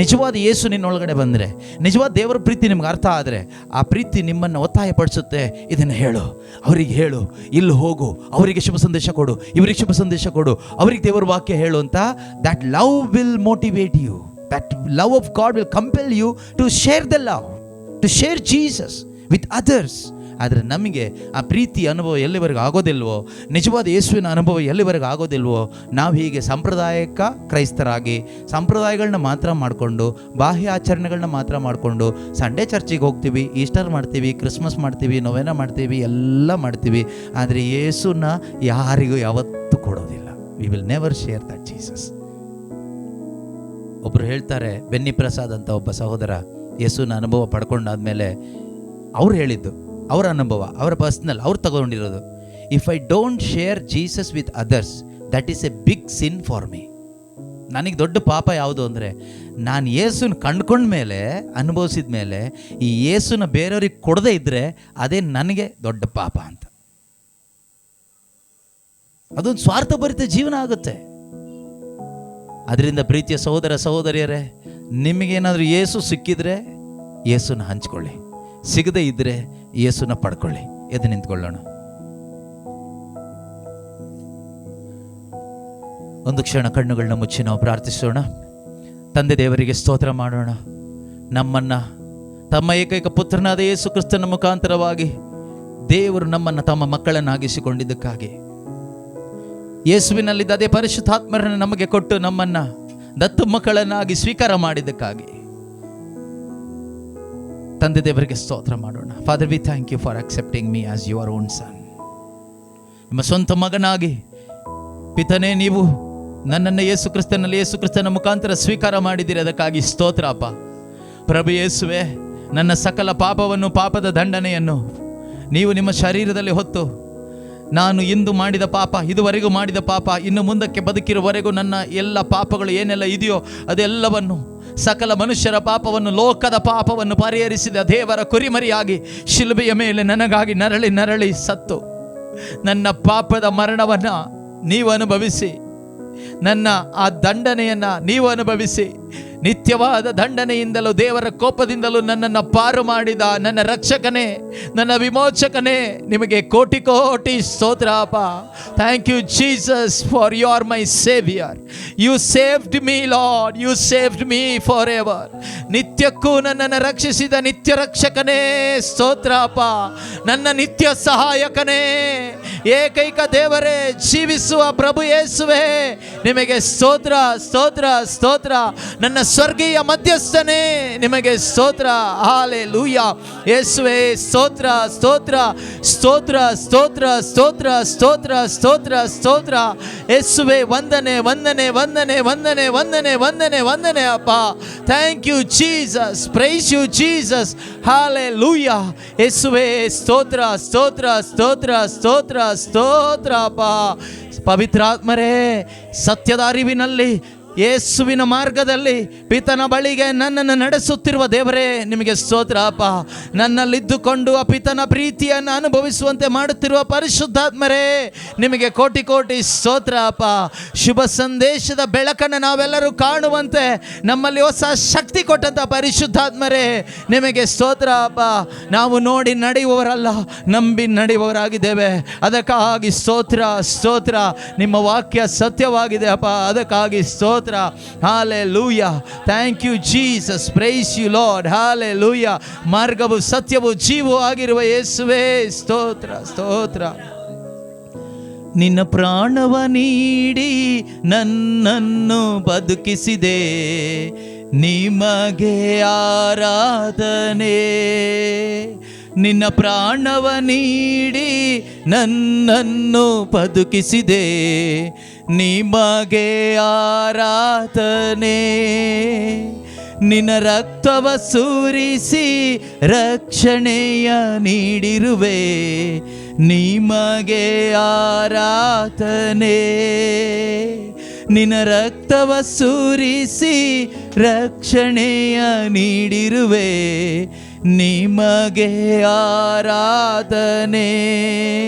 ನಿಜವಾದ ಯೇಸು ನಿನ್ನೊಳಗಡೆ ಬಂದರೆ, ನಿಜವಾದ ದೇವರ ಪ್ರೀತಿ ನಿಮ್ಗೆ ಅರ್ಥ ಆದರೆ, ಆ ಪ್ರೀತಿ ನಿಮ್ಮನ್ನು ಒತ್ತಾಯಪಡಿಸುತ್ತೆ. ಇದನ್ನು ಹೇಳು, ಅವರಿಗೆ ಹೇಳು, ಇಲ್ಲಿ ಹೋಗು, ಅವರಿಗೆ ಶುಭ ಸಂದೇಶ ಕೊಡು, ಇವರಿಗೆ ಶುಭ ಸಂದೇಶ ಕೊಡು, ಅವರಿಗೆ ದೇವರ ವಾಕ್ಯ ಹೇಳು ಅಂತ. That love will motivate you. That love of God will compel you to share the love, to share Jesus with others. ಆದರೆ ನಮಗೆ ಆ ಪ್ರೀತಿ ಅನುಭವ ಎಲ್ಲಿವರೆಗೂ ಆಗೋದಿಲ್ವೋ, ನಿಜವಾದ ಯೇಸುವಿನ ಅನುಭವ ಎಲ್ಲಿವರೆಗೂ ಆಗೋದಿಲ್ವೋ, ನಾವು ಹೀಗೆ ಸಾಂಪ್ರದಾಯಿಕ ಕ್ರೈಸ್ತರಾಗಿ ಸಂಪ್ರದಾಯಗಳನ್ನ ಮಾತ್ರ ಮಾಡಿಕೊಂಡು, ಬಾಹ್ಯ ಆಚರಣೆಗಳನ್ನ ಮಾತ್ರ ಮಾಡಿಕೊಂಡು, ಸಂಡೇ ಚರ್ಚಿಗೆ ಹೋಗ್ತೀವಿ, ಈಸ್ಟರ್ ಮಾಡ್ತೀವಿ, ಕ್ರಿಸ್ಮಸ್ ಮಾಡ್ತೀವಿ, ನೊವೆನ ಮಾಡ್ತೀವಿ, ಎಲ್ಲ ಮಾಡ್ತೀವಿ. ಆದರೆ ಯೇಸುನ ಯಾರಿಗೂ ಯಾವತ್ತೂ ಕೊಡೋದಿಲ್ಲ. We will never share that Jesus. ಒಬ್ಬರು ಹೇಳ್ತಾರೆ, ಬೆನ್ನಿ ಪ್ರಸಾದ್ ಅಂತ ಒಬ್ಬ ಸಹೋದರ ಯೇಸುನ ಅನುಭವ ಪಡ್ಕೊಂಡಾದ್ಮೇಲೆ ಅವ್ರು ಹೇಳಿದ್ದು, ಅವರ ಅನುಭವ, ಅವರ ಪರ್ಸ್ನಲ್, ಅವ್ರು ತಗೊಂಡಿರೋದು, if I don't share Jesus with others that is a big sin for me. ನನಗೆ ದೊಡ್ಡ ಪಾಪ ಯಾವುದು ಅಂದರೆ, ನಾನು ಯೇಸುನ ಕಂಡ್ಕೊಂಡ ಮೇಲೆ, ಅನುಭವಿಸಿದ ಮೇಲೆ, ಈ ಯೇಸುನ ಬೇರೆಯವ್ರಿಗೆ ಕೊಡದೇ ಇದ್ದರೆ ಅದೇ ನನಗೆ ದೊಡ್ಡ ಪಾಪ ಅಂತ. ಅದೊಂದು ಸ್ವಾರ್ಥಭರಿತ ಜೀವನ ಆಗುತ್ತೆ. ಅದರಿಂದ ಪ್ರೀತಿಯ ಸಹೋದರ ಸಹೋದರಿಯರೇ, ನಿಮಗೇನಾದರೂ ಯೇಸು ಸಿಕ್ಕಿದ್ರೆ ಯೇಸುನ ಹಂಚ್ಕೊಳ್ಳಿ, ಸಿಗದೇ ಇದ್ದರೆ ಯೇಸುನ ಪಡ್ಕೊಳ್ಳಿ. ಎದ್ದು ನಿಂತ್ಕೊಳ್ಳೋಣ. ಒಂದು ಕ್ಷಣ ಕಣ್ಣುಗಳನ್ನ ಮುಚ್ಚಿ ನಾವು ಪ್ರಾರ್ಥಿಸೋಣ. ತಂದೆ ದೇವರಿಗೆ ಸ್ತೋತ್ರ ಮಾಡೋಣ. ನಮ್ಮನ್ನು ತಮ್ಮ ಏಕೈಕ ಪುತ್ರನಾದ ಯೇಸು ಕ್ರಿಸ್ತನ ಮುಖಾಂತರವಾಗಿ ದೇವರು ನಮ್ಮನ್ನು ತಮ್ಮ ಮಕ್ಕಳನ್ನಾಗಿಸಿಕೊಂಡಿದ್ದಕ್ಕಾಗಿ, ಯೇಸುವಿನಲ್ಲಿದ್ದ ಅದೇ ಪರಿಶುದ್ಧಾತ್ಮರನ್ನು ನಮಗೆ ಕೊಟ್ಟು ನಮ್ಮನ್ನು ದತ್ತು ಮಕ್ಕಳನ್ನಾಗಿ ಸ್ವೀಕಾರ ಮಾಡಿದ್ದಕ್ಕಾಗಿ ತಂದೆ ದೇವರಿಗೆ ಸ್ತೋತ್ರ ಮಾಡೋಣ. Father, we thank you for accepting me as your own son. ನಿಮ್ಮ ಸ್ವಂತ ಮಗನಾಗಿ ಪಿತನೇ, ನೀವು ನನ್ನನ್ನು ಯೇಸು ಕ್ರಿಸ್ತನ ಮುಖಾಂತರ ಸ್ವೀಕಾರ ಮಾಡಿದ್ದೀರಿ. ಅದಕ್ಕಾಗಿ ಸ್ತೋತ್ರ ಅಪ್ಪ. ಪ್ರಭು ಯೇಸುವೆ, ನನ್ನ ಸಕಲ ಪಾಪವನ್ನು, ಪಾಪದ ದಂಡನೆಯನ್ನು ನೀವು ನಿಮ್ಮ ಶರೀರದಲ್ಲಿ ಹೊತ್ತು, ನಾನು ಇಂದು ಮಾಡಿದ ಪಾಪ, ಇದುವರೆಗೂ ಮಾಡಿದ ಪಾಪ, ಇನ್ನು ಮುಂದಕ್ಕೆ ಬದುಕಿರುವವರೆಗೂ ನನ್ನ ಎಲ್ಲ ಪಾಪಗಳು ಏನೆಲ್ಲ ಇದೆಯೋ ಅದೆಲ್ಲವನ್ನು ಸಕಲ ಮನುಷ್ಯರ ಪಾಪವನ್ನು, ಲೋಕದ ಪಾಪವನ್ನು ಪರಿಹರಿಸಿದ ದೇವರ ಕುರಿಮರಿಯಾಗಿ ಶಿಲುಬೆಯ ಮೇಲೆ ನನಗಾಗಿ ನರಳಿ ನರಳಿ ಸತ್ತು ನನ್ನ ಪಾಪದ ಮರಣವನ್ನು ನೀವು ಅನುಭವಿಸಿ, ನನ್ನ ಆ ದಂಡನೆಯನ್ನು ನೀವು ಅನುಭವಿಸಿ, ನಿತ್ಯವಾದ ದಂಡನೆಯಿಂದಲೂ ದೇವರ ಕೋಪದಿಂದಲೂ ನನ್ನನ್ನು ಪಾರು ಮಾಡಿದ ನನ್ನ ರಕ್ಷಕನೇ, ನನ್ನ ವಿಮೋಚಕನೇ, ನಿಮಗೆ ಕೋಟಿ ಕೋಟಿ ಸ್ತೋತ್ರ ಅಪ್ಪ. Thank you Jesus for you are my saviour. You saved me Lord, you saved me for ever. ನಿತ್ಯಕ್ಕೂ ನನ್ನನ್ನು ರಕ್ಷಿಸಿದ ನಿತ್ಯ ರಕ್ಷಕನೇ ಸ್ತೋತ್ರ ಅಪ್ಪ. ನನ್ನ ನಿತ್ಯ ಸಹಾಯಕನೇ, ಏಕೈಕ ದೇವರೇ, ಜೀವಿಸುವ ಪ್ರಭು ಯೇಸುವೆ, ನಿಮಗೆ ಸ್ತೋತ್ರ ಸ್ತೋತ್ರ ಸ್ತೋತ್ರ. ನನ್ನ ಸ್ವರ್ಗೀಯ ಮಧ್ಯಸ್ಥನೇ, ನಿಮಗೆ ಸ್ತೋತ್ರ. ಹಲ್ಲೆಲೂಯಾ ಯೇಸುವೆ, ಸ್ತೋತ್ರ ಸ್ತೋತ್ರ ಸ್ತೋತ್ರ ಸ್ತೋತ್ರ ಸ್ತೋತ್ರ ಸ್ತೋತ್ರ ಸ್ತೋತ್ರ ಸ್ತೋತ್ರ. ಯೇಸುವೆ, ವಂದನೆ ವಂದನೆ ವಂದನೆ ವಂದನೆ ವಂದನೆ ವಂದನೆ ವಂದನೆ ಅಪ್ಪ. Thank you Jesus, praise you Jesus. Hallelujah ಯೇಸುವೆ, ಸ್ತೋತ್ರ ಸ್ತೋತ್ರ ಸ್ತೋತ್ರ ಸ್ತೋತ್ರ ಸ್ತೋತ್ರ ಅಪ್ಪ. ಪವಿತ್ರಾತ್ಮರೇ, ಸತ್ಯದ ಅರಿವಿನಲ್ಲಿ ಯೇಸುವಿನ ಮಾರ್ಗದಲ್ಲಿ ಪಿತನ ಬಳಿಗೆ ನನ್ನನ್ನು ನಡೆಸುತ್ತಿರುವ ದೇವರೇ, ನಿಮಗೆ ಸ್ತೋತ್ರ ಅಪ್ಪ. ನನ್ನಲ್ಲಿದ್ದುಕೊಂಡು ಆ ಪಿತನ ಪ್ರೀತಿಯನ್ನು ಅನುಭವಿಸುವಂತೆ ಮಾಡುತ್ತಿರುವ ಪರಿಶುದ್ಧಾತ್ಮರೇ, ನಿಮಗೆ ಕೋಟಿ ಕೋಟಿ ಸ್ತೋತ್ರ ಅಪ್ಪ. ಶುಭ ಸಂದೇಶದ ಬೆಳಕನ್ನು ನಾವೆಲ್ಲರೂ ಕಾಣುವಂತೆ ನಮ್ಮಲ್ಲಿ ಹೊಸ ಶಕ್ತಿ ಕೊಟ್ಟಂಥ ಪರಿಶುದ್ಧಾತ್ಮರೇ, ನಿಮಗೆ ಸ್ತೋತ್ರ ಅಪ್ಪ. ನಾವು ನೋಡಿ ನಡೆಯುವವರಲ್ಲ, ನಂಬಿ ನಡೆಯುವವರಾಗಿದ್ದೇವೆ. ಅದಕ್ಕಾಗಿ ಸ್ತೋತ್ರ ಸ್ತೋತ್ರ. ನಿಮ್ಮ ವಾಕ್ಯ ಸತ್ಯವಾಗಿದೆ ಅಪ್ಪ, ಅದಕ್ಕಾಗಿ ಸ್ತೋತ್ರ. Hallelujah. Thank you Jesus, praise you Lord. Hallelujah. ಮಾರ್ಗವು ಸತ್ಯವು ಜೀವವು ಆಗಿರುವ ಯೇಸುವೇ, ಸ್ತೋತ್ರ ಸ್ತೋತ್ರ. ನಿನ್ನ ಪ್ರಾಣವ ನೀಡಿ ನನ್ನನ್ನು ಬದುಕಿಸಿದೆ, ನಿಮಗೆ ಆರಾಧನೆ. ನಿನ್ನ ಪ್ರಾಣವ ನೀಡಿ ನನ್ನನ್ನು ಬದುಕಿಸಿದೆ, ನಿಮಗೆ ಆರಾಧನೆ. ನಿನ್ನ ರಕ್ತವ ಸುರಿಸಿ ರಕ್ಷಣೆಯ ನೀಡಿರುವೆ, ನಿಮಗೆ ಆರಾಧನೆ. ನಿನ್ನ ರಕ್ತವ ಸುರಿಸಿ ರಕ್ಷಣೆಯ ನೀಡಿರುವೆ, ನಿಮಗೆ ಆರಾಧನೆ.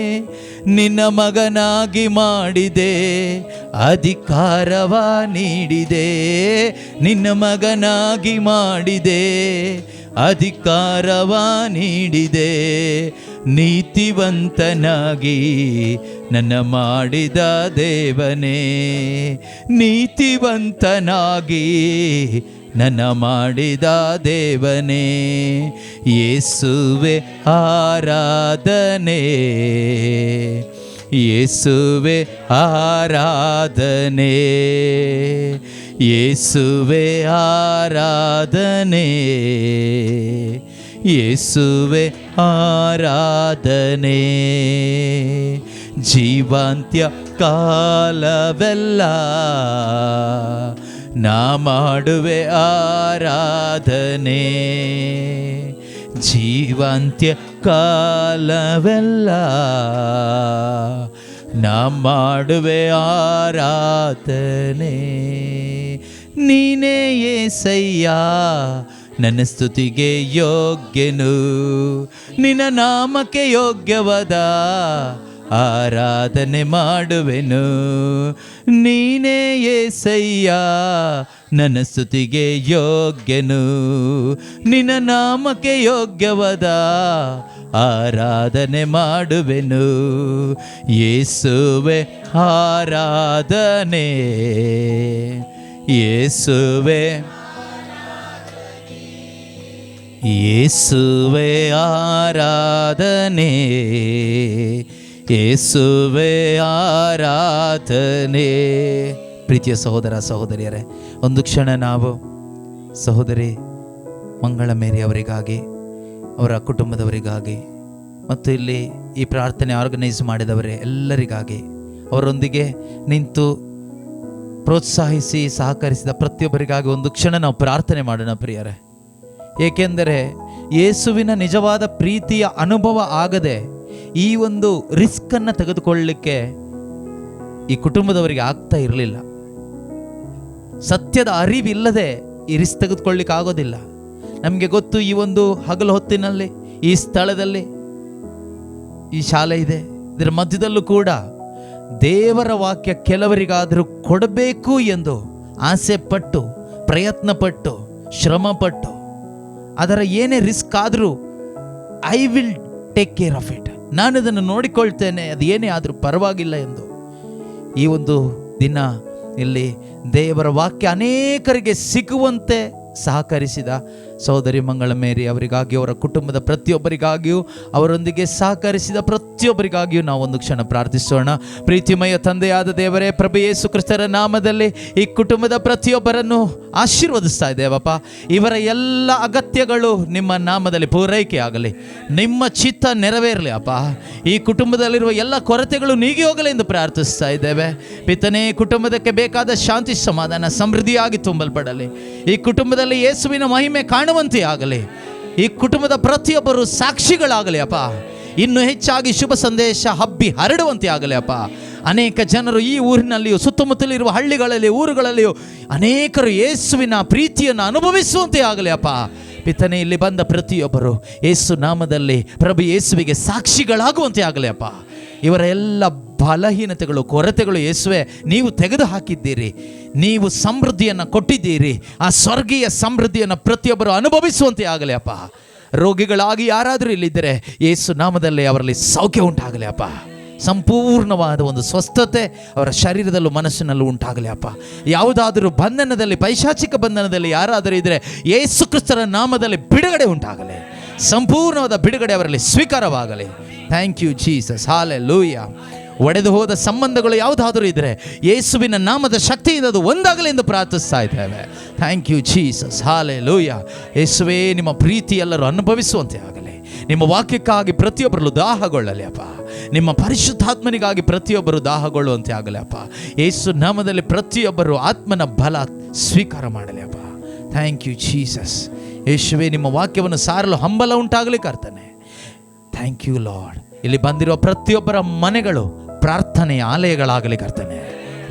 ನಿನ್ನ ಮಗನಾಗಿ ಮಾಡಿದೆ, ಅಧಿಕಾರವ ನೀಡಿದೆ. ನಿನ್ನ ಮಗನಾಗಿ ಮಾಡಿದೆ, ಅಧಿಕಾರವ ನೀಡಿದೆ. ನೀತಿವಂತನಾಗಿ ನನ್ನ ಮಾಡಿದ ದೇವನೇ, ನೀತಿವಂತನಾಗಿ ನನ್ನ ಮಾಡಿದ ದೇವನೇ. ಯೇಸುವೆ ಆರಾಧನೆ, ಯೇಸುವೆ ಆರಾಧನೆ, ಯೇಸುವೆ ಆರಾಧನೆ, ಯೇಸುವೆ ಆರಾಧನೆ. ಜೀವಾಂತ್ಯ ಕಾಲವೆಲ್ಲ ನಾ ಮಾಡುವೆ ಆರಾಧನೆ. ಜೀವಾಂತ್ಯ ಕಾಲವೆಲ್ಲ ನಾ ಮಾಡುವೆ ಆರಾಧನೆ. ನೀನೇ యేసయ్ಯ ನನ್ನ ಸ್ತುತಿಗೆ ಯೋಗ್ಯನು, ನಿನ್ನ ನಾಮಕ್ಕೆ ಯೋಗ್ಯವಾದ ಆರಾಧನೆ ಮಾಡುವೆನು. ನೀನೇ యేసయ్ಯ ನನ್ನ ಸ್ತುತಿಗೆ ಯೋಗ್ಯನು, ನಿನ್ನ ನಾಮಕ್ಕೆ ಯೋಗ್ಯವಾದ ಆರಾಧನೆ ಮಾಡುವೆನು. ಯೇಸುವೆ ಆರಾಧನೆ, ಯೇಸುವೆ ಯೇಸುವೆ ಆರಾಧನೆ, ಯೇಸುವೆ ಆರಾಧನೆ. ಪ್ರೀತಿಯ ಸಹೋದರ ಸಹೋದರಿಯರೇ, ಒಂದು ಕ್ಷಣ ನಾವು ಸಹೋದರಿ ಮಂಗಳ ಮೇರಿ ಅವರಿಗಾಗಿ, ಅವರ ಕುಟುಂಬದವರಿಗಾಗಿ ಮತ್ತು ಇಲ್ಲಿ ಈ ಪ್ರಾರ್ಥನೆ ಆರ್ಗನೈಸ್ ಮಾಡಿದವರೇ ಎಲ್ಲರಿಗಾಗಿ, ಅವರೊಂದಿಗೆ ನಿಂತು ಪ್ರೋತ್ಸಾಹಿಸಿ ಸಹಕರಿಸಿದ ಪ್ರತಿಯೊಬ್ಬರಿಗಾಗಿ ಒಂದು ಕ್ಷಣ ನಾವು ಪ್ರಾರ್ಥನೆ ಮಾಡೋಣ ಪ್ರಿಯರೇ. ಏಕೆಂದರೆ ಯೇಸುವಿನ ನಿಜವಾದ ಪ್ರೀತಿಯ ಅನುಭವ ಆಗದೆ ಈ ಒಂದು ರಿಸ್ಕನ್ನು ತೆಗೆದುಕೊಳ್ಳಲಿಕ್ಕೆ ಈ ಕುಟುಂಬದವರಿಗೆ ಆಗ್ತಾ ಇರಲಿಲ್ಲ. ಸತ್ಯದ ಅರಿವಿಲ್ಲದೆ ಇರಿಸಿ ತೆಗೆದುಕೊಳ್ಳಿಕ್ಕೆ ಆಗೋದಿಲ್ಲ. ನಮಗೆ ಗೊತ್ತು, ಈ ಒಂದು ಹಗಲು ಹೊತ್ತಿನಲ್ಲಿ ಈ ಸ್ಥಳದಲ್ಲಿ ಈ ಶಾಲೆ ಇದೆ, ಇದರ ಮಧ್ಯದಲ್ಲೂ ಕೂಡ ದೇವರ ವಾಕ್ಯ ಕೆಲವರಿಗಾದರೂ ಕೊಡಬೇಕು ಎಂದು ಆಸೆ ಪಟ್ಟು, ಪ್ರಯತ್ನ ಪಟ್ಟು, ಶ್ರಮ ಪಟ್ಟು, ಅದರ ಏನೇ ರಿಸ್ಕ್ ಆದರೂ I will take care of it, ನಾನು ಅದನ್ನು ನೋಡಿಕೊಳ್ತೇನೆ, ಅದು ಏನೇ ಆದರೂ ಪರವಾಗಿಲ್ಲ ಎಂದು ಈ ಒಂದು ದಿನ ಇಲ್ಲಿ ದೇವರ ವಾಕ್ಯ ಅನೇಕರಿಗೆ ಸಿಗುವಂತೆ ಸಹಕರಿಸಿದ ಸಹೋದರಿ ಮಂಗಳ ಮೇರಿ ಅವರಿಗಾಗಿ, ಅವರ ಕುಟುಂಬದ ಪ್ರತಿಯೊಬ್ಬರಿಗಾಗಿಯೂ, ಅವರೊಂದಿಗೆ ಸಹಕರಿಸಿದ ಪ್ರತಿಯೊಬ್ಬರಿಗಾಗಿಯೂ ನಾವು ಒಂದು ಕ್ಷಣ ಪ್ರಾರ್ಥಿಸೋಣ. ಪ್ರೀತಿಮಯ ತಂದೆಯಾದ ದೇವರೇ, ಪ್ರಭು ಯೇಸು ಕ್ರಿಸ್ತರ ನಾಮದಲ್ಲಿ ಈ ಕುಟುಂಬದ ಪ್ರತಿಯೊಬ್ಬರನ್ನು ಆಶೀರ್ವದಿಸ್ತಾ ಇದ್ದೇವಪ್ಪ. ಇವರ ಎಲ್ಲ ಅಗತ್ಯಗಳು ನಿಮ್ಮ ನಾಮದಲ್ಲಿ ಪೂರೈಕೆ ಆಗಲಿ, ನಿಮ್ಮ ಚಿತ್ತ ನೆರವೇರಲಿ ಅಪ್ಪ. ಈ ಕುಟುಂಬದಲ್ಲಿರುವ ಎಲ್ಲ ಕೊರತೆಗಳು ನೀಗಿ ಹೋಗಲಿ ಎಂದು ಪ್ರಾರ್ಥಿಸ್ತಾ ಇದ್ದೇವೆ. ಪಿತನೇ, ಕುಟುಂಬದಕ್ಕೆ ಬೇಕಾದ ಶಾಂತಿ, ಸಮಾಧಾನ, ಸಮೃದ್ಧಿಯಾಗಿ ತುಂಬಲ್ಪಡಲಿ. ಈ ಕುಟುಂಬದಲ್ಲಿ ಯೇಸುವಿನ ಮಹಿಮೆ ಕಾಣುವಂತೆ ಆಗಲಿ. ಈ ಕುಟುಂಬದ ಪ್ರತಿಯೊಬ್ಬರು ಸಾಕ್ಷಿಗಳಾಗಲಿ ಅಪ್ಪ. ಇನ್ನು ಹೆಚ್ಚಾಗಿ ಶುಭ ಸಂದೇಶ ಹಬ್ಬಿ ಹರಡುವಂತೆ ಆಗಲಿ ಅಪ್ಪ. ಅನೇಕ ಜನರು ಈ ಊರಿನಲ್ಲಿಯೂ, ಸುತ್ತಮುತ್ತಲಿರುವ ಹಳ್ಳಿಗಳಲ್ಲಿಯೂ, ಊರುಗಳಲ್ಲಿಯೂ ಅನೇಕರು ಯೇಸುವಿನ ಪ್ರೀತಿಯನ್ನು ಅನುಭವಿಸುವಂತೆ ಆಗಲಿ ಅಪ್ಪ. ಪಿತನೇ, ಇಲ್ಲಿ ಬಂದ ಪ್ರತಿಯೊಬ್ಬರು ಯೇಸು ನಾಮದಲ್ಲಿ ಪ್ರಭು ಯೇಸುವಿಗೆ ಸಾಕ್ಷಿಗಳಾಗುವಂತೆ ಆಗಲಿ ಅಪ್ಪ. ಇವರ ಎಲ್ಲ ಬಲಹೀನತೆಗಳು, ಕೊರತೆಗಳು ಯೇಸುವೆ ನೀವು ತೆಗೆದು ಹಾಕಿದ್ದೀರಿ. ನೀವು ಸಮೃದ್ಧಿಯನ್ನು ಕೊಟ್ಟಿದ್ದೀರಿ. ಆ ಸ್ವರ್ಗೀಯ ಸಮೃದ್ಧಿಯನ್ನು ಪ್ರತಿಯೊಬ್ಬರು ಅನುಭವಿಸುವಂತೆ ಆಗಲಿ ಅಪ್ಪ. ರೋಗಿಗಳಾಗಿ ಯಾರಾದರೂ ಇಲ್ಲಿದ್ದರೆ ಯೇಸು ನಾಮದಲ್ಲಿ ಅವರಲ್ಲಿ ಸೌಖ್ಯ ಉಂಟಾಗಲಿ ಅಪ್ಪ. ಸಂಪೂರ್ಣವಾದ ಒಂದು ಸ್ವಸ್ಥತೆ ಅವರ ಶರೀರದಲ್ಲೂ ಮನಸ್ಸಿನಲ್ಲೂ ಉಂಟಾಗಲಿ ಅಪ್ಪ. ಯಾವುದಾದರೂ ಬಂಧನದಲ್ಲಿ, ಪೈಶಾಚಿಕ ಬಂಧನದಲ್ಲಿ ಯಾರಾದರೂ ಇದ್ದರೆ ಯೇಸು ಕ್ರಿಸ್ತರ ನಾಮದಲ್ಲಿ ಬಿಡುಗಡೆ ಉಂಟಾಗಲಿ. ಸಂಪೂರ್ಣವಾದ ಬಿಡುಗಡೆ ಅವರಲ್ಲಿ ಸ್ವೀಕಾರವಾಗಲಿ. Thank you Jesus, hallelujah. ಒಡೆದು ಹೋದ ಸಂಬಂಧಗಳು ಯಾವುದಾದರೂ ಇದ್ದರೆ ಯೇಸುವಿನ ನಾಮದ ಶಕ್ತಿಯಿಂದ ಅದು ಒಂದಾಗಲಿ ಎಂದು ಪ್ರಾರ್ಥಿಸ್ತಾ ಇದ್ದೇವೆ. Thank you Jesus, hallelujah. ಯೇಸುವೇ, ನಿಮ್ಮ ಪ್ರೀತಿ ಎಲ್ಲರೂ ಅನುಭವಿಸುವಂತೆ ಆಗಲಿ. ನಿಮ್ಮ ವಾಕ್ಯಕ್ಕಾಗಿ ಪ್ರತಿಯೊಬ್ಬರು ದಾಹಗೊಳ್ಳಲಿ ಅಪ್ಪ. ನಿಮ್ಮ ಪರಿಶುದ್ಧಾತ್ಮನಿಗಾಗಿ ಪ್ರತಿಯೊಬ್ಬರು ದಾಹಗೊಳ್ಳುವಂತೆ ಆಗಲಿ ಅಪ್ಪ. ಯೇಸು ನಾಮದಲ್ಲಿ ಪ್ರತಿಯೊಬ್ಬರು ಆತ್ಮನ ಬಲ ಸ್ವೀಕಾರ ಮಾಡಲಿ ಅಪ್ಪ. Thank you Jesus. ಯೇಸುವೇ, ನಿಮ್ಮ ವಾಕ್ಯವನ್ನು ಸಾರಲು ಹಂಬಲ ಉಂಟಾಗಲಿ ಕರ್ತನೆ. Thank you Lord. ಇಲ್ಲಿ ಬಂದಿರುವ ಪ್ರತಿಯೊಬ್ಬರ ಮನೆಗಳು ಪ್ರಾರ್ಥನೆಯ ಆಲಯಗಳಾಗಲಿ ಕರ್ತನೆ.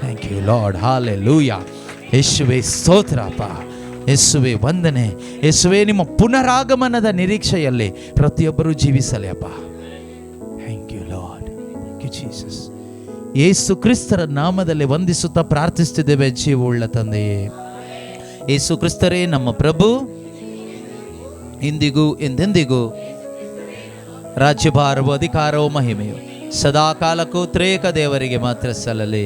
Thank you Lord, hallelujah. ಯೇಸುವೇ ಸ್ತೋತ್ರ ಅಪ್ಪ. ಯೇಸುವೇ ವಂದನೆ. ಯೇಸುವೇ, ನಿಮ್ಮ ಪುನರಾಗಮನದ ನಿರೀಕ್ಷೆಯಲ್ಲಿ ಪ್ರತಿಯೊಬ್ಬರೂ ಜೀವಿಸಲಿ ಅಪ್ಪ. Thank you Lord, thank you Jesus. ಯೇಸು ಕ್ರಿಸ್ತರ ನಾಮದಲ್ಲಿ ವಂದಿಸುತ್ತಾ ಪ್ರಾರ್ಥಿಸುತ್ತಿದ್ದೇವೆ ಜೀವವುಳ್ಳ ತಂದೆಯೇ. ಯೇಸು ಕ್ರಿಸ್ತರೇ ನಮ್ಮ ಪ್ರಭು, ಇಂದಿಗೂ ಎಂದೆಂದಿಗೂ ರಾಜ್ಯಭಾರವು, ಅಧಿಕಾರವು, ಮಹಿಮೆಯು ಸದಾ ಕಾಲಕ್ಕೂ ತ್ರೇಕ ದೇವರಿಗೆ ಮಾತ್ರ ಸಲ್ಲಲಿ.